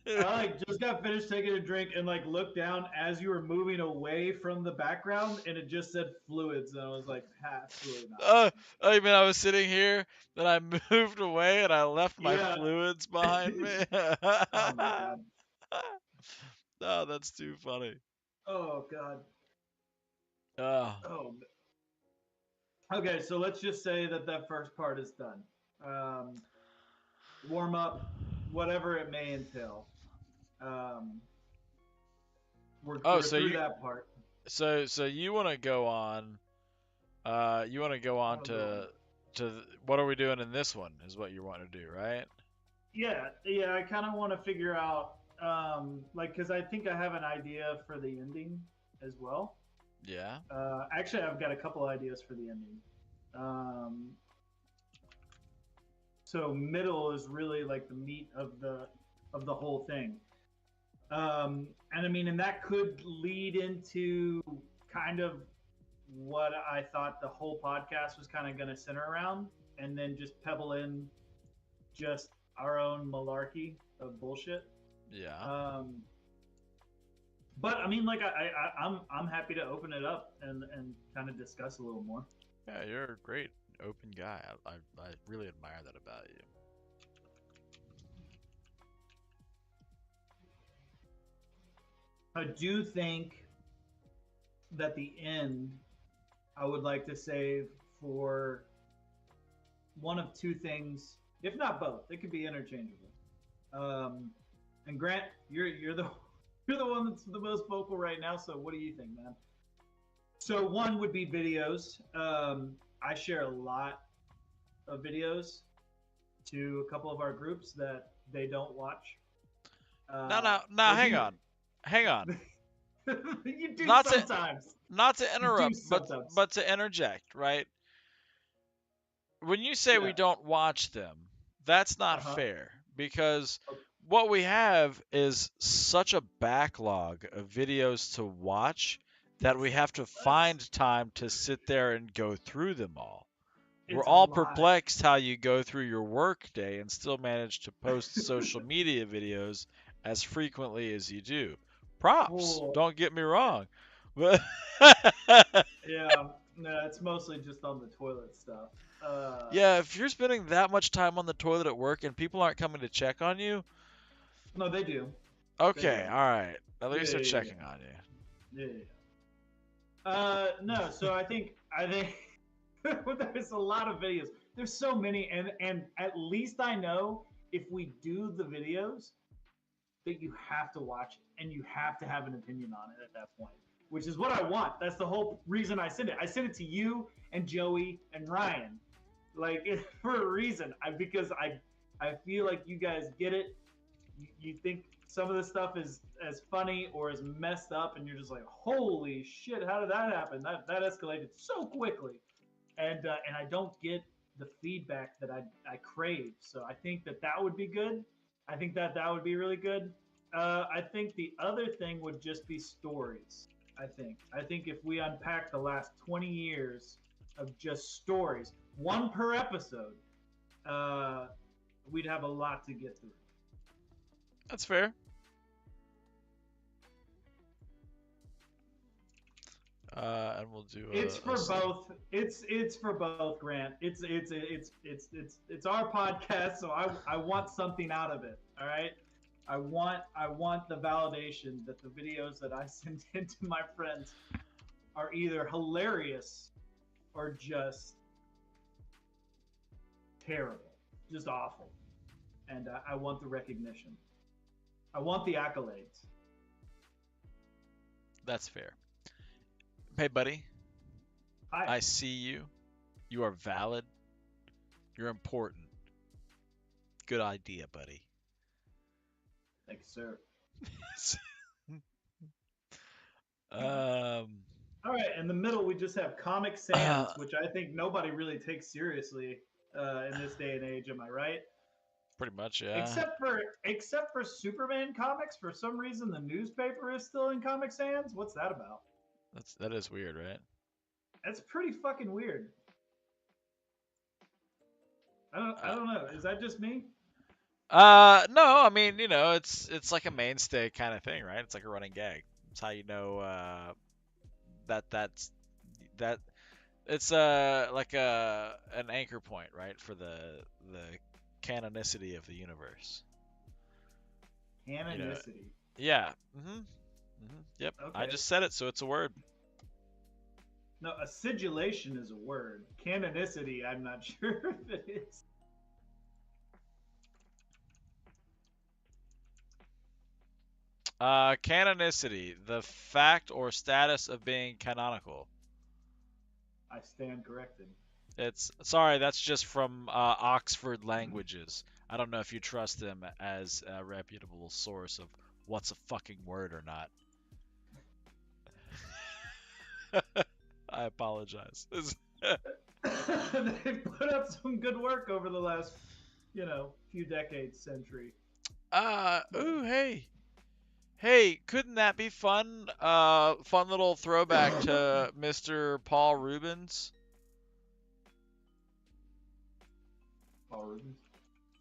I like just got finished taking a drink and like looked down as you were moving away from the background and it just said fluids and I was like, absolutely not. I mean, I was sitting here, then I moved away and I left my Yeah. fluids behind me. Oh my god. Oh, that's too funny. Oh god. Oh, Oh. Okay, so let's just say that that first part is done. Warm up, whatever it may entail. We're so through you that part. so you want to go on? You want to go on Wanna go to what are we doing in this one? Is what you want to do, right? Yeah. I kind of want to figure out, like, because I think I have an idea for the ending as well. Yeah. Actually, I've got a couple ideas for the ending. So middle is really like the meat of the whole thing. And I mean, and that could lead into kind of what I thought the whole podcast was kind of going to center around, and then just pebble in just our own malarkey of bullshit. Yeah. But I mean, like I'm happy to open it up and kind of discuss a little more. Yeah, you're a great open guy. I really admire that about you. I do think that the end I would like to save for one of two things, if not both. It could be interchangeable. And Grant, you're the you're the one that's the most vocal right now. So what do you think, man? So one would be videos. I share a lot of videos to a couple of our groups that they don't watch. No, I hang do- on. Hang on. you do Not to- sometimes. Not to You do interrupt, sometimes. but to interject, right? When you say we Yeah. don't watch them, that's not Uh-huh. fair because Okay. what we have is such a backlog of videos to watch that we have to find time to sit there and go through them all. We're It's a all lot. perplexed how you go through your work day and still manage to post social media videos as frequently as you do. Props, Well, don't get me wrong. But yeah, no, it's mostly just on the toilet stuff. yeah, if you're spending that much time on the toilet at work and people aren't coming to check on you, No, they do. They okay, do. all right. At Yeah, least they're yeah, checking on you. yeah, yeah. No. So I think there's a lot of videos. There's so many, and at least I know if we do the videos that you have to watch it and you have to have an opinion on it at that point, which is what I want. That's the whole reason I sent it. I sent it to you and Joey and Ryan, like for a reason. Because I feel like you guys get it. You think some of the stuff is as funny or as messed up, and you're just like, holy shit, how did that happen? That escalated so quickly, and I don't get the feedback that I crave. So I think that would be good. I think that would be really good. I think the other thing would just be stories. I think if we unpack the last 20 years of just stories, one per episode, uh, we'd have a lot to get through. That's fair. And we'll do It's a for both. It's for both, Grant. It's our podcast, so I want something out of it. All right. I want the validation that the videos that I send in to my friends are either hilarious or just terrible, just awful, and I want the recognition. I want the accolades. That's fair. Hey, buddy, Hi. I see you. You are valid. You're important. Good idea, buddy. Thank you, sir. um, All right, in the middle we just have Comic Sans, which I think nobody really takes seriously in this day and age. Am I right? pretty much, yeah. Except for Superman comics, for some reason the newspaper is still in Comic Sans. What's that about? That is weird, right? That's pretty fucking weird. I don't know. Is that just me? No, I mean, it's like a mainstay kind of thing, right? It's like a running gag. It's how you know that it's like an anchor point, right, for the canonicity of the universe. You know, Canonicity. yeah. Yep. I Okay. just said it, so it's a word. No, acidulation is a word. Canonicity, I'm not sure if it is. Canonicity, the fact or status of being canonical. I stand corrected. It's sorry, that's just from Oxford Languages. I don't know if you trust them as a reputable source of what's a fucking word or not. I apologize. They've put up some good work over the last, few decades, century. Ooh, hey, couldn't that be fun? Fun little throwback to Mr. Paul Rubens. Paul Rubens.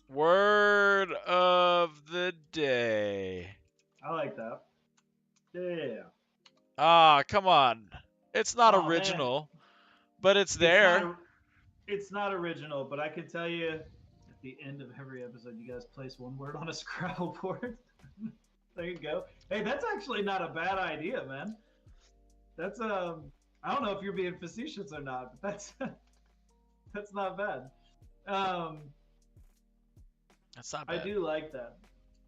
Word of the day. I like that. Yeah. Ah, come on. It's not Oh man, original, but it's it's there. not. It's not original, but I can tell you, at the end of every episode, you guys place one word on a Scrabble board. There you go. Hey, that's actually not a bad idea, man. That's I don't know if you're being facetious or not, but that's that's not bad. Um, That's not I bad. do like that.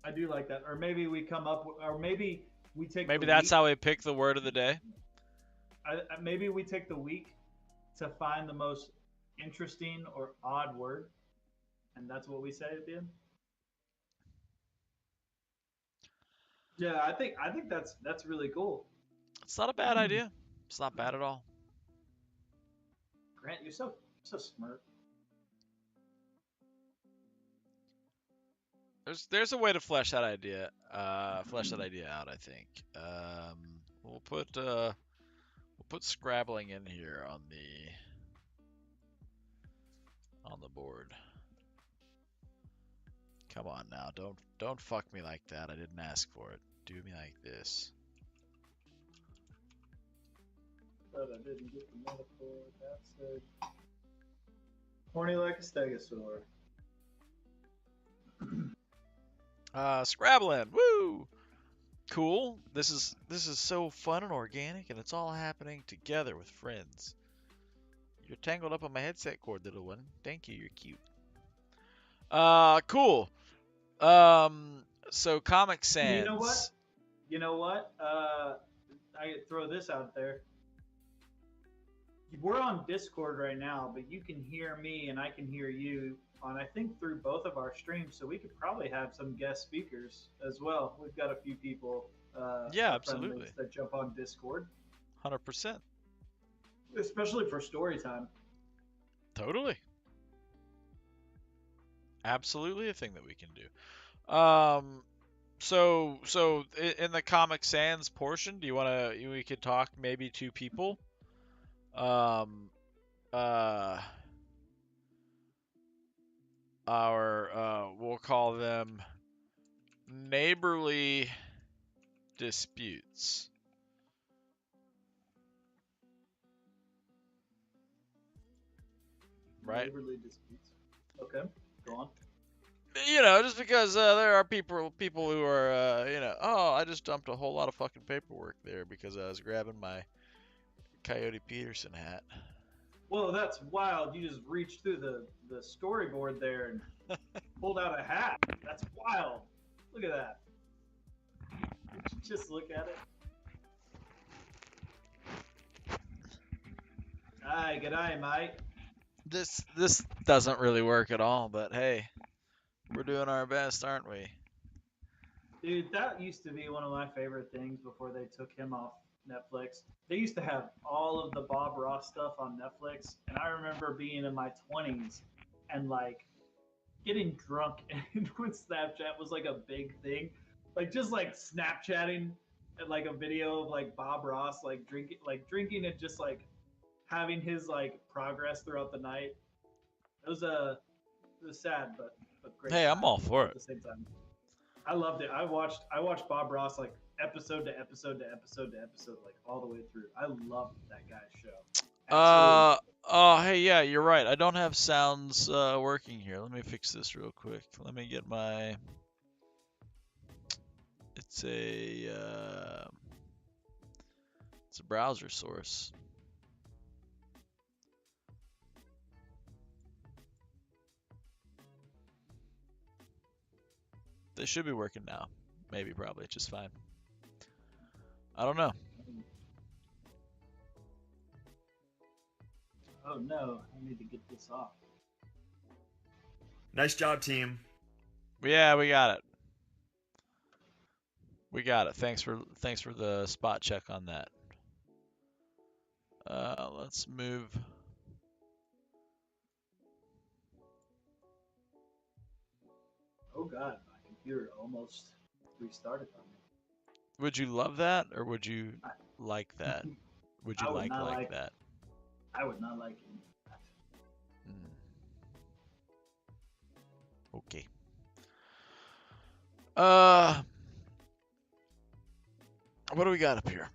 I do like that. Or maybe we come up, or maybe we take. Maybe the that's week, how we pick the word of the day. maybe we take the week to find the most interesting or odd word, and that's what we say at the end. Yeah, I think that's really cool. It's not a bad idea. It's not bad at all. Grant, you're so smart. There's a way to flesh that idea out, I think. We'll put scrabbling in here on the board. Come on now, don't fuck me like that. I didn't ask for it. Do me like this. But I didn't get the metaphor. That's it. Horny like a stegosaur. Scrabbling, woo! Cool. This is so fun and organic, and it's all happening together with friends. You're tangled up on my headset cord, little one. Thank you. You're cute. Cool. So Comic Sans. You know what? You know what? I throw this out there. We're on Discord right now, but you can hear me and I can hear you on, I think, through both of our streams. So we could probably have some guest speakers as well. We've got a few people. Yeah, our friendlies absolutely. That jump on Discord, 100%. especially for story time. Totally. Absolutely a thing that we can do. So in the Comic Sans portion, do you want to? We could talk maybe two people. We'll call them neighborly disputes. Right? Neighborly disputes. Okay, go on. You know, just because there are people who are, oh, I just dumped a whole lot of fucking paperwork there because I was grabbing my Coyote Peterson hat. Well, that's wild. You just reached through the storyboard there and pulled out a hat. That's wild. Look at that. Just look at it. Aye, good eye, mate. This doesn't really work at all, but hey, we're doing our best, aren't we? Dude, that used to be one of my favorite things before they took him off Netflix. They used to have all of the Bob Ross stuff on Netflix, and I remember being in my 20s and like getting drunk and when Snapchat was like a big thing, like just like Snapchatting and like a video of like Bob Ross like drinking and just like having his like progress throughout the night. It was sad but great. Hey, I'm all for at it. the same time. I loved it. I watched Bob Ross like episode to episode to episode to episode, like all the way through. I loved that guy's show. Absolutely. Oh, hey, yeah, you're right. I don't have sounds working here. Let me fix this real quick. Let me get my. It's a browser source. They should be working now. Maybe, probably, just fine. I don't know. Oh no, I need to get this off. Nice job, team. Yeah, we got it. We got it. Thanks for the spot check on that. Let's move. Oh god, my computer almost restarted on me. Would you love that, or would you like that? Would you I would like not like that? I would not like any of that. Okay. What do we got up here?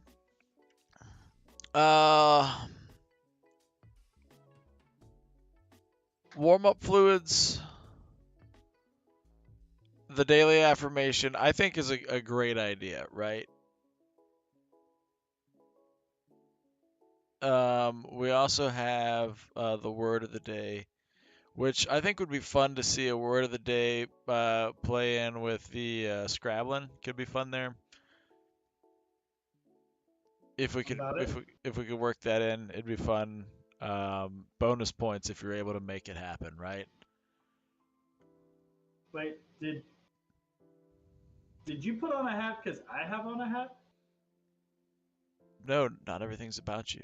Warm-up fluids. The daily affirmation, I think, is a great idea, right? We also have the word of the day, which I think would be fun to see a word of the day play in with the Scrabbling. Could be fun there. If we could work that in, it'd be fun. Bonus points if you're able to make it happen, right? Wait, did you put on a hat because I have on a hat? No, not everything's about you.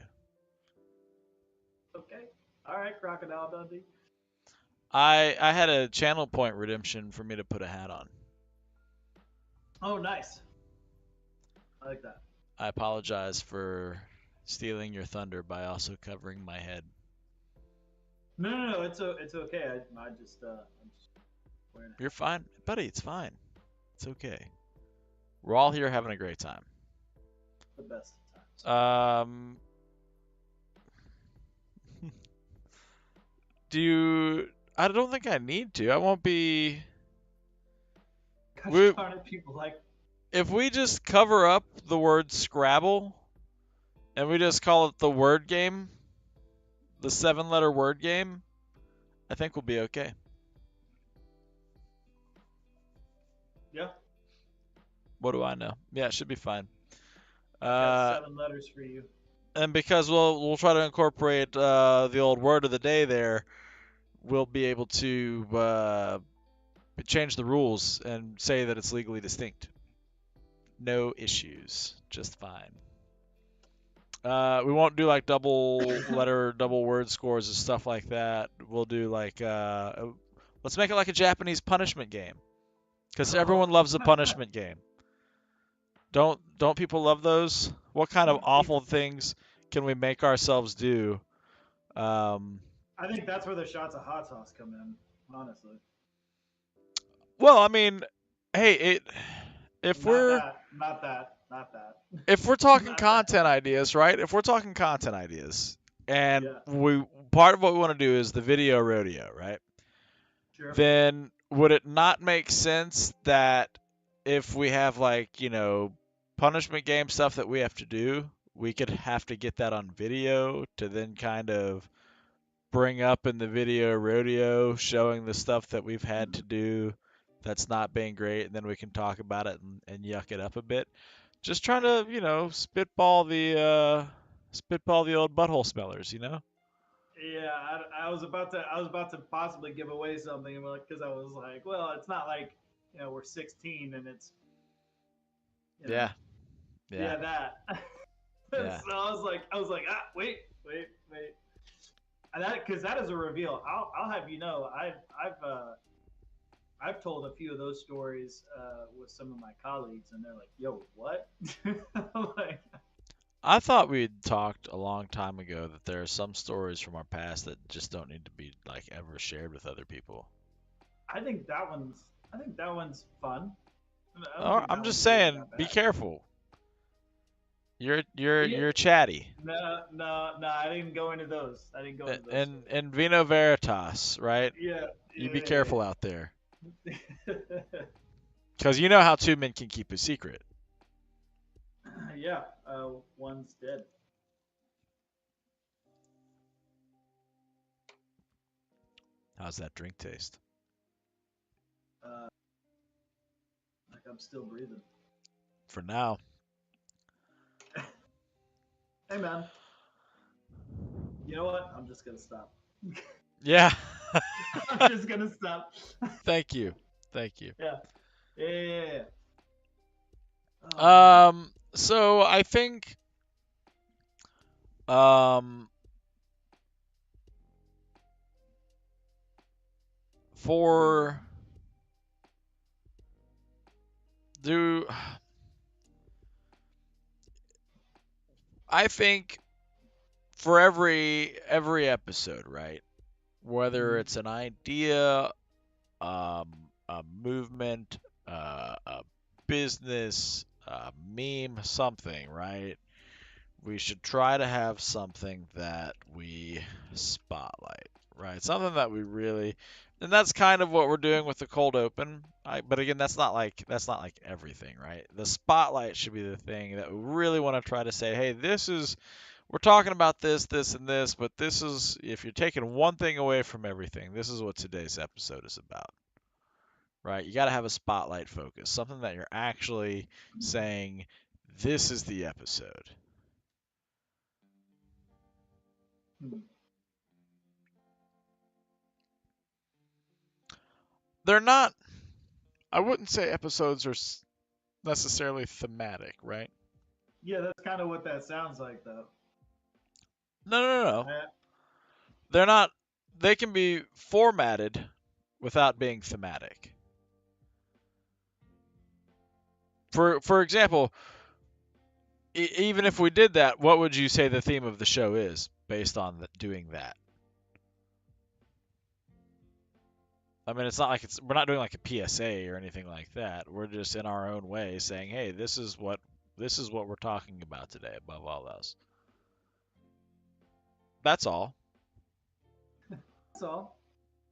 Okay. Alright, Crocodile Dundee. I had a channel point redemption for me to put a hat on. Oh, nice. I like that. I apologize for stealing your thunder by also covering my head. No, it's okay. I just I'm just wearing You're fine, buddy. It's fine. It's okay. We're all here having a great time. the best of times. Um, do you? I don't think I need to. I won't be. Gosh We, darn it, people like. if we just cover up the word Scrabble and we just call it the word game, the 7-letter word game, I think we'll be okay. Yeah, What do I know? Yeah, it should be fine. I've got Uh, 7 letters for you. and because we'll try to incorporate the old word of the day there, we'll be able to change the rules and say that it's legally distinct. No issues, just fine. We won't do like double letter, double word scores and stuff like that. We'll do like let's make it like a Japanese punishment game, because everyone loves a punishment game. Don't people love those? What kind of awful things can we make ourselves do? Um, I think that's where the shots of hot sauce come in. Honestly, well, I mean, hey, if not we're that, not that, not that, if we're talking not content that. ideas, right? If we're talking content ideas, and Yeah, we part of what we want to do is the video rodeo, right? sure. Then would it not make sense that if we have like, punishment game stuff that we have to do, we could have to get that on video to then kind of bring up in the video rodeo showing the stuff that we've had to do that's not being great, and then we can talk about it and yuck it up a bit. Just trying to, spitball the old butthole smellers. Yeah, I was about to possibly give away something because I was like, well, it's not like we're 16 and it's you know Yeah, yeah, yeah that. yeah. So I was like wait, and that because that is a reveal. I'll have you know I've told a few of those stories with some of my colleagues, and they're like, "Yo, what?" I'm like, I thought we'd talked a long time ago that there are some stories from our past that just don't need to be like ever shared with other people. I think that one's fun. I don't Oh, think I'm that just one's really saying, that be bad. careful. You're Yeah, you're chatty. no, I didn't go into those. I didn't go into those And Vino Veritas, right? stories. You be Yeah, careful out there, yeah. because you know how two men can keep a secret. Yeah, one's dead. How's that drink taste? Uh, like I'm still breathing. For now. Hey, man. You know what? I'm just gonna stop. Yeah. I'm just gonna stop. Thank you. Thank you. Yeah. Yeah. Oh man. So I think um for do I think for every episode, right? Whether Mhm. it's an idea, a movement, a business, a meme, something, right? We should try to have something that we spotlight, right? Something that we really, and that's kind of what we're doing with the cold open. But again, that's not like everything, right? The spotlight should be the thing that we really want to try to say, hey, we're talking about this, this, and this, but this is, if you're taking one thing away from everything, this is what today's episode is about, right? You got to have a spotlight focus, something that you're actually saying, this is the episode. Hmm. They're not, I wouldn't say episodes are necessarily thematic, right? Yeah, that's kind of what that sounds like, though. No, no, no, no. I, They're not, they can be formatted without being thematic. For example, even if we did that, what would you say the theme of the show is based on doing that? I mean, it's not like we're not doing like a PSA or anything like that. We're just in our own way saying, hey, this is what we're talking about today above all else. That's all. That's all.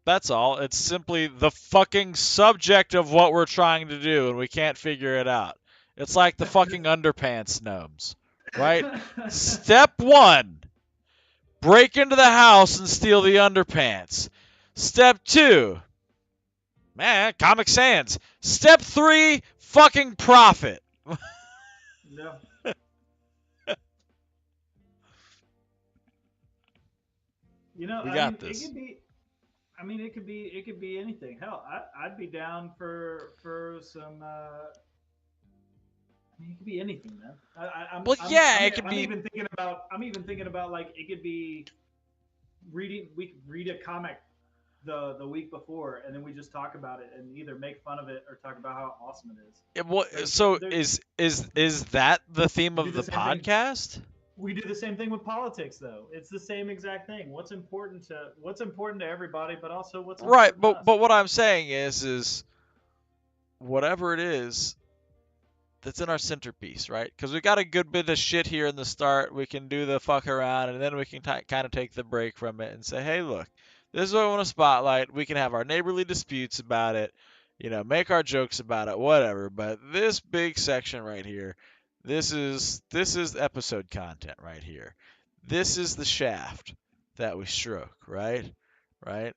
That's all. It's simply the fucking subject of what we're trying to do, and we can't figure it out. It's like the fucking underpants gnomes, right? Step one, break into the house and steal the underpants. Step two, man, Comic Sans. Step three, fucking profit. No. You know, We I got mean, it this. could be. I mean, it could be anything. Hell, I'd be down for some. I mean, it could be anything, man. Well, yeah, it could I'm be. even thinking about. I'm even thinking about like it could be reading. We could read a comic the week before, and then we just talk about it and either make fun of it or talk about how awesome it is. So There's is that the theme we do of the the same thing. podcast? We do the same thing with politics, though. It's the same exact thing. What's important to everybody, but also what's Right, important to us. but what I'm saying is whatever it is that's in our centerpiece, right? Because we got a good bit of shit here in the start. We can do the fuck around, and then we can kind of take the break from it and say, hey, look, this is what I want to spotlight. We can have our neighborly disputes about it, make our jokes about it, whatever. But this big section right here, this is episode content right here. This is the shaft that we stroke, right? Right?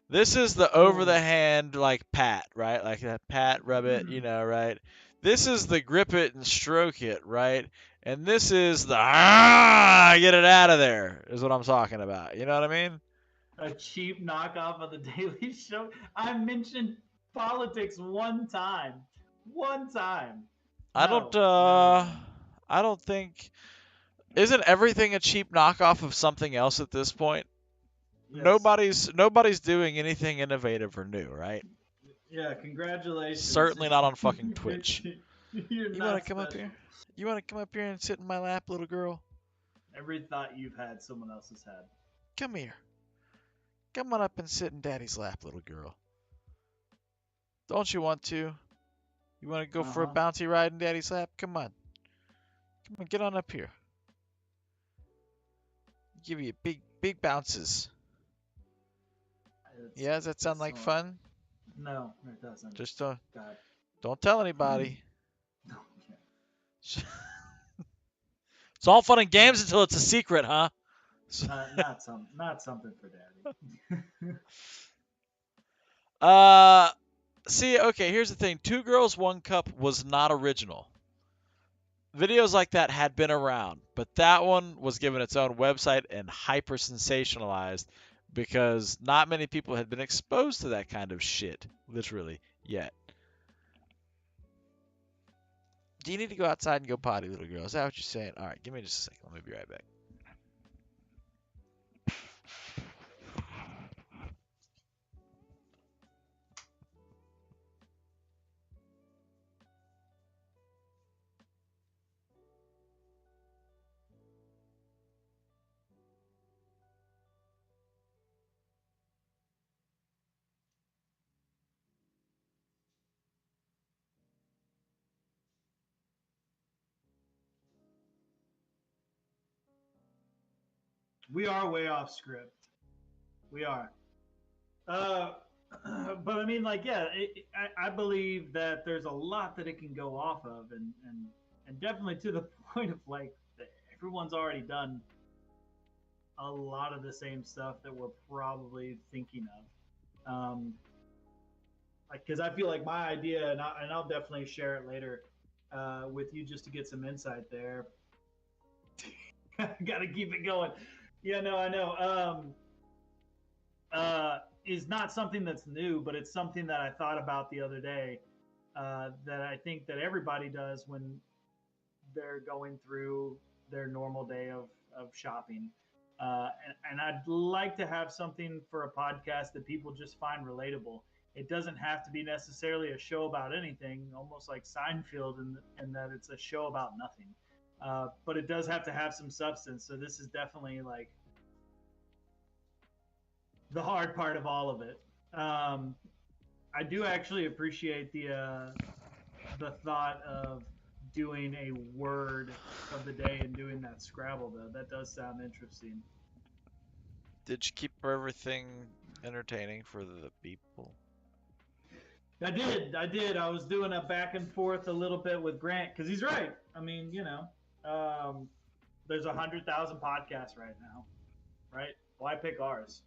This is the over Cool. the hand like pat, right? Like that pat, rub it, right? This is the grip it and stroke it, right? And this is the get it out of there is what I'm talking about. You know what I mean? A cheap knockoff of the Daily Show. I mentioned politics one time. One time. I don't No. I don't think isn't everything a cheap knockoff of something else at this point? Yes. Nobody's doing anything innovative or new, right? Yeah, congratulations. Certainly not on fucking Twitch. You're You want not to come up special. here? You want to come up here and sit in my lap, little girl? Every thought you've had, someone else has had. Come here. Come on up and sit in Daddy's lap, little girl. Don't you want to? You want to go for a Uh-huh. bouncy ride in Daddy's lap? Come on. Come on, get on up here. Give you big bounces. Yeah, does that sound like fun? No, it doesn't. Just God. don't tell anybody. No, It's all fun and games until it's a secret, huh? not something for Daddy. See, okay, here's the thing. Two Girls, One Cup was not original. Videos like that had been around, but that one was given its own website and hyper sensationalized because not many people had been exposed to that kind of shit, literally, yet. Do you need to go outside and go potty, little girl? Is that what you're saying? All right, give me just a second. Let me be right back. We are way off script. We are. Uh, but I mean, like, yeah, I believe that there's a lot that it can go off of, and definitely to the point of like everyone's already done a lot of the same stuff that we're probably thinking of. Like, because I feel like my idea, and I'll definitely share it later with you just to get some insight there. Got to keep it going. Yeah, no, I know. Is not something that's new, but it's something that I thought about the other day. That I think that everybody does when they're going through their normal day of shopping. And I'd like to have something for a podcast that people just find relatable. It doesn't have to be necessarily a show about anything, almost like Seinfeld, in that it's a show about nothing. But it does have to have some substance. So this is definitely like the hard part of all of it. I do actually appreciate the thought of doing a word of the day and doing that Scrabble though. That does sound interesting. Did you keep everything entertaining for the people? I did. I did. I was doing a back and forth a little bit with Grant because he's right. I mean, there's 100,000 podcasts right now, right? Why pick ours?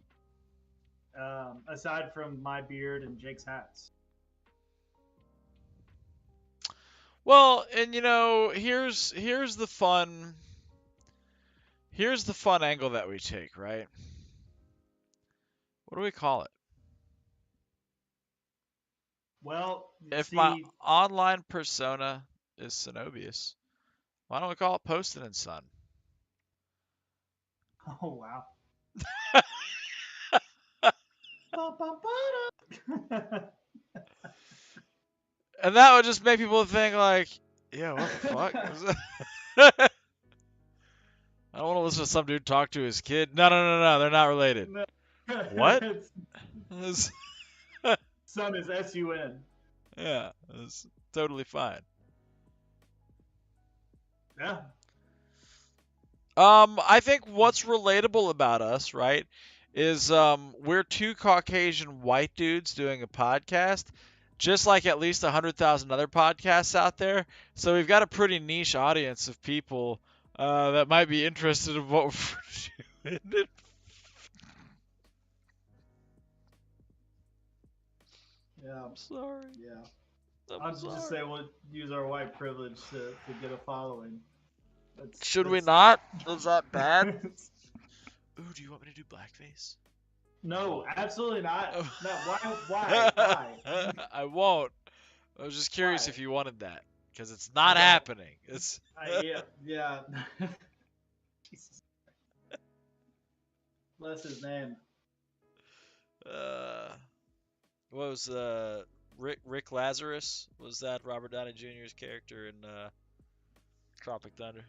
Aside from my beard and Jake's hats. Well, and here's the fun angle that we take, right? What do we call it? Well, If my see, online persona is Cenobius, why don't we call it Posted and Son? oh wow. And that would just make people think like, yeah, what the fuck? I don't want to listen to some dude talk to his kid. No, they're not related. No. What? Son is S-U-N. Yeah, it's totally fine. Yeah. I think what's relatable about us, right, is we're two Caucasian white dudes doing a podcast, just like at least 100,000 other podcasts out there. So we've got a pretty niche audience of people that might be interested in what we're doing. Yeah. I'm sorry. Yeah. I'm I'll sorry. just say we'll use our white privilege to get a following. Should we not? Is that bad? Ooh, do you want me to do blackface? No, absolutely not. Oh. No, why? I won't. I was just curious Why? if you wanted that, because it's not I don't. happening. It's Yeah. Jesus. Bless his name. what was Rick Lazarus? Was that Robert Downey Jr.'s character in Tropic Thunder?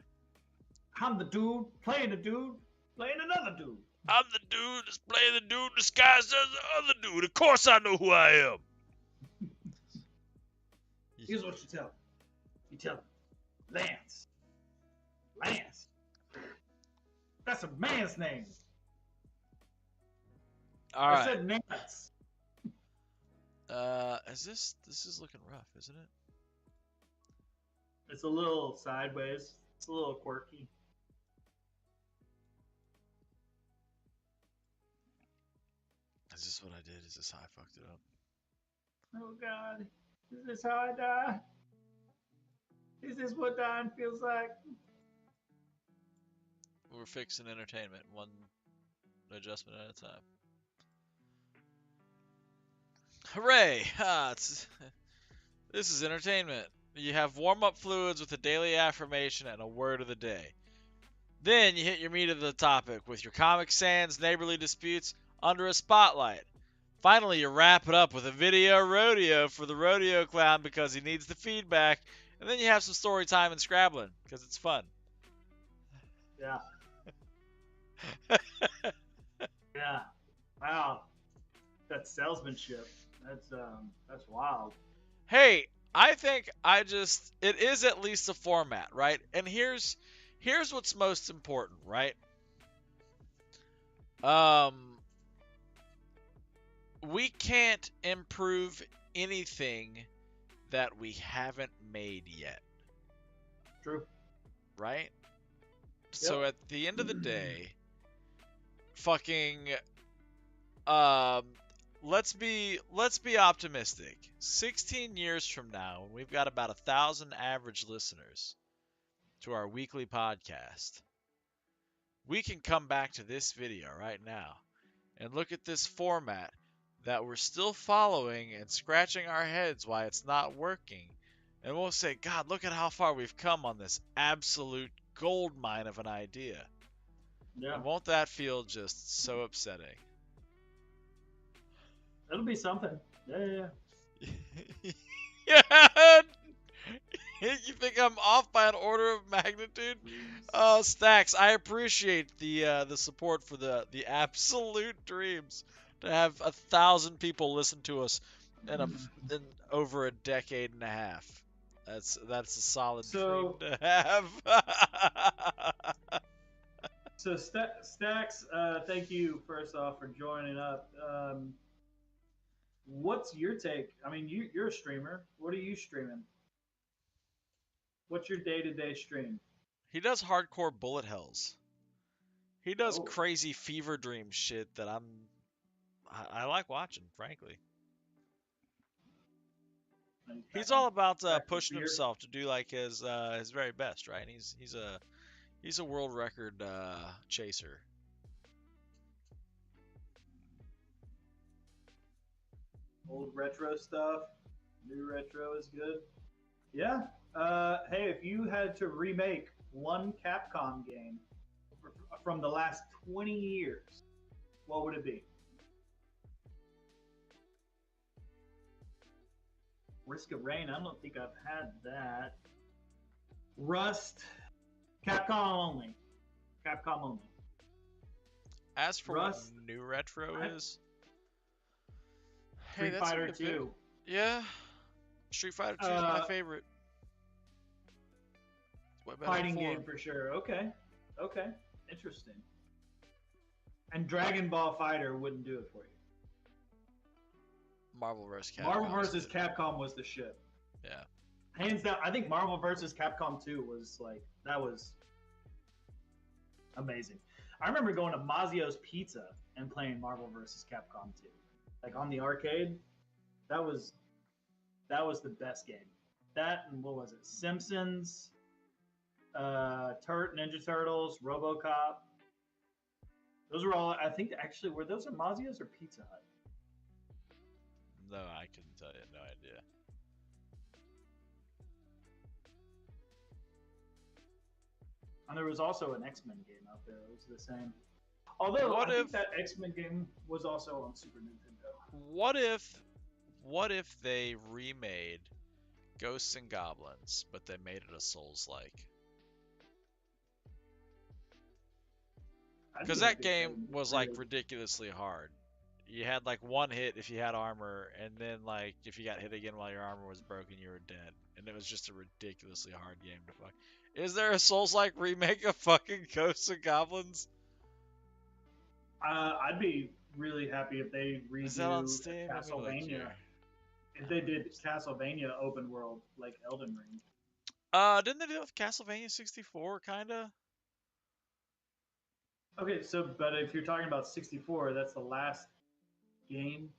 I'm the dude playing another dude. I'm the dude that's playing the dude disguised as the other dude. Of course I know who I am. Here's what you tell him. You tell him, Lance. Lance. That's a man's name. All I right. said Nance. This is looking rough, isn't it? It's a little sideways. It's a little quirky. Is this what I did? Is this how I fucked it up? Oh God. Is this how I die? Is this what dying feels like? We're fixing entertainment, one adjustment at a time. Hooray! This is entertainment. You have warm-up fluids with a daily affirmation and a word of the day. Then you hit your meat of the topic with your Comic Sans neighborly disputes under a spotlight. Finally, you wrap it up with a video rodeo for the rodeo clown because he needs the feedback. And then you have some story time and Scrabbling because it's fun. Yeah. Yeah. Wow. That's salesmanship. That's wild. Hey, I think it is at least a format, right? And here's what's most important, right? We can't improve anything that we haven't made yet. True. Right? So at the end of the day, fucking let's be optimistic. 16 years from now, when we've got about 1,000 average listeners to our weekly podcast, we can come back to this video right now and look at this format that we're still following and scratching our heads why it's not working. And we'll say, God, look at how far we've come on this absolute gold mine of an idea. Yeah. And won't that feel just so upsetting? It'll be something. Yeah. Yeah. You think I'm off by an order of magnitude? Oh, Stacks, I appreciate the support for the absolute dreams to have 1,000 people listen to us in over a decade and a half. That's a solid dream So, to have. so Stacks, thank you first off for joining up. What's your take? I mean, you're a streamer. What are you streaming? What's your day-to-day stream? He does hardcore bullet hells. He does Oh, crazy fever dream shit that I like watching, frankly. he's He's all about back on pushing beer. himself to do like his very best, right? And he's a world record chaser. Old retro stuff. New retro is good. Yeah. Hey, if you had to remake one Capcom game from the last 20 years, what would it be? Risk of Rain. I don't think I've had that. Rust. Capcom only. Capcom only. As for Rust. what new retro is, hey, Street that's Fighter a good pick. 2. Yeah, Street Fighter 2 is my favorite. It's way better than Fighting 4. game for sure. Okay. Okay. Interesting. And Dragon Ball Fighter wouldn't do it for you. Marvel vs. Capcom. Marvel vs. Capcom was the shit. Yeah. Hands down, I think Marvel vs. Capcom 2 was like, that was amazing. I remember going to Mazio's Pizza and playing Marvel vs. Capcom 2. Like on the arcade. That was the best game. That and what was it? Simpsons, Ninja Turtles, RoboCop. Those were all. I think actually were those at Mazio's or Pizza Hut? No, I couldn't tell you. No idea. And there was also an X-Men game out there. It was the same. Although I think that X-Men game was also on Super Nintendo. What if they remade Ghosts and Goblins, but they made it a Souls-like? Because that game was like ridiculously hard. You had like one hit if you had armor, and then like if you got hit again while your armor was broken, you were dead. And it was just a ridiculously hard game to fuck. Is there a Souls-like remake of fucking Ghosts and Goblins? I'd be really happy if they redo Is that on Steam? Castlevania. If they did Castlevania open world like Elden Ring. Didn't they do it with Castlevania 64, kinda? Okay, so but if you're talking about 64, that's the last game.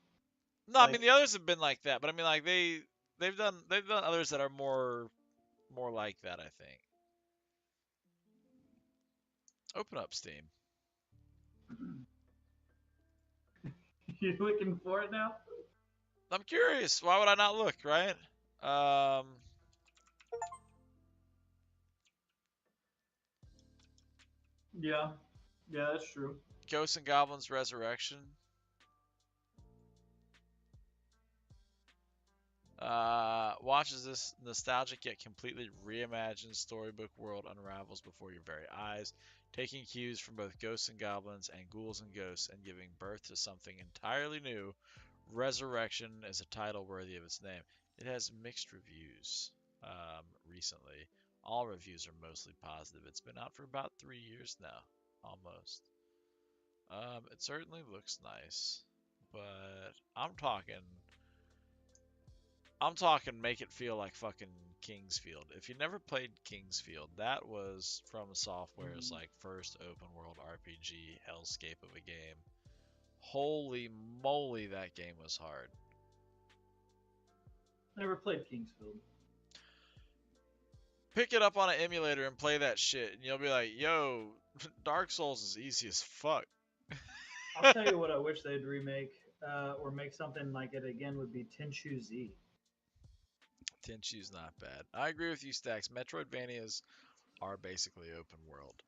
No, I mean the others have been like that, but I mean like they've done others that are more like that, I think. Open up Steam. You looking for it now? I'm curious. Why would I not look, right? Yeah. Yeah, that's true. Ghosts and Goblins Resurrection. Watches this nostalgic yet completely reimagined storybook world unravels before your very eyes, taking cues from both Ghosts and Goblins and Ghouls and Ghosts and giving birth to something entirely new. Resurrection is a title worthy of its name. It has mixed reviews recently. All reviews are mostly positive. It's been out for about 3 years now, almost. It certainly looks nice, but I'm talking make it feel like fucking Kingsfield. If you never played Kingsfield, that was From Software's like first open world RPG hellscape of a game. Holy moly, that game was hard. Never played Kingsfield. Pick it up on an emulator and play that shit, and you'll be like, yo, Dark Souls is easy as fuck. I'll tell you what I wish they'd remake or make something like it again would be Tenchu Z. Tenchu's not bad. I agree with you, Stacks. Metroidvanias are basically open world.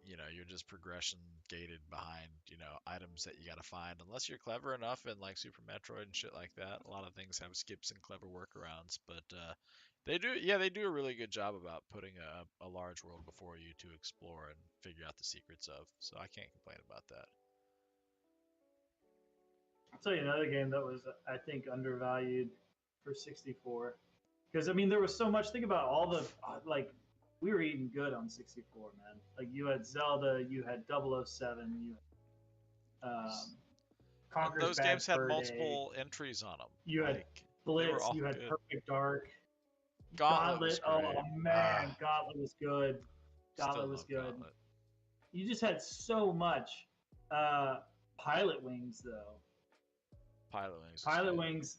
You know, you're just progression gated behind, you know, items that you gotta find. Unless you're clever enough in like Super Metroid and shit like that. A lot of things have skips and clever workarounds, but they do a really good job about putting a large world before you to explore and figure out the secrets of. So I can't complain about that. tell you another game that was, I think, undervalued for 64. Because I mean, there was so much. Think about all the like, we were eating good on 64, man. Like you had Zelda, you had 007, you had And Conker's those Bad games had Fur Day, multiple entries on them. you had Like they were Blitz, all you had good. Perfect Dark, Gauntlet was Oh great. man, Gauntlet was good. Still Gauntlet was love good. Gauntlet. You just had so much. Pilot Wings though. Pilot Wings. Was Pilot good. Wings.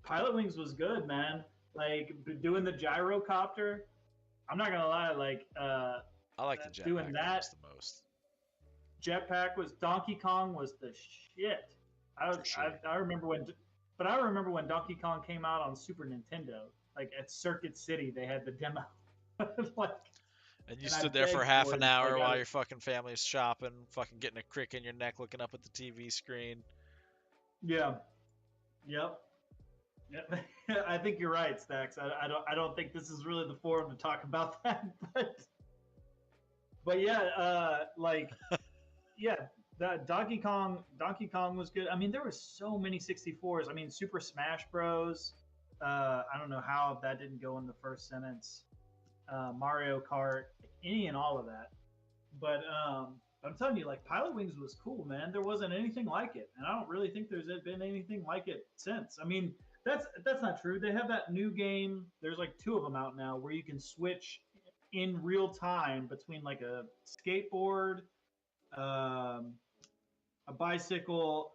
Pilot Wings was good, man. Like doing the gyrocopter. I'm not gonna lie, like I like the jetpack doing that. the most. Jetpack was Donkey Kong was the shit. For sure. I remember when, but I remember when Donkey Kong came out on Super Nintendo. Like at Circuit City, they had the demo. Like, And you and I stood there for begged half for an it. hour Like, while your fucking family's shopping, fucking getting a crick in your neck, looking up at the TV screen. yeah, yep. Yep. I think you're right, Stacks. I don't think this is really the forum to talk about that, but yeah, like yeah, that Donkey Kong was good. I mean, there were so many 64s. I mean, Super Smash Bros. I don't know how that didn't go in the first sentence. Mario Kart, any and all of that. But I'm telling you, like Pilot Wings was cool, man. There wasn't anything like it, and I don't really think there's been anything like it since. I mean, that's not true. They have that new game. There's like 2 of them out now where you can switch in real time between like a skateboard, a bicycle,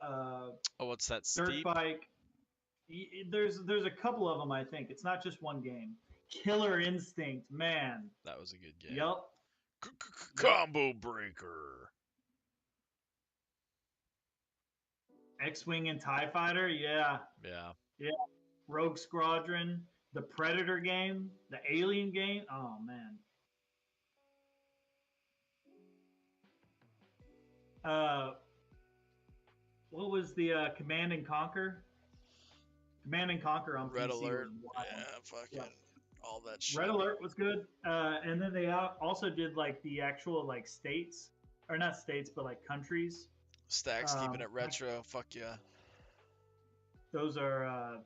Oh, what's that? dirt Steep? bike. There's a couple of them. I think it's not just one game. Killer Instinct, man. That was a good game. Yep. Combo Breaker. X-wing and Tie Fighter, yeah, Yeah. yeah. Rogue Squadron, the Predator game, the Alien game. Oh man. What was the Command and Conquer? Command and Conquer on Red PC Alert. was wild. Yeah, fucking Yeah. all that shit. Red Alert was good, and then they also did like the actual like states, or not states, but like countries. Stacks keeping it retro. Fuck yeah. Those are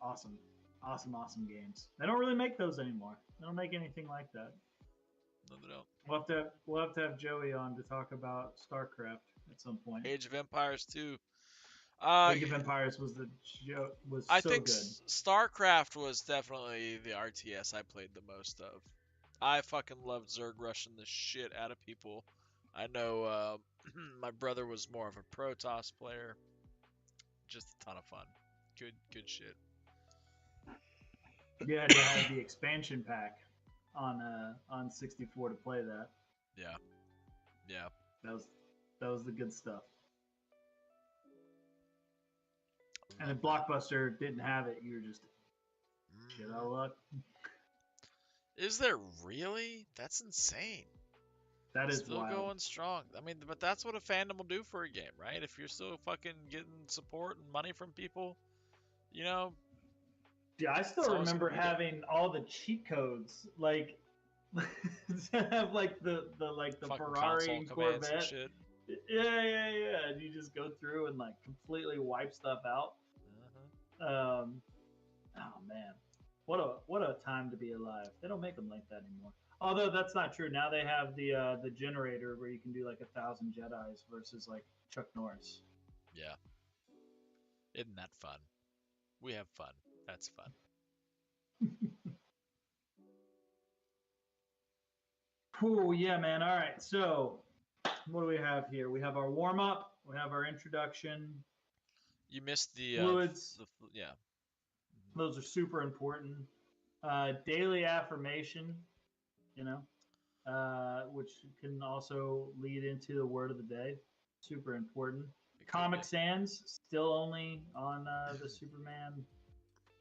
awesome, awesome games. They don't really make those anymore. They don't make anything like that. No, they don't. We'll have to have Joey on to talk about StarCraft at some point. Age of Empires 2. Age of Empires was I so think good. StarCraft was definitely the RTS I played the most of. I fucking loved Zerg rushing the shit out of people. I know my brother was more of a Protoss player. Just a ton of fun. Good shit. You had to have the expansion pack on 64 to play that. Yeah. Yeah. That was the good stuff. And if Blockbuster didn't have it, you were just shit out of luck. Is there really? That's insane. That is Still wild. going strong. I mean, but that's what a fandom will do for a game, right? If you're still fucking getting support and money from people, you know. Yeah, I still remember having all the cheat codes, like to have like the Ferrari and Corvette. And shit. Yeah. And you just go through and like completely wipe stuff out. Oh man, what a time to be alive. They don't make them like that anymore. Although that's not true. Now they have the generator where you can do like 1,000 Jedis versus like Chuck Norris. Yeah. Isn't that fun? We have fun. That's fun. Cool, yeah, man. All right, so what do we have here? We have our warm up. We have our introduction. You missed the fluids. Yeah. Those are super important. Daily affirmation, you know, which can also lead into the word of the day. Super important. Comic Sans, still only on the Superman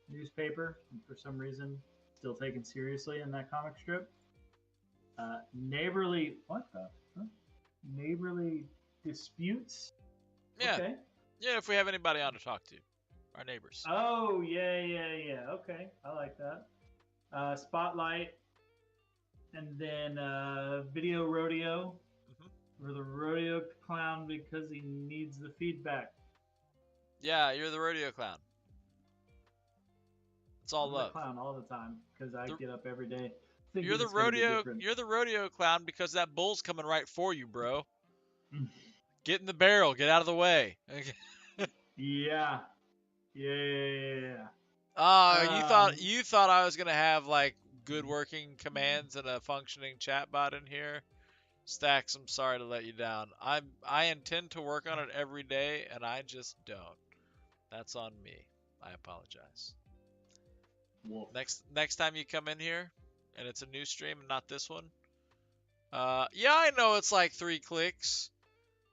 newspaper. For some reason, still taken seriously in that comic strip. Neighborly, what the? Huh? Neighborly disputes. Yeah. Okay. Yeah, if we have anybody on to talk to, our neighbors. Oh yeah. Okay, I like that. Spotlight, and then video rodeo for the rodeo clown because he needs the feedback. Yeah, you're the rodeo clown. It's all I'm the love. clown all the time because I The- get up every day thinking it's gonna be different. You're the rodeo clown because that bull's coming right for you, bro. Get in the barrel. Get out of the way. Yeah. Yeah. You thought I was gonna have like good working commands and a functioning chatbot in here? Stacks, I'm sorry to let you down. I intend to work on it every day, and I just don't. That's on me. I apologize. Wolf. Next time you come in here, and it's a new stream and not this one. Yeah, I know it's like 3 clicks.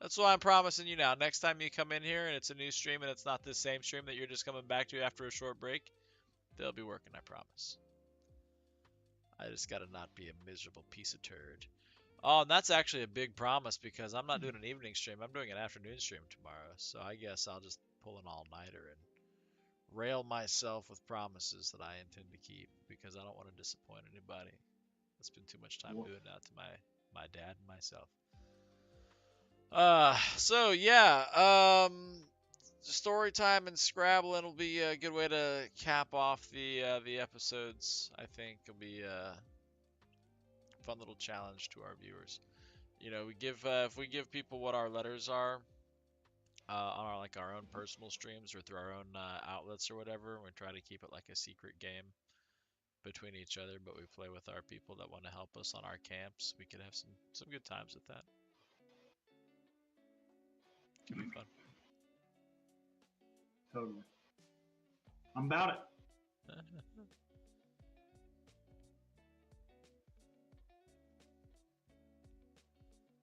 That's why I'm promising you now. Next time you come in here and it's a new stream and it's not the same stream that you're just coming back to after a short break, they'll be working, I promise. I just gotta not be a miserable piece of turd. Oh, and that's actually a big promise because I'm not doing an evening stream. I'm doing an afternoon stream tomorrow. So I guess I'll just pull an all-nighter and rail myself with promises that I intend to keep because I don't want to disappoint anybody. I spend too much time Wolf. doing that to my dad and myself. So yeah, story time and Scrabbling will be a good way to cap off the episodes. I think it'll be a fun little challenge to our viewers. You know, we give if we give people what our letters are on our own personal streams or through our own outlets or whatever, we try to keep it like a secret game between each other, but we play with our people that want to help us on our camps. We could have some good times with that. Could be fun. Totally. I'm about it.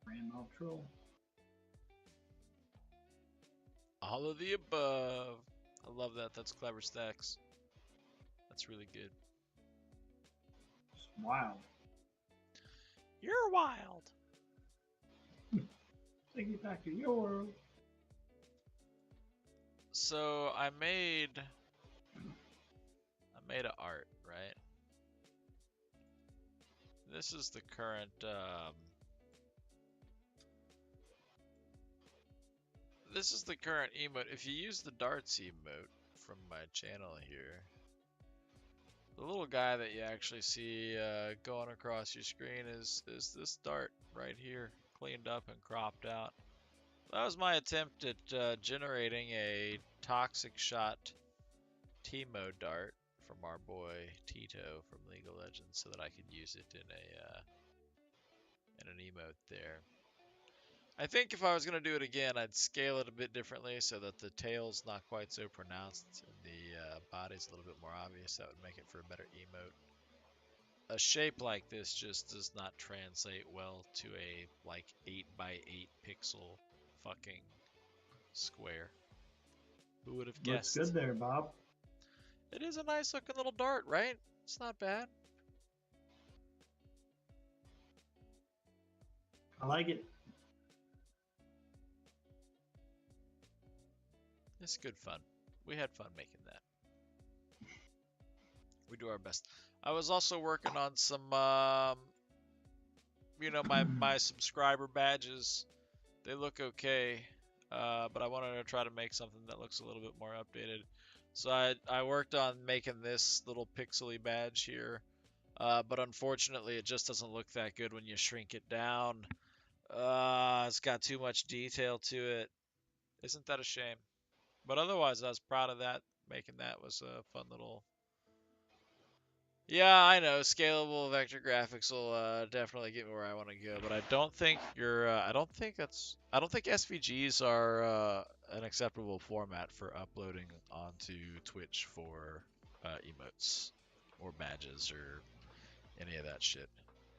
Ran off troll. All of the above. I love that. That's clever, Stacks. That's really good. It's wild. You're wild. Take it back to your world. So I made an art, right? This is the current this is the current emote. If you use the darts emote from my channel here, the little guy that you actually see going across your screen is this dart right here, cleaned up and cropped out. That was my attempt at generating a toxic shot Teemo dart from our boy Tito from League of Legends, so that I could use it in an emote there. I think if I was going to do it again, I'd scale it a bit differently so that the tail's not quite so pronounced and the body's a little bit more obvious. That would make it for a better emote. A shape like this just does not translate well to a like 8x8 pixel fucking square. Who would have Looks guessed? good there, Bob. It is a nice looking little dart, right? It's not bad. I like it. It's good fun. We had fun making that. We do our best. I was also working on some, you know, my subscriber badges. They look okay, but I wanted to try to make something that looks a little bit more updated. So I worked on making this little pixely badge here, but unfortunately it just doesn't look that good when you shrink it down. It's got too much detail to it. Isn't that a shame? But otherwise, I was proud of that. Making that was a fun little. Yeah, I know. Scalable vector graphics will definitely get me where I want to go, but I don't think you're. I don't think that's. I don't think SVGs are an acceptable format for uploading onto Twitch for emotes or badges or any of that shit.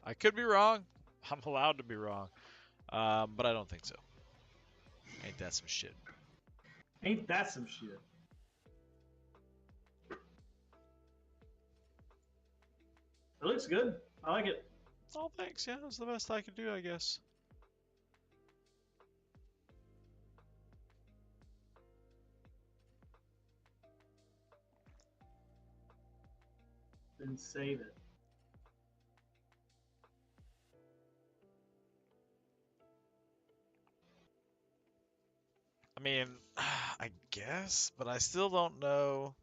I could be wrong. I'm allowed to be wrong, but I don't think so. Ain't that some shit? Ain't that some shit? It looks good. I like it. Oh, thanks. Yeah, that's the best I could do, I guess. Then save it. I mean, I guess, but I still don't know.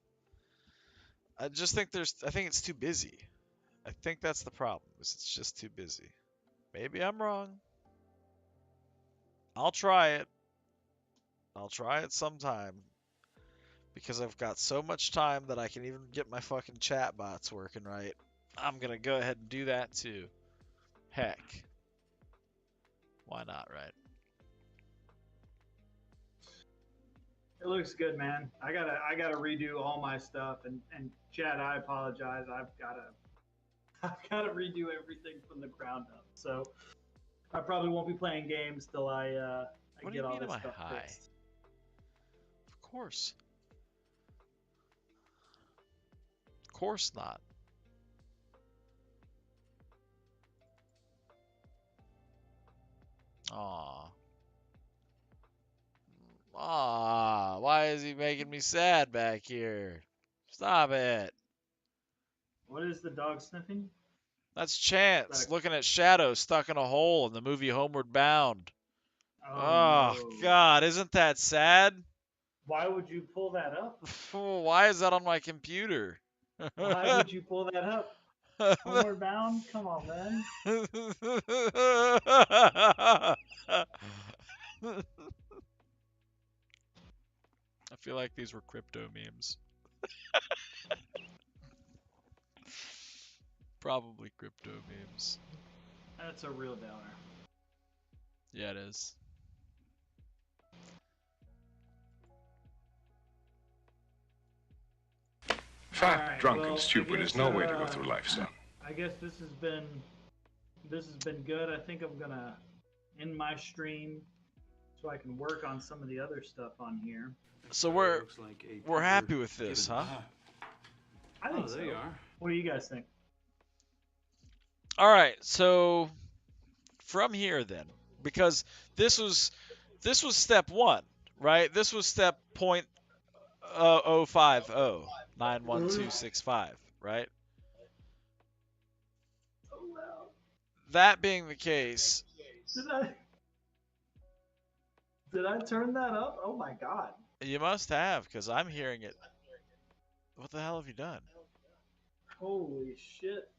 I just think I think it's too busy. I think that's the problem. Is it's just too busy. Maybe I'm wrong. I'll try it. I'll try it sometime because I've got so much time that I can even get my fucking chat bots working right. I'm gonna go ahead and do that too. Heck, why not, right? It looks good, man. I gotta redo all my stuff, and Chad, I apologize. I've gotta redo everything from the ground up. So I probably won't be playing games till I What do get you all mean am this I stuff high? fixed. Of course. Of course not. Aw. Aw, why is he making me sad back here? Stop it. What is the dog sniffing? That's Is that Chance looking at Shadow stuck in a hole in the movie Homeward Bound. oh Oh, no! God, isn't that sad? Why would you pull that up? Why is that on my computer? Why would you pull that up? Homeward Bound? Come on, man. I feel like these were crypto memes. Probably crypto memes. That's a real downer. Yeah, it is. Fat, Alright, drunk, well, and I stupid is guess, no way to go through life, son. I guess this has been good. I think I'm gonna end my stream so I can work on some of the other stuff on here. So we're happy with this, huh? I think so. There you are. What do you guys think? All right. So from here then, because this was step 1, right? This was step point 050 91265, right? Oh wow! That being the case, Did I did I turn that up? Oh my god! you must have, because I'm hearing it. What the hell have you done? Holy shit!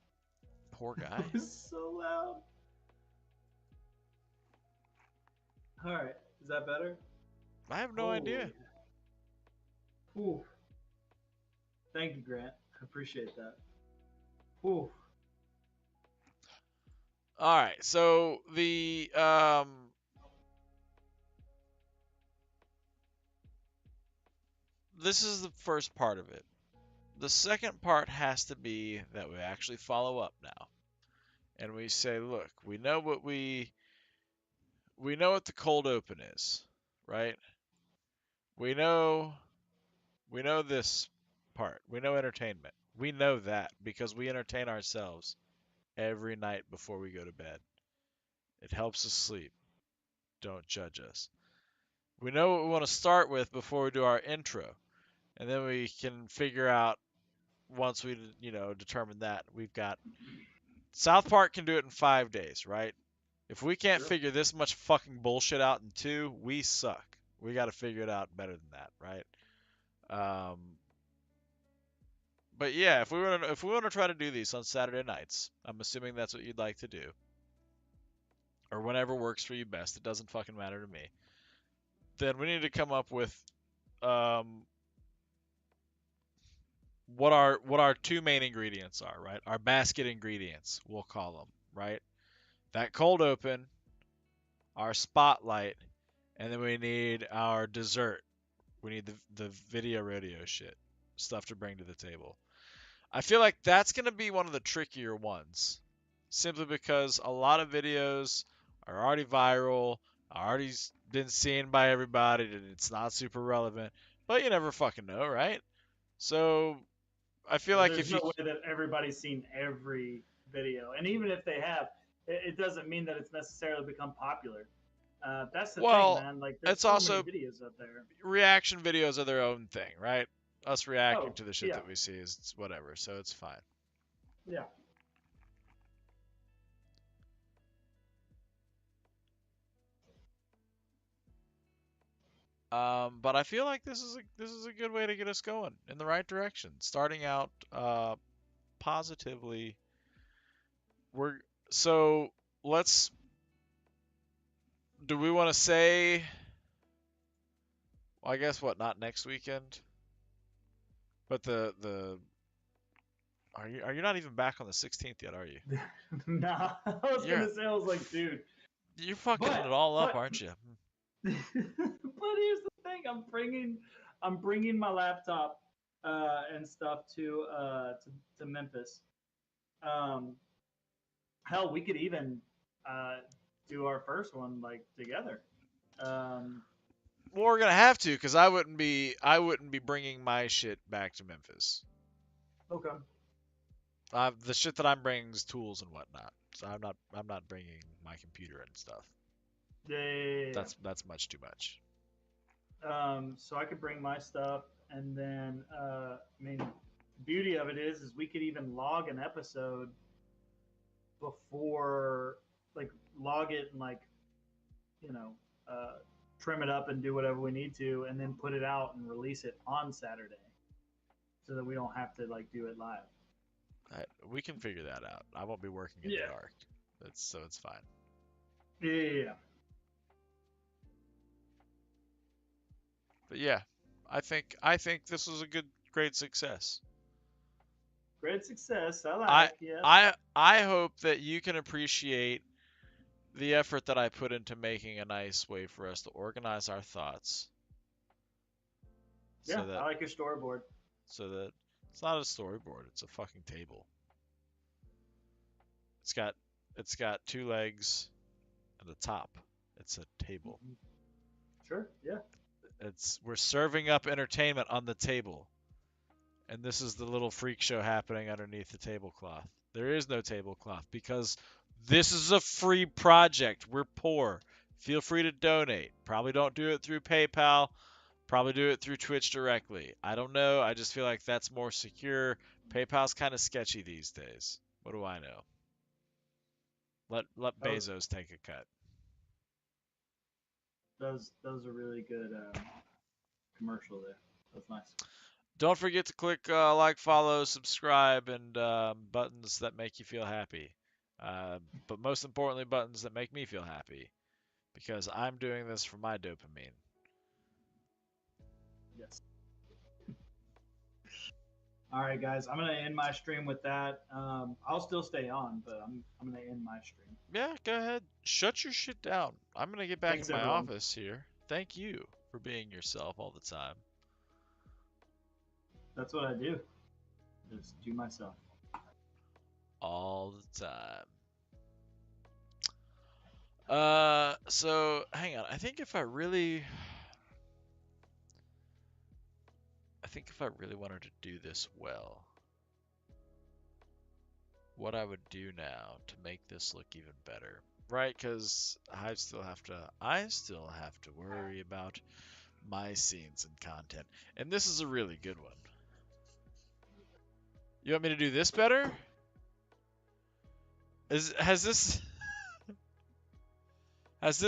Poor guy. It was so loud. All right, is that better? I have no idea. Ooh. Thank you, Grant. I appreciate that. Ooh. All right. So this is the first part of it. The second part has to be that we actually follow up now. And we say, look, we know what the cold open is, right? We know this part. We know entertainment. We know that because we entertain ourselves every night before we go to bed. It helps us sleep. Don't judge us. We know what we want to start with before we do our intro. And then we can figure out once we, determine that we've got South Park can do it in 5 days, right? If we can't Sure. figure this much fucking bullshit out in 2, we suck. We got to figure it out better than that, right? But yeah, if we want to try to do these on Saturday nights, I'm assuming that's what you'd like to do, or whenever works for you best. It doesn't fucking matter to me. Then we need to come up with um, what our 2 main ingredients are, right? Our basket ingredients, we'll call them, right? That cold open, our spotlight, and then we need our dessert. We need the video rodeo shit, stuff to bring to the table. I feel like that's going to be one of the trickier ones, simply because a lot of videos are already viral, already been seen by everybody, and it's not super relevant. But you never fucking know, right? So I feel like There's if no you way that everybody's seen every video, and even if they have, it doesn't mean that it's necessarily become popular. That's the thing, well, man. Like, there's it's so many also videos out there. reaction videos are their own thing, right? Us reacting Oh, to the shit yeah, that we see is whatever, so it's fine. yeah. But I feel like this is a good way to get us going in the right direction. Starting out positively. We're so let's. Do we want to say? Well, I guess what? Not next weekend, but the. Are you not even back on the 16th yet? Are you? Nah, I was You're gonna say, I was like, dude. you're fucking it But all up, but aren't you? but here's the thing: I'm bringing my laptop and stuff to Memphis. Um, hell, we could even uh, do our first one like together. Um, Well, we're gonna have to, cause I wouldn't be bringing my shit back to Memphis. okay. The shit that I'm bringing is tools and whatnot. So I'm not bringing my computer and stuff. Yeah. That's much too much. So I could bring my stuff, and then I mean, beauty of it is we could even log an episode before, like, log it and like, you know, uh, trim it up and do whatever we need to, and then put it out and release it on Saturday, so that we don't have to like do it live. We can figure that out. I won't be working in the Yeah. dark. So it's fine. Yeah. But yeah, I think this was a great success. Great success. I I like. Yes. I hope that you can appreciate the effort that I put into making a nice way for us to organize our thoughts Yeah. so that I like your storyboard. so that it's not a storyboard, it's a fucking table. It's got it's got two legs and a top. It's a table. Mhm. Sure. Yeah. It's we're serving up entertainment on the table. And this is the little freak show happening underneath the tablecloth. There is no tablecloth because this is a free project. We're poor. Feel free to donate. Probably don't do it through PayPal. Probably do it through Twitch directly. I don't know. I just feel like that's more secure. PayPal's kind of sketchy these days. What do I know? Let That was Bezos take a cut. that was a really good commercial there. That's nice. Don't forget to click like, follow, subscribe, and buttons that make you feel happy. But most importantly, buttons that make me feel happy because I'm doing this for my dopamine. Yes. All right, guys. I'm gonna end my stream with that. I'll still stay on, but I'm gonna end my stream. Yeah, go ahead. Shut your shit down. I'm going to get back Thanks, in my everyone. office here. Thank you for being yourself all the time. That's what I do. Just do myself. All the time. So hang on. I think if I really wanted to do this well, what I would do now to make this look even better, right? Because I still have to worry about my scenes and content, and this is a really good one. You want me to do this better? Is has this has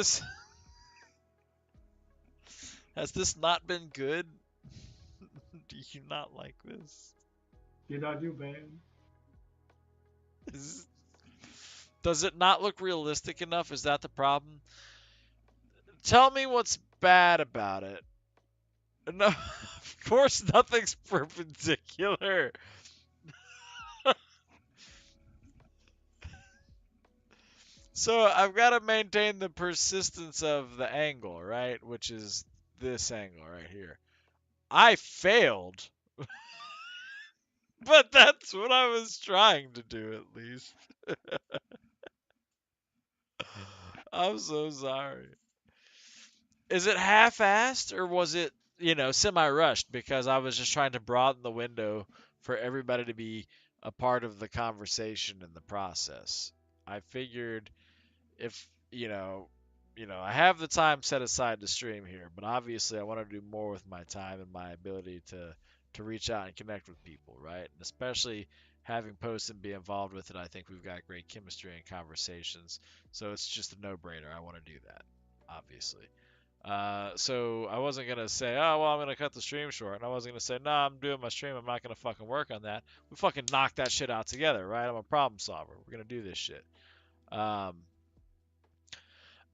this not been good? Do you not like this? Did I do bad? Is, does it not look realistic enough? Is that the problem? Tell me what's bad about it. No, of course nothing's perpendicular. So I've got to maintain the persistence of the angle, right? Which is this angle right here. I failed, but that's what I was trying to do at least. I'm so sorry. Is it half-assed or was it, semi-rushed because I was just trying to broaden the window for everybody to be a part of the conversation and the process. I figured if, I have the time set aside to stream here, but obviously I want to do more with my time and my ability to reach out and connect with people, right? And especially having posts and be involved with it, I think we've got great chemistry and conversations. So it's just a no-brainer. I want to do that, obviously. So I wasn't gonna say, oh well, I'm gonna cut the stream short, and I wasn't gonna say, no, I'm doing my stream. I'm not gonna fucking work on that. We fucking knocked that shit out together, right? I'm a problem solver. We're gonna do this shit. Um,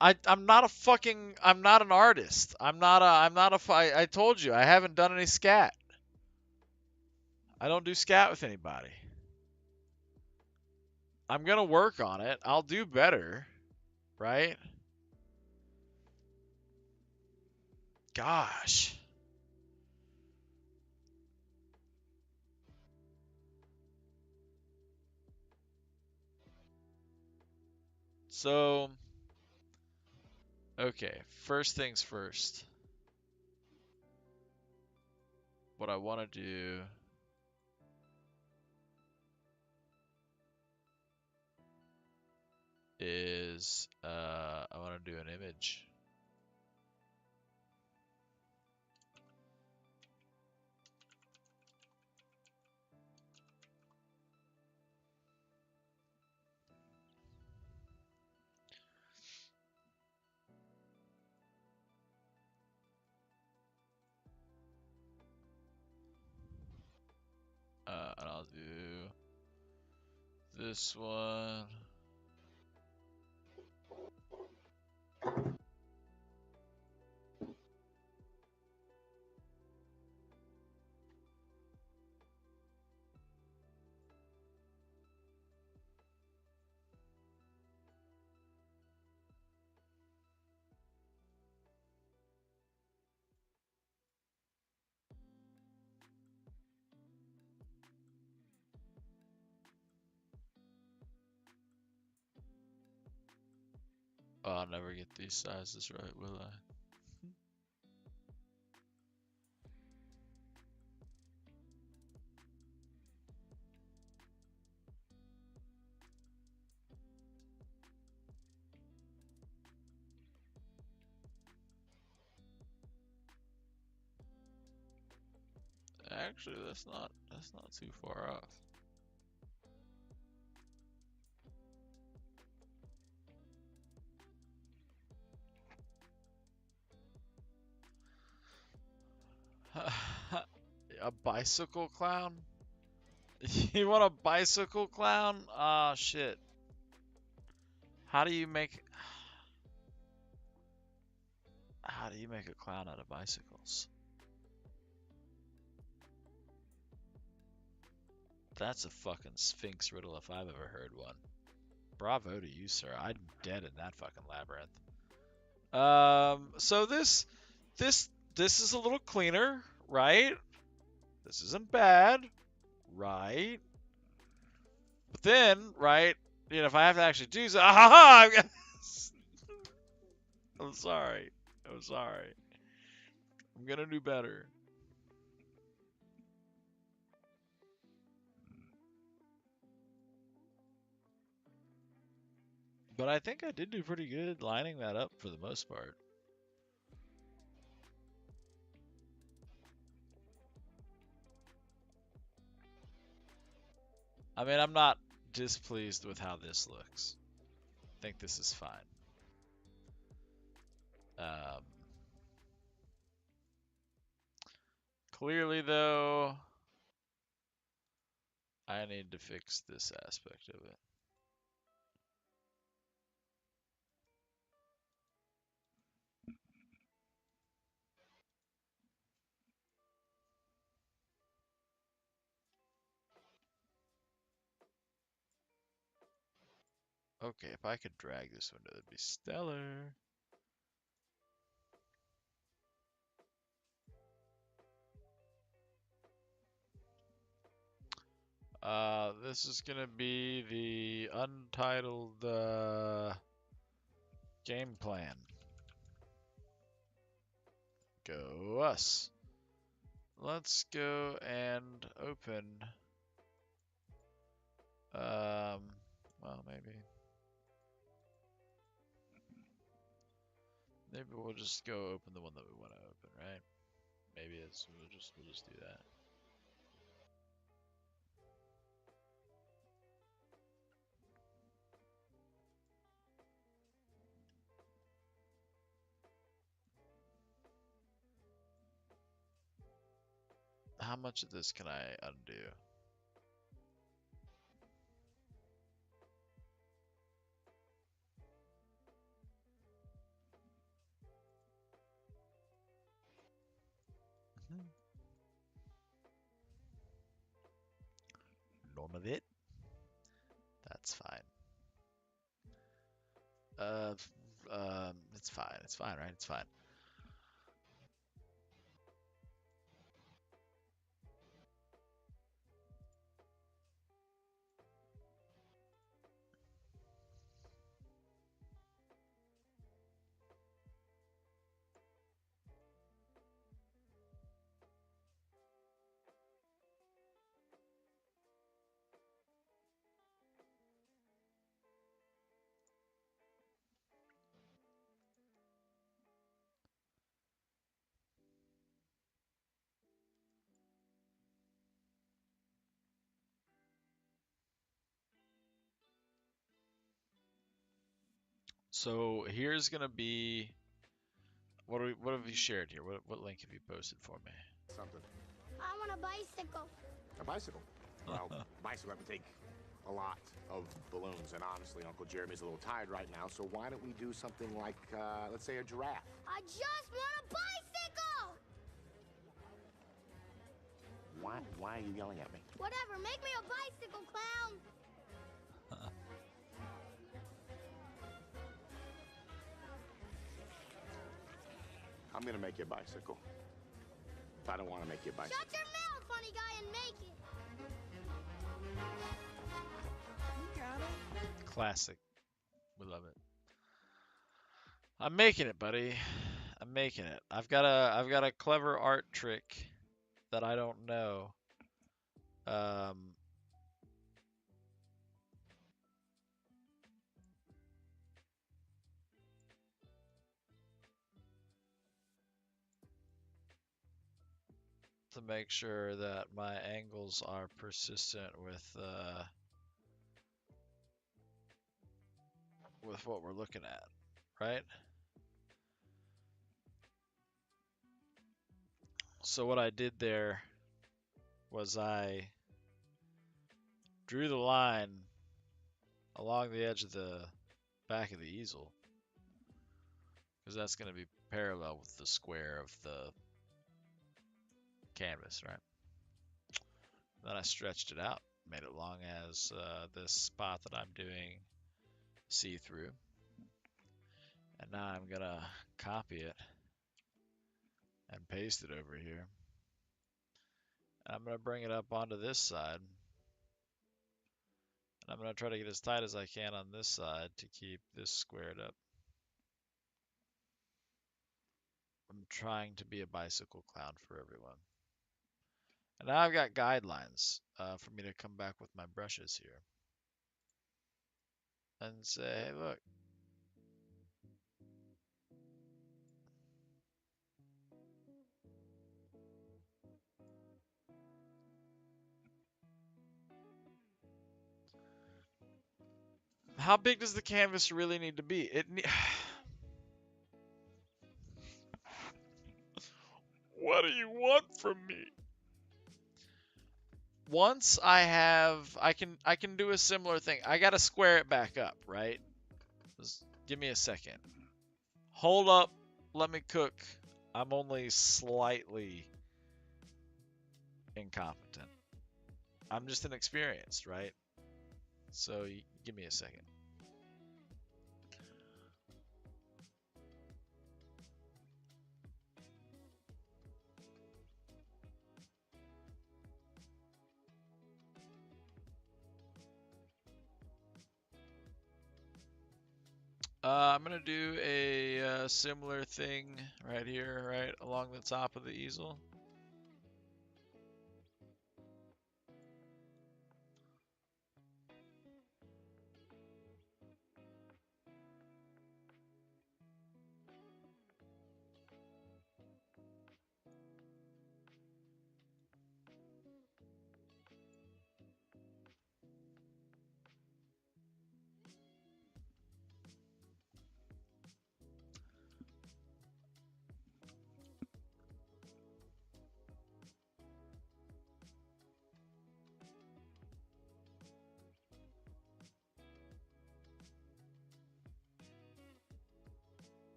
I'm not a fucking. I'm not an artist. I'm not a. I told you I haven't done any scat. I don't do scat with anybody. I'm gonna work on it. I'll do better, right? Gosh. So, okay, first things first. What I want to do is I want to do an image. And I'll do this one. Oh, I'll never get these sizes right, will I? Actually, that's not too far off. A bicycle clown? You want a bicycle clown? Ah, shit. How do you make a clown out of bicycles? That's a fucking Sphinx riddle if I've ever heard one. Bravo to you, sir. I'm dead in that fucking labyrinth. So this is a little cleaner, right? This isn't bad, right? But then, right, you know, if I have to actually do so, I'm sorry. I'm sorry. I'm gonna do better. But I think I did do pretty good lining that up for the most part. I mean, I'm not displeased with how this looks. I think this is fine. Um, Clearly, though, I need to fix this aspect of it. Okay, if I could drag this window, that'd be stellar. This is gonna be the untitled game plan. Go us. Let's go and open. Well, maybe we'll just go open the one that we want to open, right? Maybe we'll just do that. how much of this can I undo? None of it. That's fine. It's fine. It's fine, right? It's fine. So here's gonna be what have you shared here? What link have you posted for me? Something. I want a bicycle. A bicycle? Well, bicycle would take a lot of balloons, and honestly, Uncle Jeremy's a little tired right now, so why don't we do something like, let's say a giraffe? I just want a bicycle! Why are you yelling at me? Whatever, make me a bicycle, clown! I'm gonna make you a bicycle. I don't want to make you a bicycle. Shut your mouth, funny guy, and make it! You got it. Classic. We love it. I'm making it, buddy. I'm making it. I've got a clever art trick that I don't know. To make sure that my angles are persistent with what we're looking at, right? So what I did there was I drew the line along the edge of the back of the easel, because that's going to be parallel with the square of the canvas, right? Then I stretched it out, made it long as this spot that I'm doing see-through. And now I'm going to copy it and paste it over here. And I'm going to bring it up onto this side. And I'm going to try to get as tight as I can on this side to keep this squared up. I'm trying to be a bicycle clown for everyone. And now I've got guidelines for me to come back with my brushes here. And say, hey, look. How big does the canvas really need to be? What do you want from me? Once I can do a similar thing. I gotta square it back up, right? Just give me a second. Hold up, let me cook. I'm only slightly incompetent. I'm just inexperienced, right? So give me a second. I'm gonna do a similar thing right here, right along the top of the easel.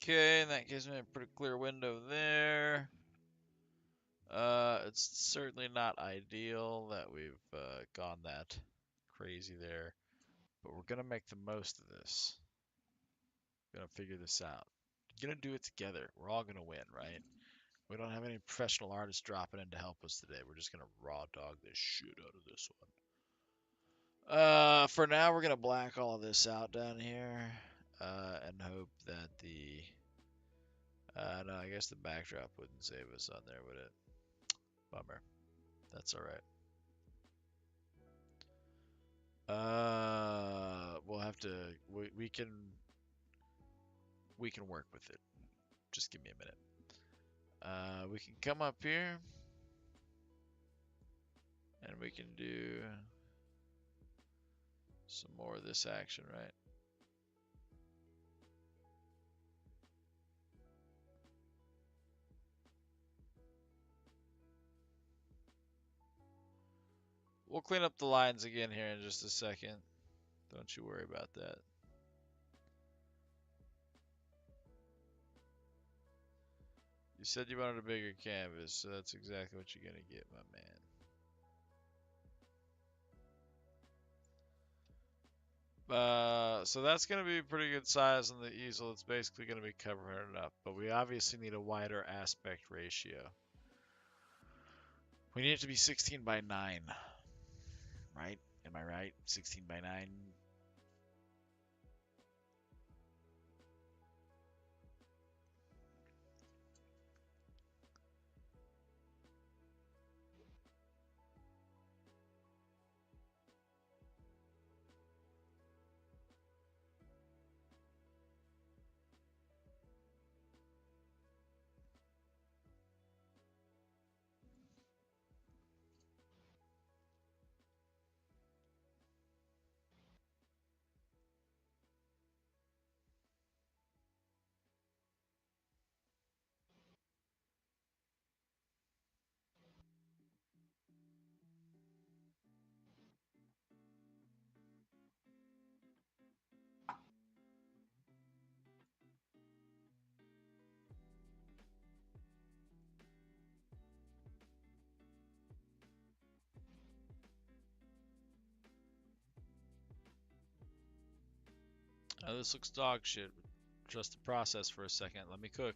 Okay, and that gives me a pretty clear window there. It's certainly not ideal that we've gone that crazy there, but we're gonna make the most of this. We're gonna figure this out. We're gonna do it together. We're all gonna win, right? We don't have any professional artists dropping in to help us today. We're just gonna raw dog this shit out of this one. For now, we're gonna black all of this out down here, and hope that the. No, I guess the backdrop wouldn't save us on there, would it? Bummer. That's all right. We'll have to. We can. We can work with it. Just give me a minute. We can come up here, and we can do some more of this action, right? We'll clean up the lines again here in just a second. Don't you worry about that. You said you wanted a bigger canvas, so that's exactly what you're gonna get, my man. So that's gonna be a pretty good size on the easel. It's basically gonna be covering it up, but we obviously need a wider aspect ratio. We need it to be 16 by 9, right? Am I right? 16 by 9. Oh, this looks dog shit. Trust the process for a second. Let me cook.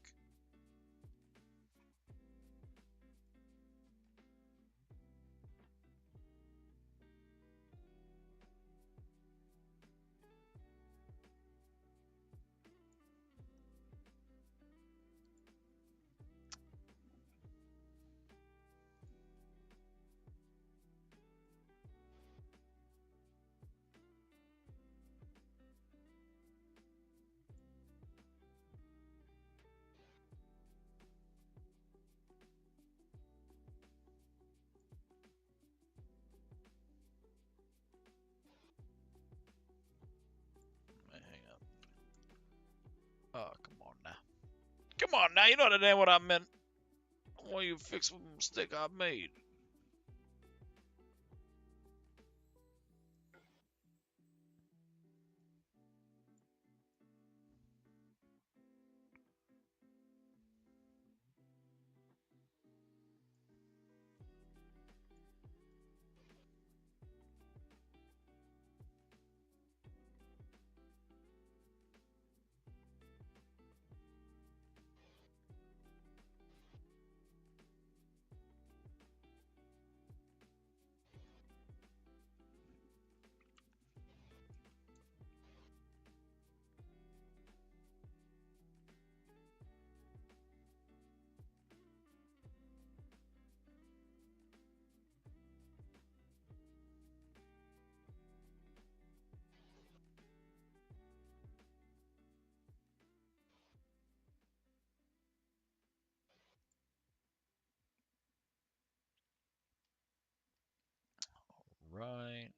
Hang up. Oh, come on now. Come on now, you know that ain't what I meant. I want you to fix a mistake I made. Right.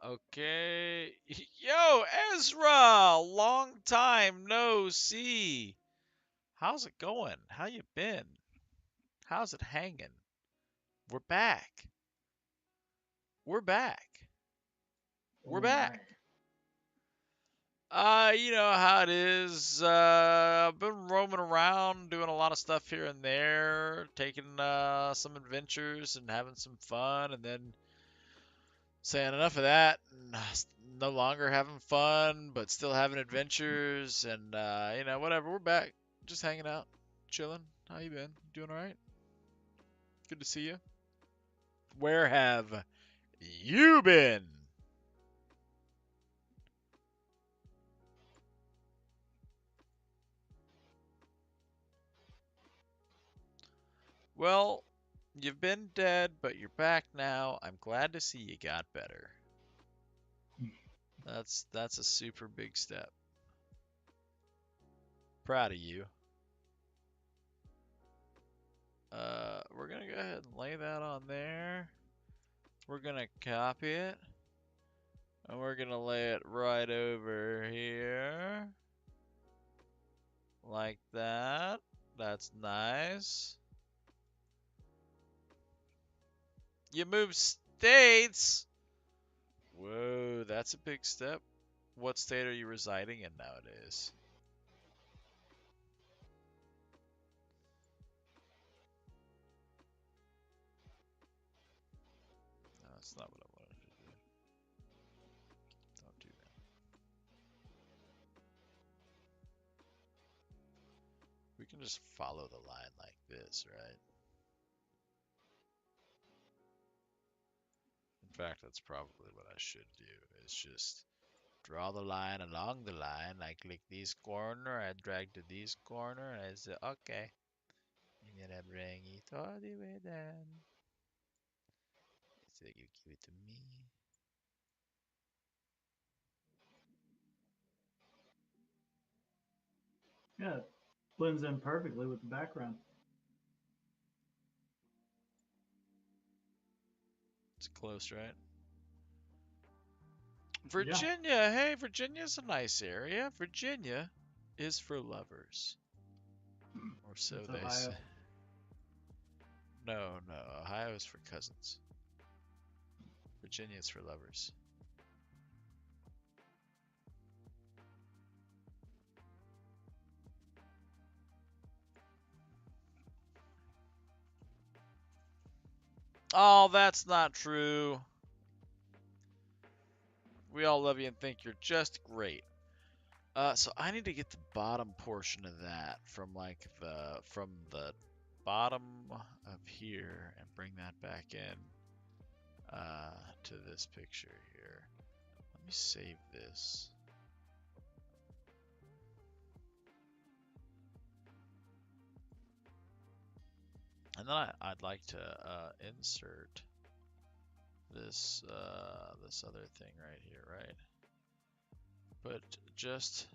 Okay. Yo, Ezra! Long time no see. How's it going? How you been? How's it hanging? We're back. We're back. We're Oh back. my. You know how it is. I've been roaming around, doing a lot of stuff here and there, taking some adventures and having some fun, and then saying enough of that, and no longer having fun, but still having adventures, and you know, whatever. We're back, just hanging out, chilling. How you been? Doing all right? Good to see you. Where have you been? Well, you've been dead, but you're back now. I'm glad to see you got better. That's a super big step. Proud of you. We're gonna go ahead and lay that on there. We're gonna copy it, and we're gonna lay it right over here, like that. That's nice. You move states. Whoa, that's a big step. What state are you residing in nowadays? No, that's not what I wanted to do. Don't do that. We can just follow the line like this, right? In fact, that's probably what I should do, is just draw the line along the line. I click this corner, I drag to this corner, and I say, okay. I'm gonna bring it all the way down. So you give it to me. Yeah, it blends in perfectly with the background. It's close, right? Yeah, Virginia, hey, Virginia's a nice area. Virginia is for lovers. Or so it's they say. Ohio. No, no, Ohio is for cousins. Virginia is for lovers. Oh, that's not true. We all love you and think you're just great. So I need to get the bottom portion of that from like the bottom of here and bring that back in to this picture here. Let me save this. And then I'd like to insert this other thing right here, right? But just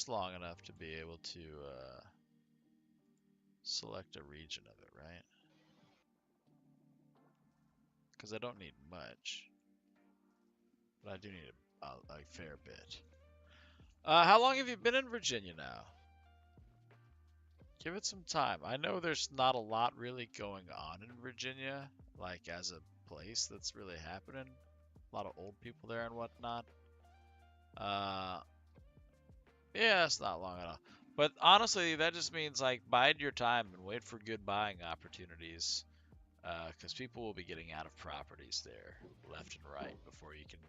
long enough to be able to select a region of it, right? Because I don't need much, but I do need a fair bit. How long have you been in Virginia now? Give it some time. I know there's not a lot really going on in Virginia, like as a place that's really happening. A lot of old people there and whatnot. Yeah, it's not long enough. But honestly, that just means like bide your time and wait for good buying opportunities. Because people will be getting out of properties there left and right before you can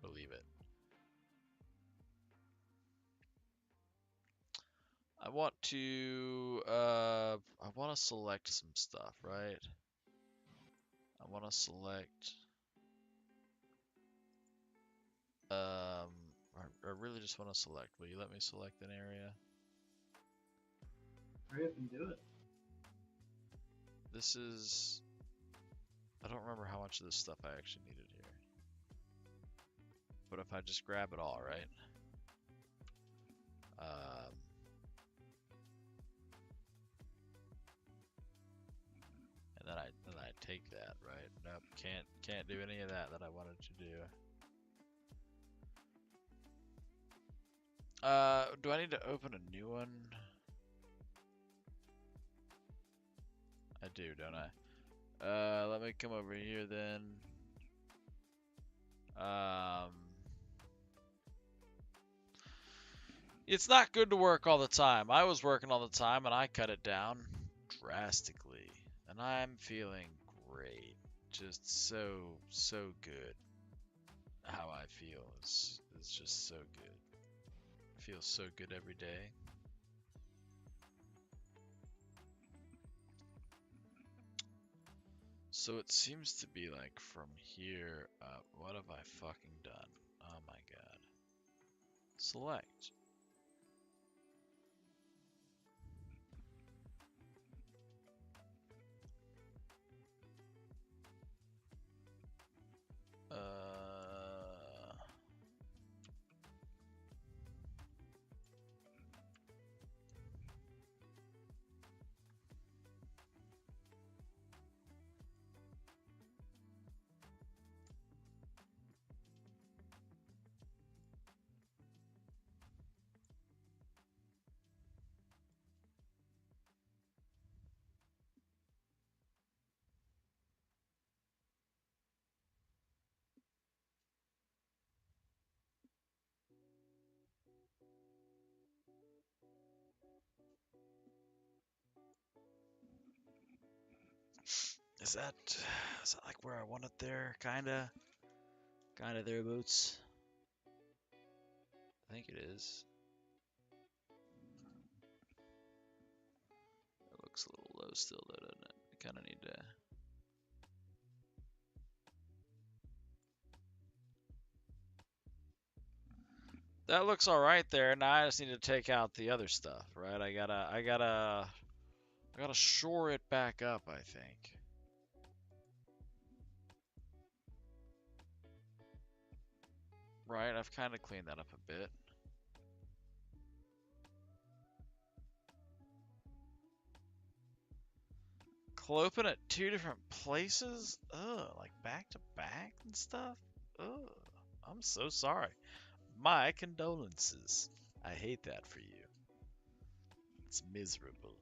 believe it. I want to select some stuff, right? I want to select I really just want to select. Will you let me select an area? Hurry up and do it. This is I don't remember how much of this stuff I actually needed here. But if I just grab it all, right? Um, and then I take that, right? Nope, can't do any of that I wanted to do. Do I need to open a new one? I do, don't I? Let me come over here then. It's not good to work all the time. I was working all the time and I cut it down drastically. And I'm feeling great. Just so good. How I feel is just so good. I feel so good every day. So it seems to be like from here up. What have I fucking done? Oh my god. Select. Is that like where I want it there? Kinda there, Boots. I think it is. It looks a little low still though, doesn't it? I kinda need to. That looks alright there. Now I just need to take out the other stuff, right? I gotta shore it back up, I think. Right, I've kind of cleaned that up a bit. Clopen at 2 different places? Ugh, like back to back and stuff? Ugh, I'm so sorry. My condolences. I hate that for you. It's miserable.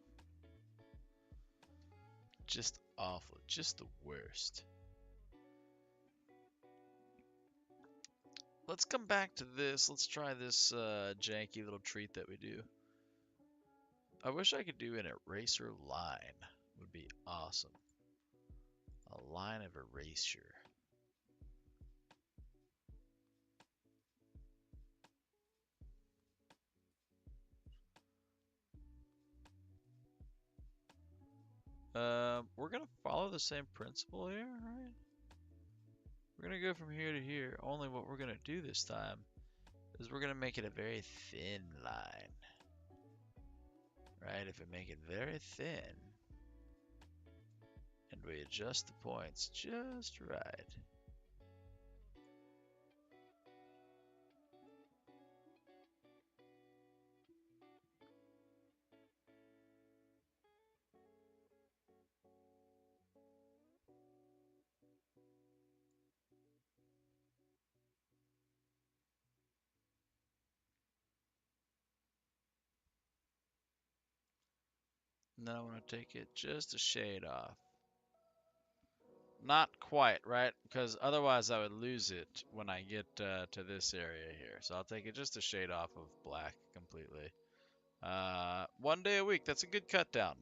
Just awful. Just the worst. Let's come back to this. Let's try this janky little treat that we do. I wish I could do an eraser line. Would be awesome. A line of erasure. We're gonna follow the same principle here, right? We're gonna go from here to here. Only what we're gonna do this time is we're gonna make it a very thin line. Right? If we make it very thin and we adjust the points just right. And then I want to take it just a shade off. Not quite, right? Because otherwise I would lose it when I get to this area here. So I'll take it just a shade off of black completely. 1 day a week, that's a good cut down.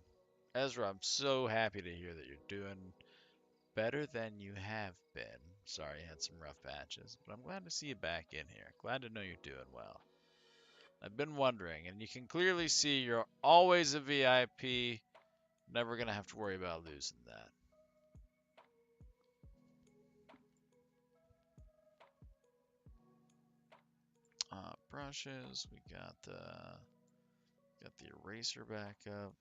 Ezra, I'm so happy to hear that you're doing better than you have been. Sorry you had some rough patches, but I'm glad to see you back in here. Glad to know you're doing well. I've been wondering, and you can clearly see you're always a VIP. Never going to have to worry about losing that. Brushes, we got the eraser back up.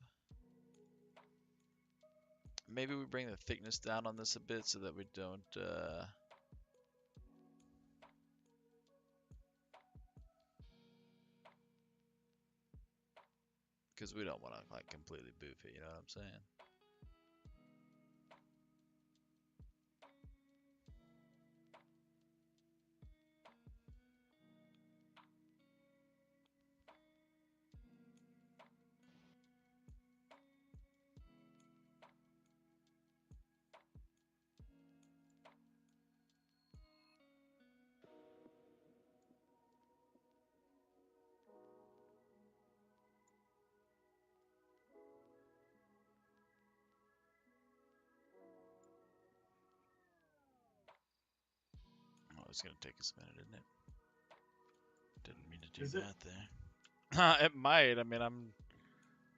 Maybe we bring the thickness down on this a bit so that we don't Because we don't want to like completely boof it, you know what I'm saying? Oh, it's gonna take us a minute, isn't it? Didn't mean to do Is it? that there. It might. I mean, I'm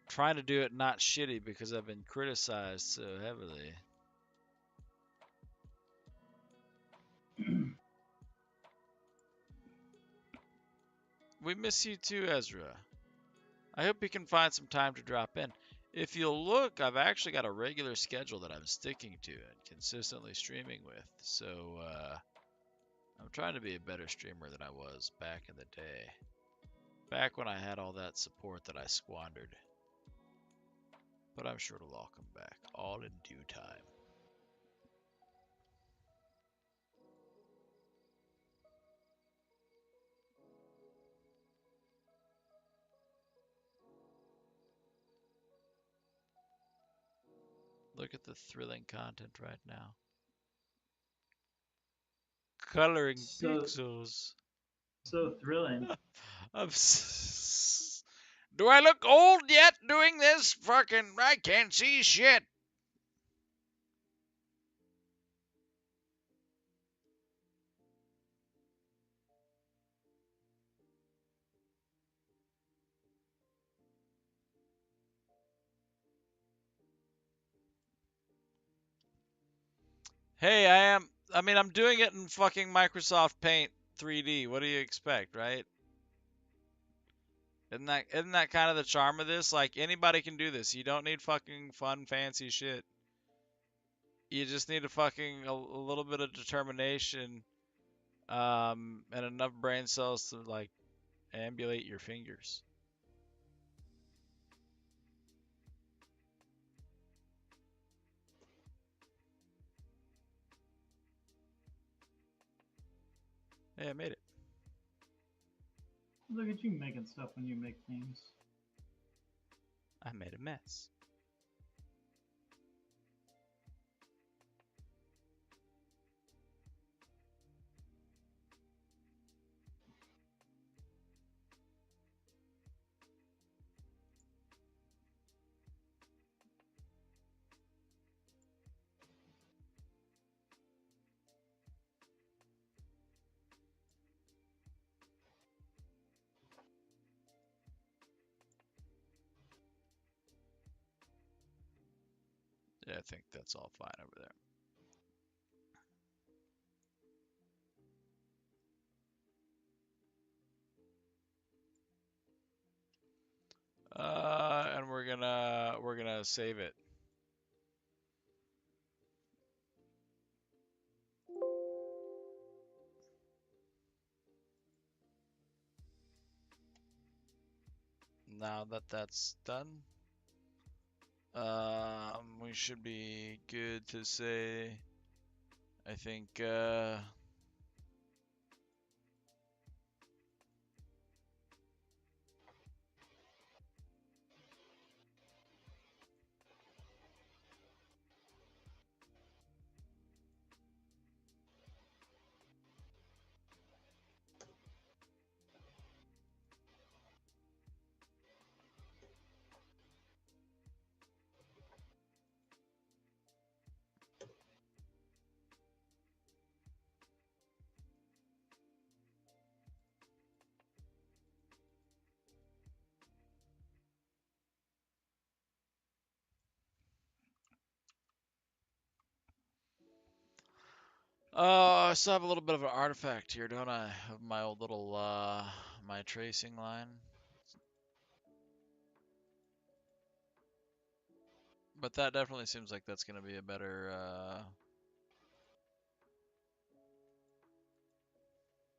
trying to do it not shitty because I've been criticized so heavily. We miss you too, Ezra. I hope you can find some time to drop in. If you'll look, I've actually got a regular schedule that I'm sticking to and consistently streaming with. So, I'm trying to be a better streamer than I was back in the day. Back when I had all that support that I squandered. But I'm sure it'll all come back, all in due time. Look at the thrilling content right now. Coloring So pixels. thrilling. Do I look old yet doing this? Fucking, I can't see shit. Hey, I mean, I'm doing it in fucking Microsoft Paint 3D. What do you expect, right? Isn't that kind of the charm of this? Like anybody can do this. You don't need fucking fun, fancy shit. You just need a little bit of determination, and enough brain cells to like ambulate your fingers. Hey, I made it. Look at you making stuff when you make themes. I made a mess. Yeah, I think that's all fine over there. And we're gonna save it. Now that that's done, we should be good to say. I think. I still have a little bit of an artifact here, don't I? Of my old little my tracing line. But that definitely seems like that's gonna be a better.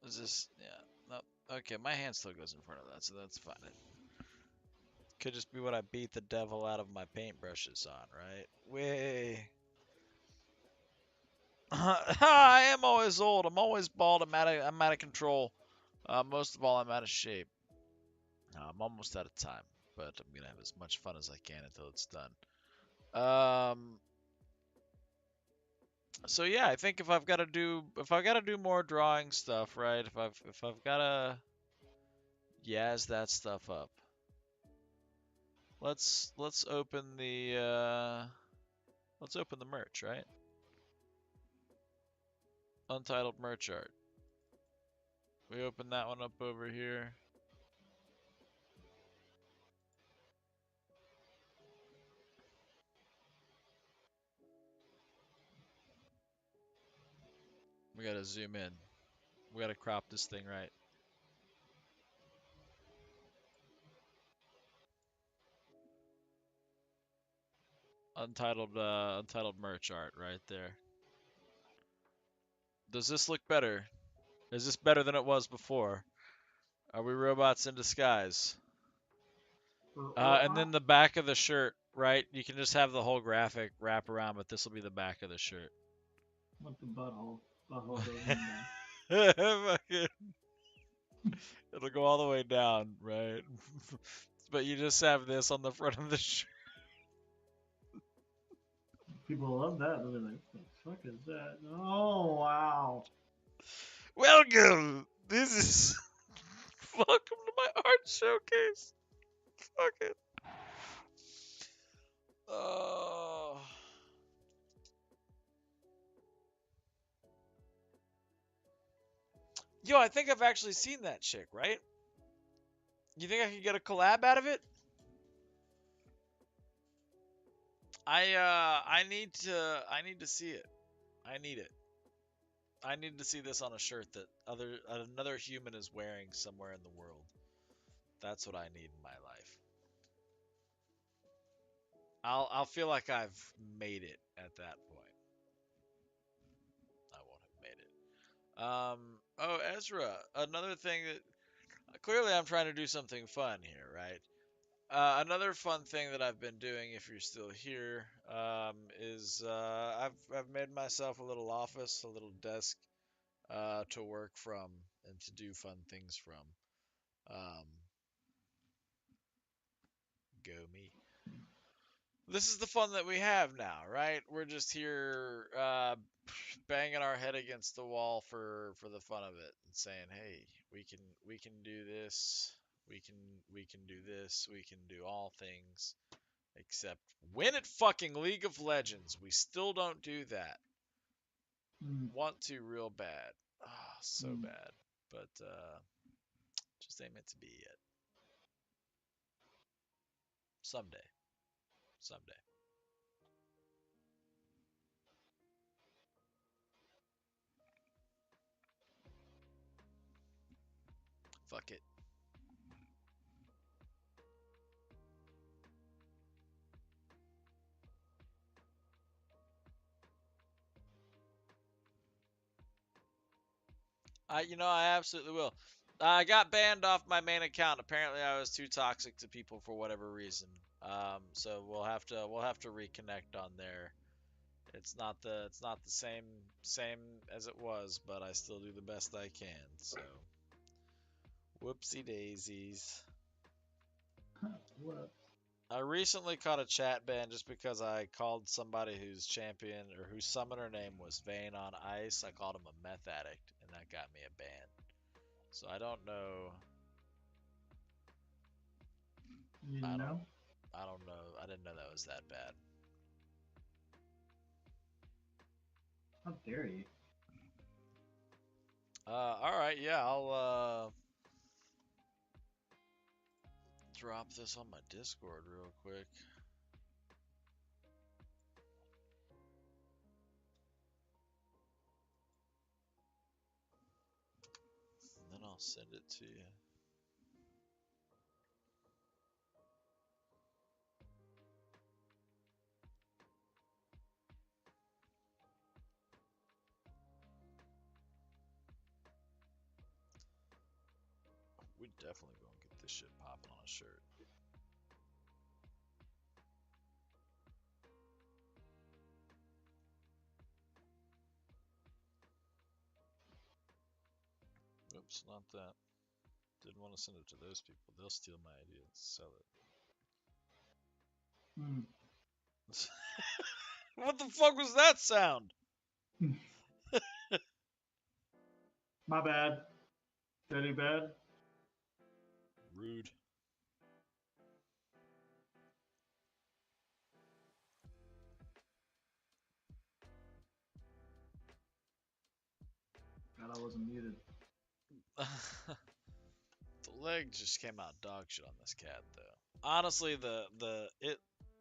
Is this? Yeah. No. Okay, my hand still goes in front of that, so that's fine. Could just be what I beat the devil out of my paintbrushes on, right? Way. I am always old. I'm always bald. I'm out of control. Most of all, I'm out of shape. I'm almost out of time, but I'm gonna have as much fun as I can until it's done. So yeah, I think if I've got to do more drawing stuff, right? If I've got to yaz that stuff up, let's open the merch, right? Untitled merch art. We open that one up over here. We gotta zoom in. We gotta crop this thing right. Untitled merch art right there. Does this look better? Is this better than it was before? Are we robots in disguise? And then the back of the shirt, right? You can just have the whole graphic wrap around, but this will be the back of the shirt. What the butthole? Butthole goes in Fucking- It'll go all the way down, right? But you just have this on the front of the shirt. People love that. They're like, what the fuck is that? Oh, wow. Welcome! This is. Welcome to my art showcase. Fuck it. Oh. Yo, I think I've actually seen that chick, right? You think I could get a collab out of it? I need to see it. I need it. I need to see this on a shirt that another human is wearing somewhere in the world. That's what I need in my life. I'll feel like I've made it at that point. I won't have made it. Oh, Ezra, another thing that clearly I'm trying to do something fun here, right? Another fun thing that I've been doing, if you're still here, is I've made myself a little office, a little desk to work from and to do fun things from. Um, Go me. This is the fun that we have now, right? We're just here banging our head against the wall for the fun of it and saying, "Hey, we can do this. We can do this. We can do all things except win at fucking League of Legends. We still don't do that. Mm, Want to real bad. Ah, so mm. bad. But just ain't meant to be yet. Someday. Someday. Fuck it. I absolutely will. I got banned off my main account. Apparently, I was too toxic to people for whatever reason. So we'll have to reconnect on there. It's not the same as it was, but I still do the best I can. So whoopsie daisies. What? I recently caught a chat ban just because I called somebody whose champion or whose summoner name was Vayne on Ice. I called him a meth addict, and that got me a ban. So I don't know. You I don't. know? I don't know. I didn't know that was that bad. How dare you? All right. Yeah, I'll drop this on my Discord real quick. And then I'll send it to you. We definitely gonna get this shit popping on a shirt. It's not that. Didn't want to send it to those people. They'll steal my idea and sell it. Hmm. What the fuck was that sound? My bad. Very bad. Rude. God, I wasn't muted. The leg just came out dog shit on this cat though. Honestly,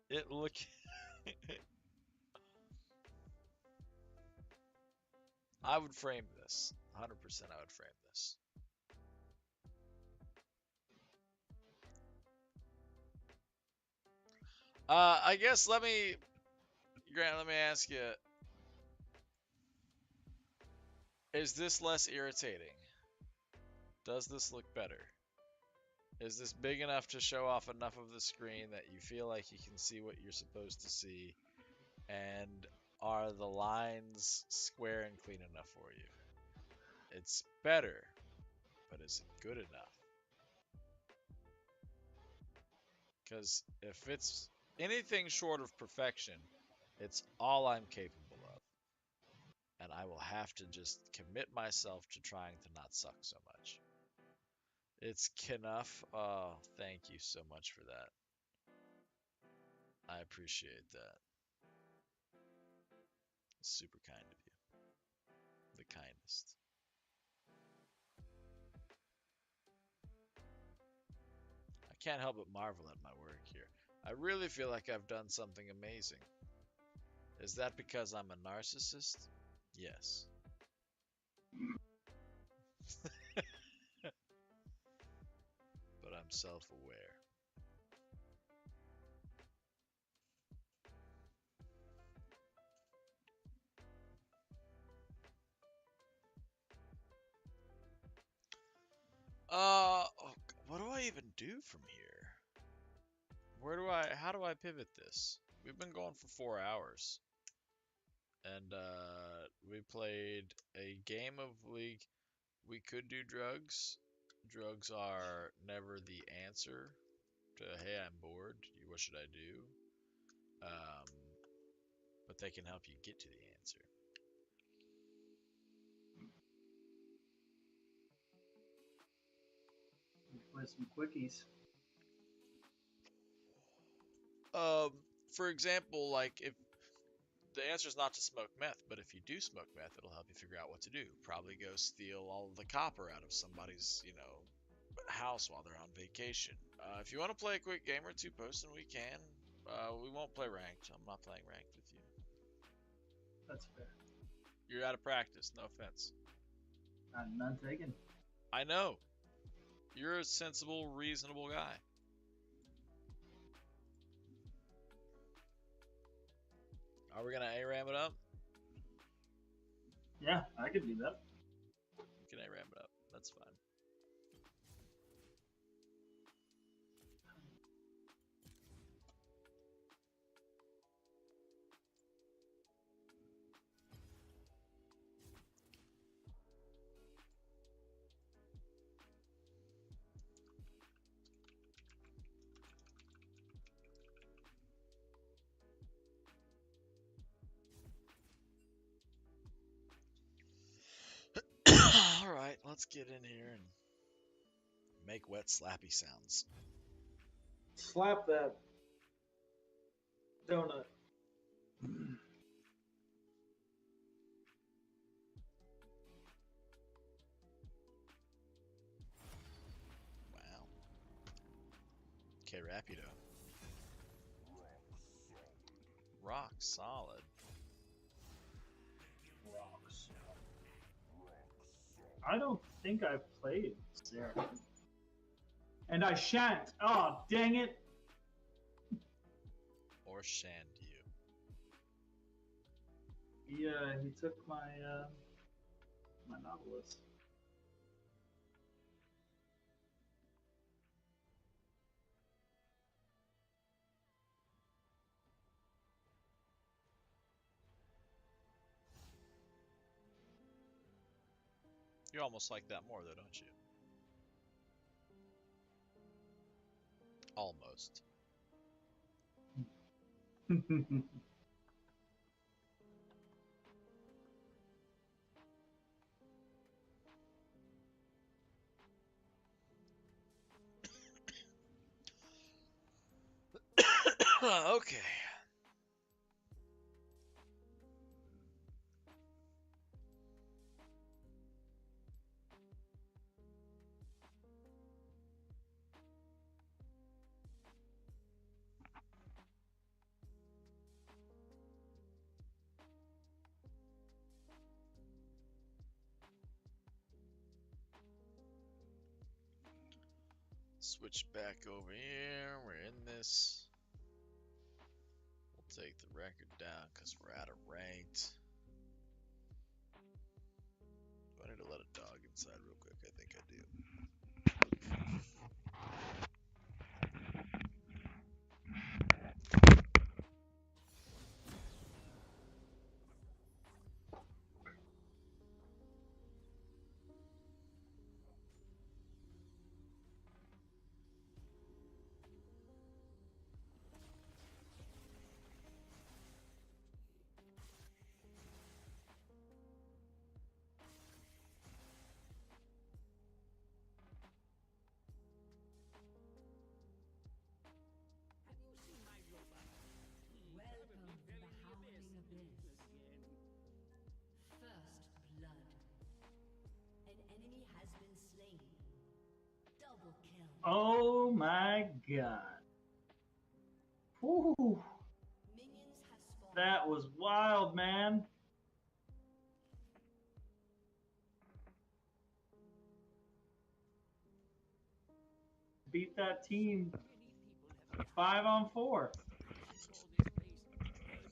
it look. I would frame this. 100% I would frame this. I guess Grant, let me ask you, is this less irritating? Does this look better? Is this big enough to show off enough of the screen that you feel like you can see what you're supposed to see? And are the lines square and clean enough for you? It's better, but is it good enough? Because if it's anything short of perfection, it's all I'm capable of. And I will have to just commit myself to trying to not suck so much. It's Knuff. Oh, thank you so much for that. I appreciate that. Super kind of you. The kindest. I can't help but marvel at my work here. I really feel like I've done something amazing. Is that because I'm a narcissist? Yes. But I'm self-aware. What do I even do from here? How do I pivot this? We've been going for 4 hours. And, we played a game of League. We could do drugs. Drugs are never the answer to, hey, I'm bored. What should I do? But they can help you get to the answer. Play some quickies. For example, like if the answer is not to smoke meth, but if you do smoke meth, it'll help you figure out what to do. Probably go steal all of the copper out of somebody's, house while they're on vacation. If you want to play a quick game or two, post and we can. We won't play ranked. I'm not playing ranked with you. That's fair. You're out of practice. No offense. None taken. I know. You're a sensible, reasonable guy. Are we gonna ARAM it up? Yeah, I could do that. We can ARAM it up. That's fine. Alright, let's get in here and make wet slappy sounds. Slap that donut. Wow. Okay, Rapido. Rock solid. Rocks. I don't think I've played Sarah. And I shan't. Oh, dang it. Or shan't you? Yeah, he took my my Nautilus. You almost like that more, though, don't you? Almost. Okay. Switch back over here. We're in this. We'll take the record down because we're out of ranked. Do I need to let a dog inside real quick? I think I do. Welcome to the Howling Abyss. First blood. An enemy has been slain. Double kill. Oh my god. Whew. Minions have spawned. That was wild, man. Beat that team 5-on-4.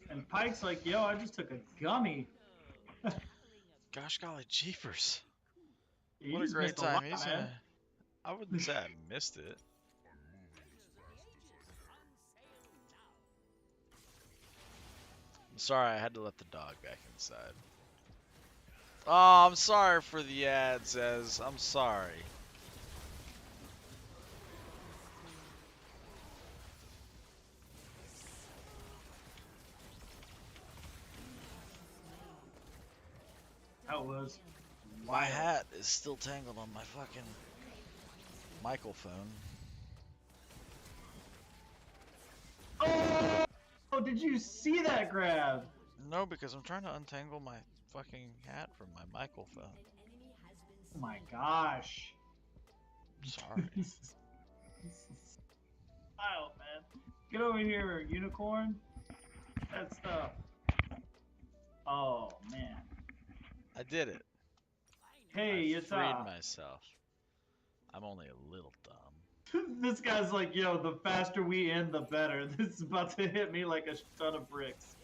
And Pike's like, yo, I just took a gummy. Gosh golly jeepers. You What a just great missed a time. lot, He's man. I wouldn't say I missed it. I'm sorry I had to let the dog back inside. Oh, I'm sorry for the ads, Ez. I'm sorry. That was My wild. hat is still tangled on my fucking microphone. Oh, did you see that grab? No, because I'm trying to untangle my fucking hat from my microphone. An enemy has been Oh my gosh. Sorry. This is wild, man. Get over here, unicorn. That stuff. Oh man. I did it. Hey, I it's freed myself. I'm only a little dumb. This guy's like, yo, the faster we end, the better. This is about to hit me like a ton of bricks.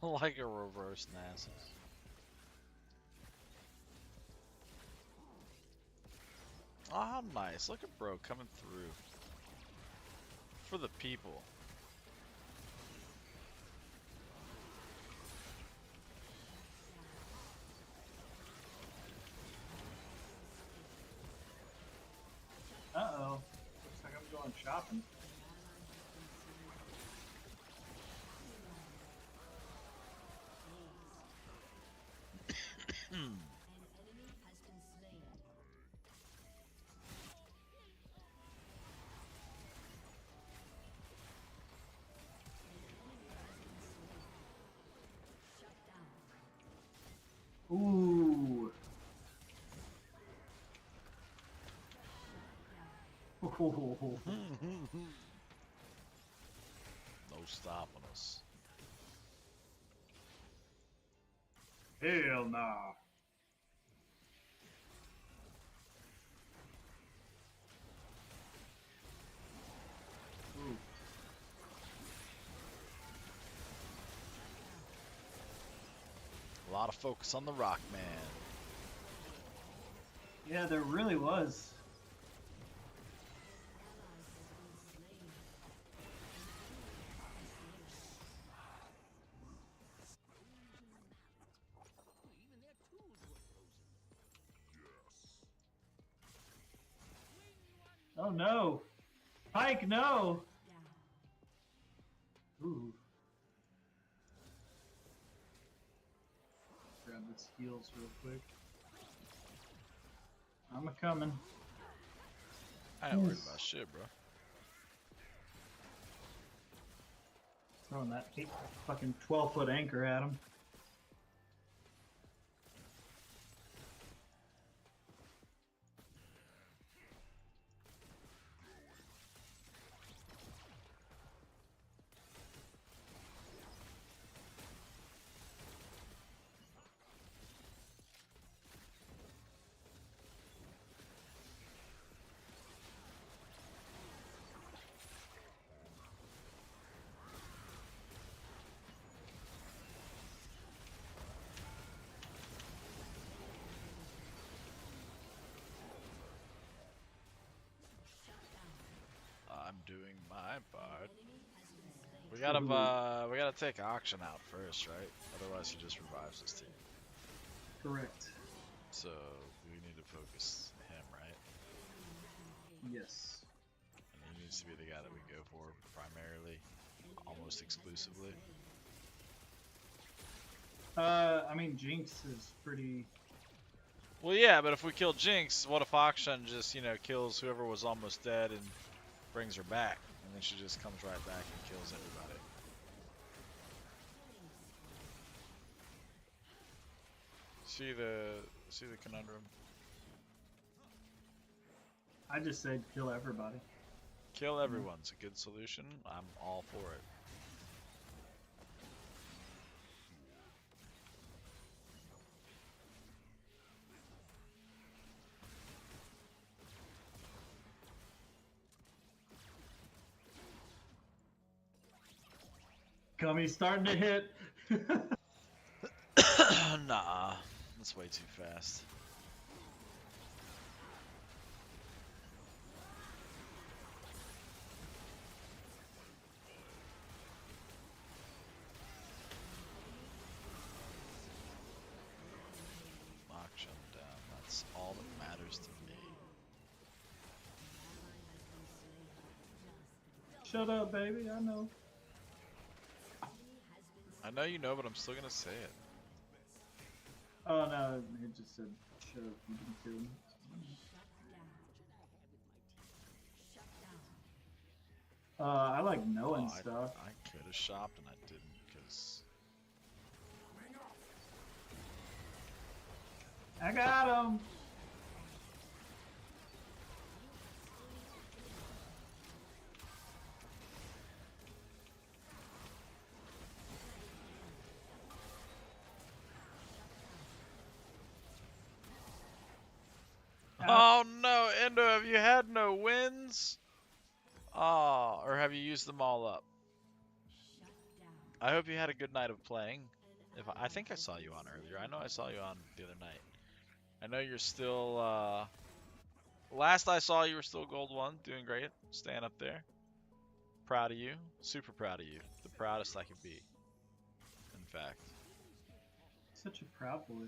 Like a reverse Nasus. Oh, how nice. Look at bro coming through. For the people. Uh-oh. Looks like I'm going shopping. An enemy has been slain. Shut down. Ooh. Ooh. No stopping us. Hell nah. Ooh. A lot of focus on the Rock Man. Yeah, there really was. Oh no! Pike, no! Ooh. Grab the steals real quick. I'm a coming. I ain't worried about shit, bro. Throwing that fucking 12-foot anchor at him. I'm doing my part. We gotta take auction out first, right? Otherwise, he just revives his team. Correct. So we need to focus him, right? Yes. And he needs to be the guy that we go for primarily, almost exclusively. I mean, Jinx is pretty. Well, yeah, but if we kill Jinx, what if auction just, you know, kills whoever was almost dead and brings her back, and then she just comes right back and kills everybody. See the conundrum? I just said kill everybody. Kill everyone's a good solution. I'm all for it. Gummy's starting to hit. Nah, that's way too fast. Auction down, that's all that matters to me. Shut up, baby. I know. I know you know, but I'm still gonna say it. Oh no, it just said shut up. You didn't kill me. I like knowing stuff. I could have shopped and I didn't because I got him. Oh no, Endo, have you had no wins? Oh, or have you used them all up? I hope you had a good night of playing. I think I saw you on earlier. I know I saw you on the other night. I know you're still, last I saw you were still Gold 1, doing great, staying up there. Proud of you, super proud of you. The proudest I could be, in fact. Such a proud boy.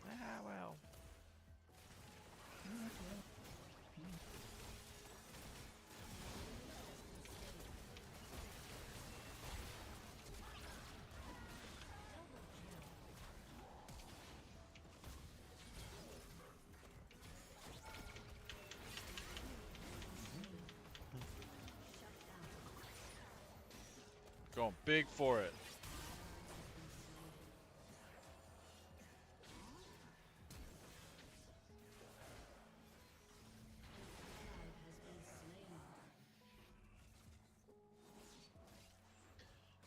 Ah, well. Going big for it.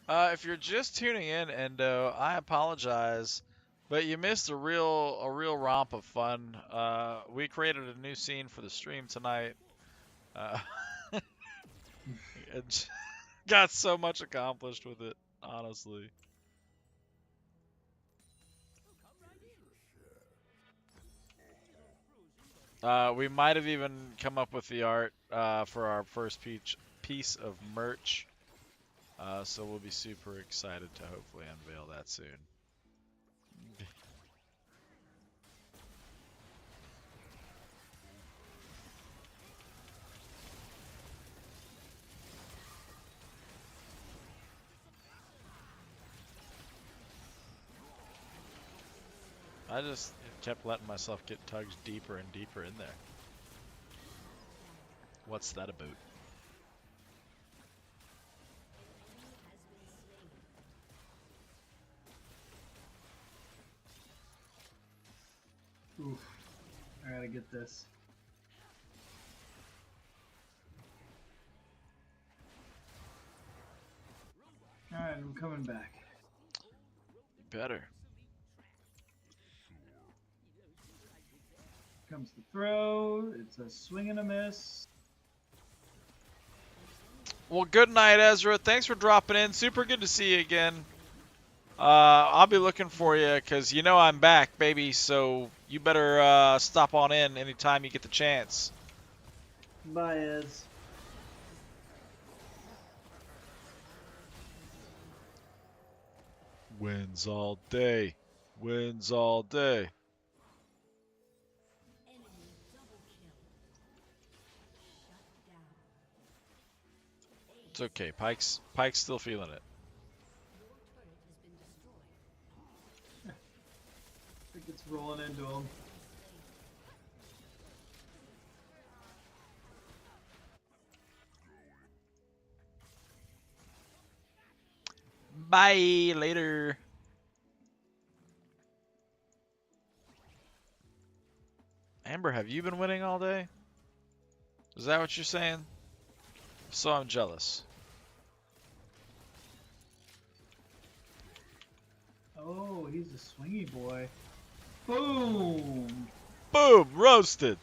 If you're just tuning in, Endo, I apologize, but you missed a real romp of fun. We created a new scene for the stream tonight. It got so much accomplished with it, honestly. We might have even come up with the art for our first piece of merch. So we'll be super excited to hopefully unveil that soon. I just kept letting myself get tugged deeper and deeper in there. What's that about? Oof. I gotta get this. Alright, I'm coming back. Better. Comes the throw. It's a swing and a miss. Well, good night, Ezra. Thanks for dropping in. Super good to see you again. I'll be looking for you because you know I'm back, baby. So you better stop on in anytime you get the chance. Bye, Ez. Wins all day. Wins all day. Enemy double kill. Shut down. It's okay. Pike's still feeling it. Your turret has been destroyed. I think it's rolling into him. Bye. Later. Amber, have you been winning all day? Is that what you're saying? So I'm jealous. Oh, he's a swingy boy. Boom! Boom! Roasted.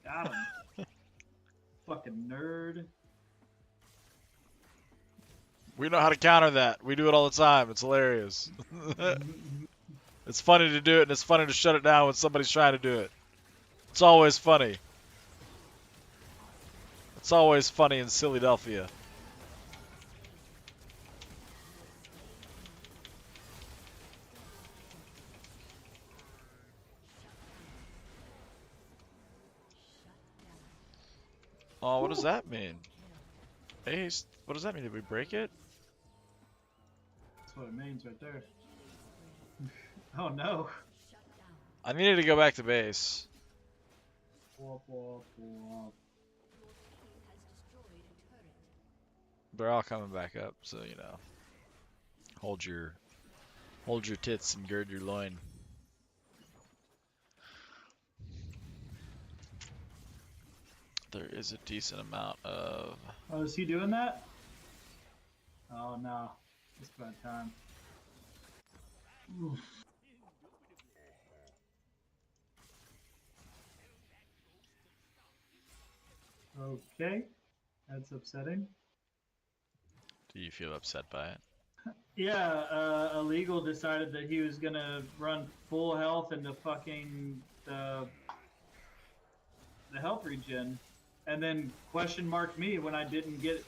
Got him. Fucking nerd. We know how to counter that. We do it all the time. It's hilarious. It's funny to do it, and it's funny to shut it down when somebody's trying to do it. It's always funny. It's always funny in Philadelphia. Oh, what does that mean? Ace, what does that mean? Did we break it? That's what it means right there. Oh no. I needed to go back to base. Womp, womp, womp. They're all coming back up, so you know. Hold your tits and gird your loin. There is a decent amount of. Oh, is he doing that? Oh no. It's about time. Oof. Okay. That's upsetting. Do you feel upset by it? Yeah, Illegal decided that he was gonna run full health into fucking the health regen, and then question marked me when I didn't get.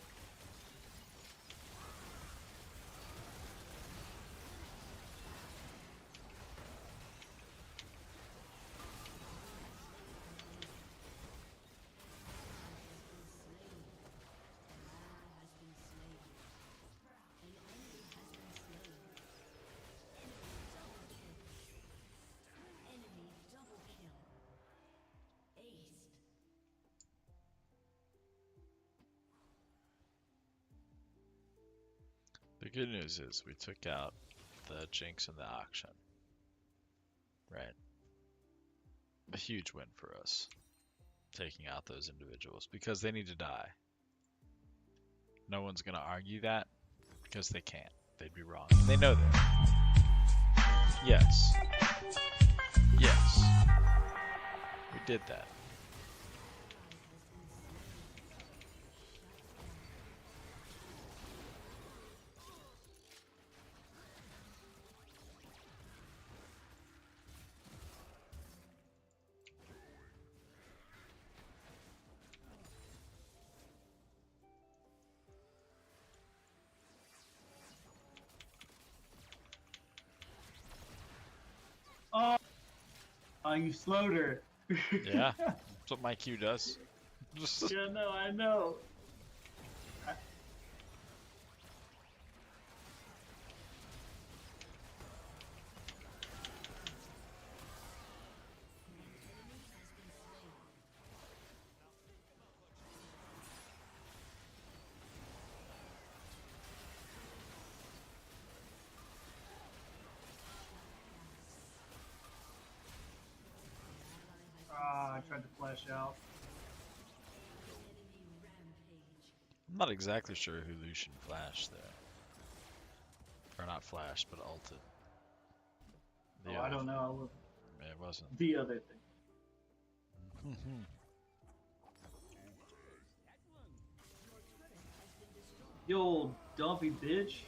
The good news is we took out the Jinx in the auction. Right. A huge win for us. Taking out those individuals because they need to die. No one's going to argue that because they can't. They'd be wrong. They know that. Yes. Yes. We did that. Oh, you slowed her. Yeah. That's what my Q does. Yeah, no, I know. I tried to flash out. I'm not exactly sure who Lucian flashed there. Or not flashed, but ulted. The Oh, I don't know. It wasn't. The other thing. You old dumpy bitch.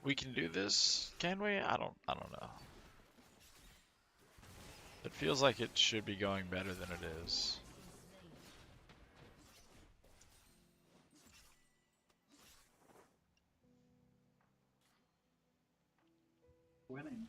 We can do this, can we? I don't know. It feels like it should be going better than it is. Winning.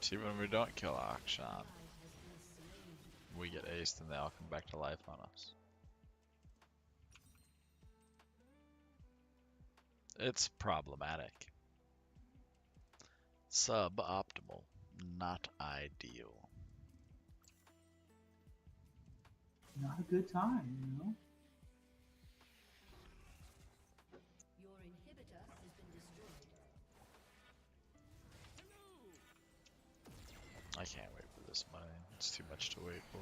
See, when we don't kill Akshan, we get aced and they all come back to life on us. It's problematic. Suboptimal. Not ideal. Not a good time, you know? Your inhibitor has been destroyed. I can't wait for this money. It's too much to wait for.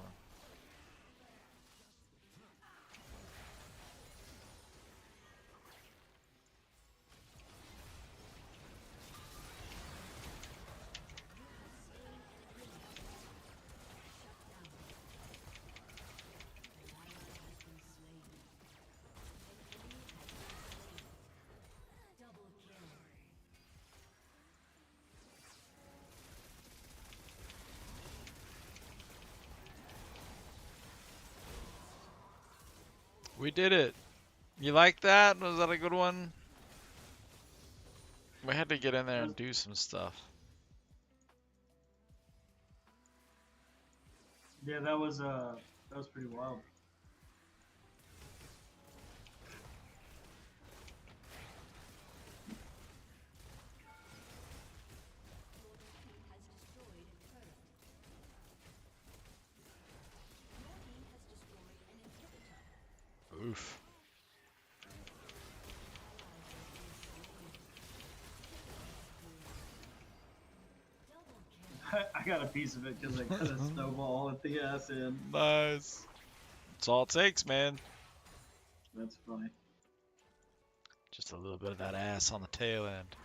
We did it. You like that? Was that a good one? We had to get in there and do some stuff. Yeah, that was pretty wild. Oof. I got a piece of it because I got a snowball at the ass end. Nice. That's all it takes, man. That's funny. Just a little bit of that ass on the tail end.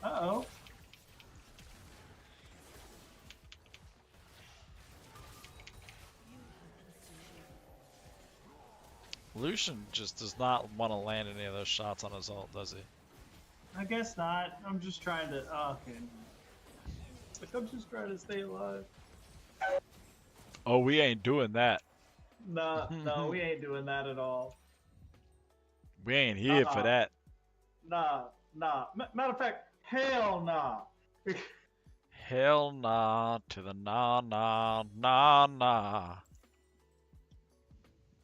Uh-oh. Lucian just does not want to land any of those shots on his ult, does he? I guess not. I'm just trying to. Oh, okay. Like, I'm just trying to stay alive. Oh, we ain't doing that. Nah, no, we ain't doing that at all. We ain't here for that. Nah. Matter of fact, hell nah. Hell nah to the nah.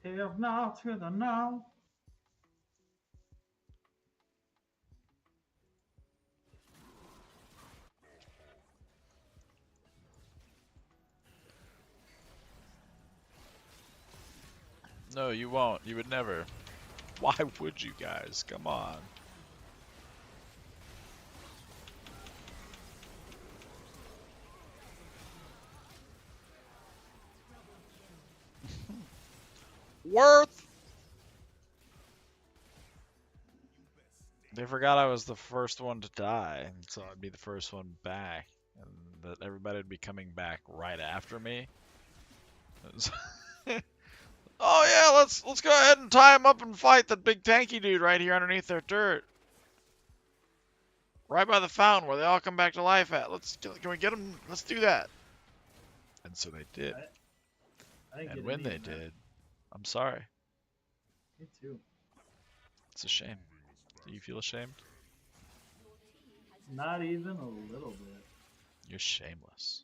Hell nah to the no. No, you won't. You would never. Why would you guys? Come on. Worth. They forgot I was the first one to die, and so I'd be the first one back, and that everybody would be coming back right after me. Oh yeah, let's go ahead and tie him up and fight that big tanky dude right here underneath their turret, right by the fountain where they all come back to life at. Can we get him? Let's do that. And so they did. I didn't And get when any they of that. did, I'm sorry. Me too. It's a shame. Do you feel ashamed? Not even a little bit. You're shameless.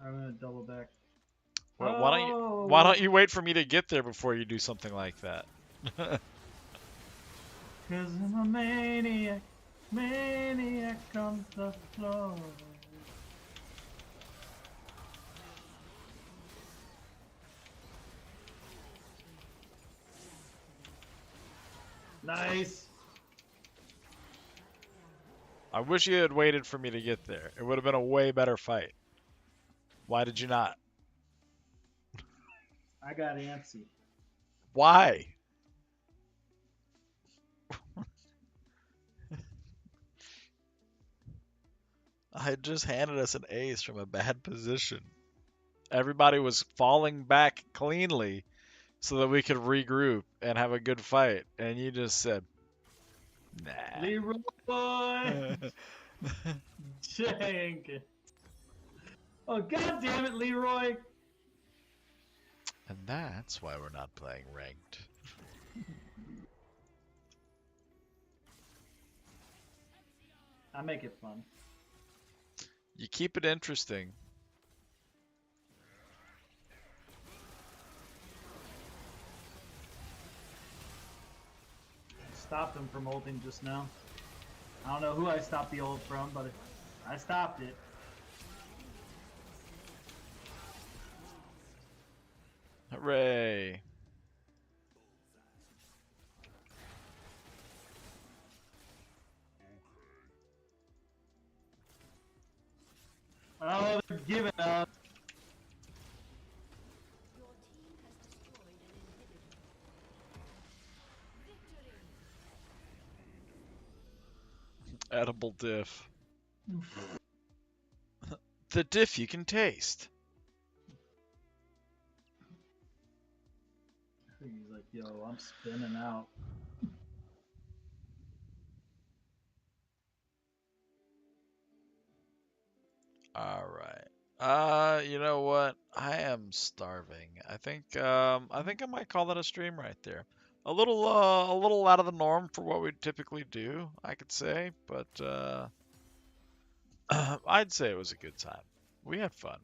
I'm gonna double back. Well, Oh! why don't you wait for me to get there before you do something like that? Cause I'm a maniac, maniac on the floor. Nice. I wish you had waited for me to get there. It would have been a way better fight. Why did you not? I got antsy. Why? I had just handed us an ace from a bad position. Everybody was falling back cleanly so that we could regroup and have a good fight. And you just said, nah. Leroy! Jank. Oh, god damn it, Leroy! And that's why we're not playing ranked. I make it fun. You keep it interesting. Stopped him from ulting just now. I don't know who I stopped the ult from, but I stopped it. Hooray. Oh, they're giving up. Your team has destroyed an inhibitor. Victory! Edible diff. The diff you can taste. He's like, yo, I'm spinning out. All right. You know what? I am starving. I think I might call that a stream right there. A little out of the norm for what we typically do, I could say, but I'd say it was a good time. We had fun.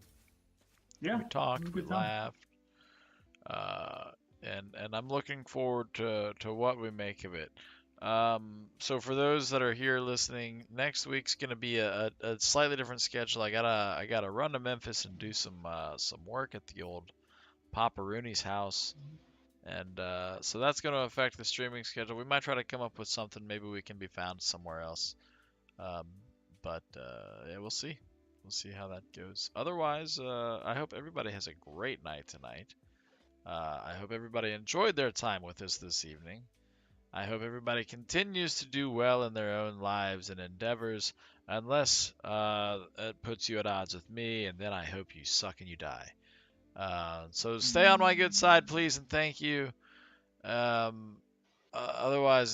Yeah, We talked, we good time. laughed, uh, and I'm looking forward to what we make of it. So for those that are here listening, next week's gonna be a slightly different schedule. I gotta run to Memphis and do some work at the old Papa Rooney's house, and so that's gonna affect the streaming schedule. We might try to come up with something. Maybe we can be found somewhere else. Um, but yeah, we'll see. We'll see how that goes. Otherwise, I hope everybody has a great night tonight. I hope everybody enjoyed their time with us this evening. I hope everybody continues to do well in their own lives and endeavors, unless it puts you at odds with me, and then I hope you suck and you die. So stay on my good side, please, and thank you. Otherwise,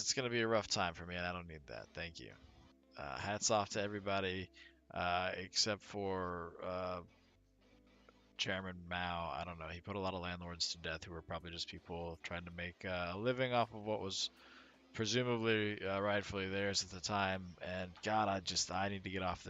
it's going to be a rough time for me, and I don't need that. Thank you. Hats off to everybody, except for Chairman Mao. I don't know. He put a lot of landlords to death who were probably just people trying to make a living off of what was presumably rightfully theirs at the time. And God, I need to get off this.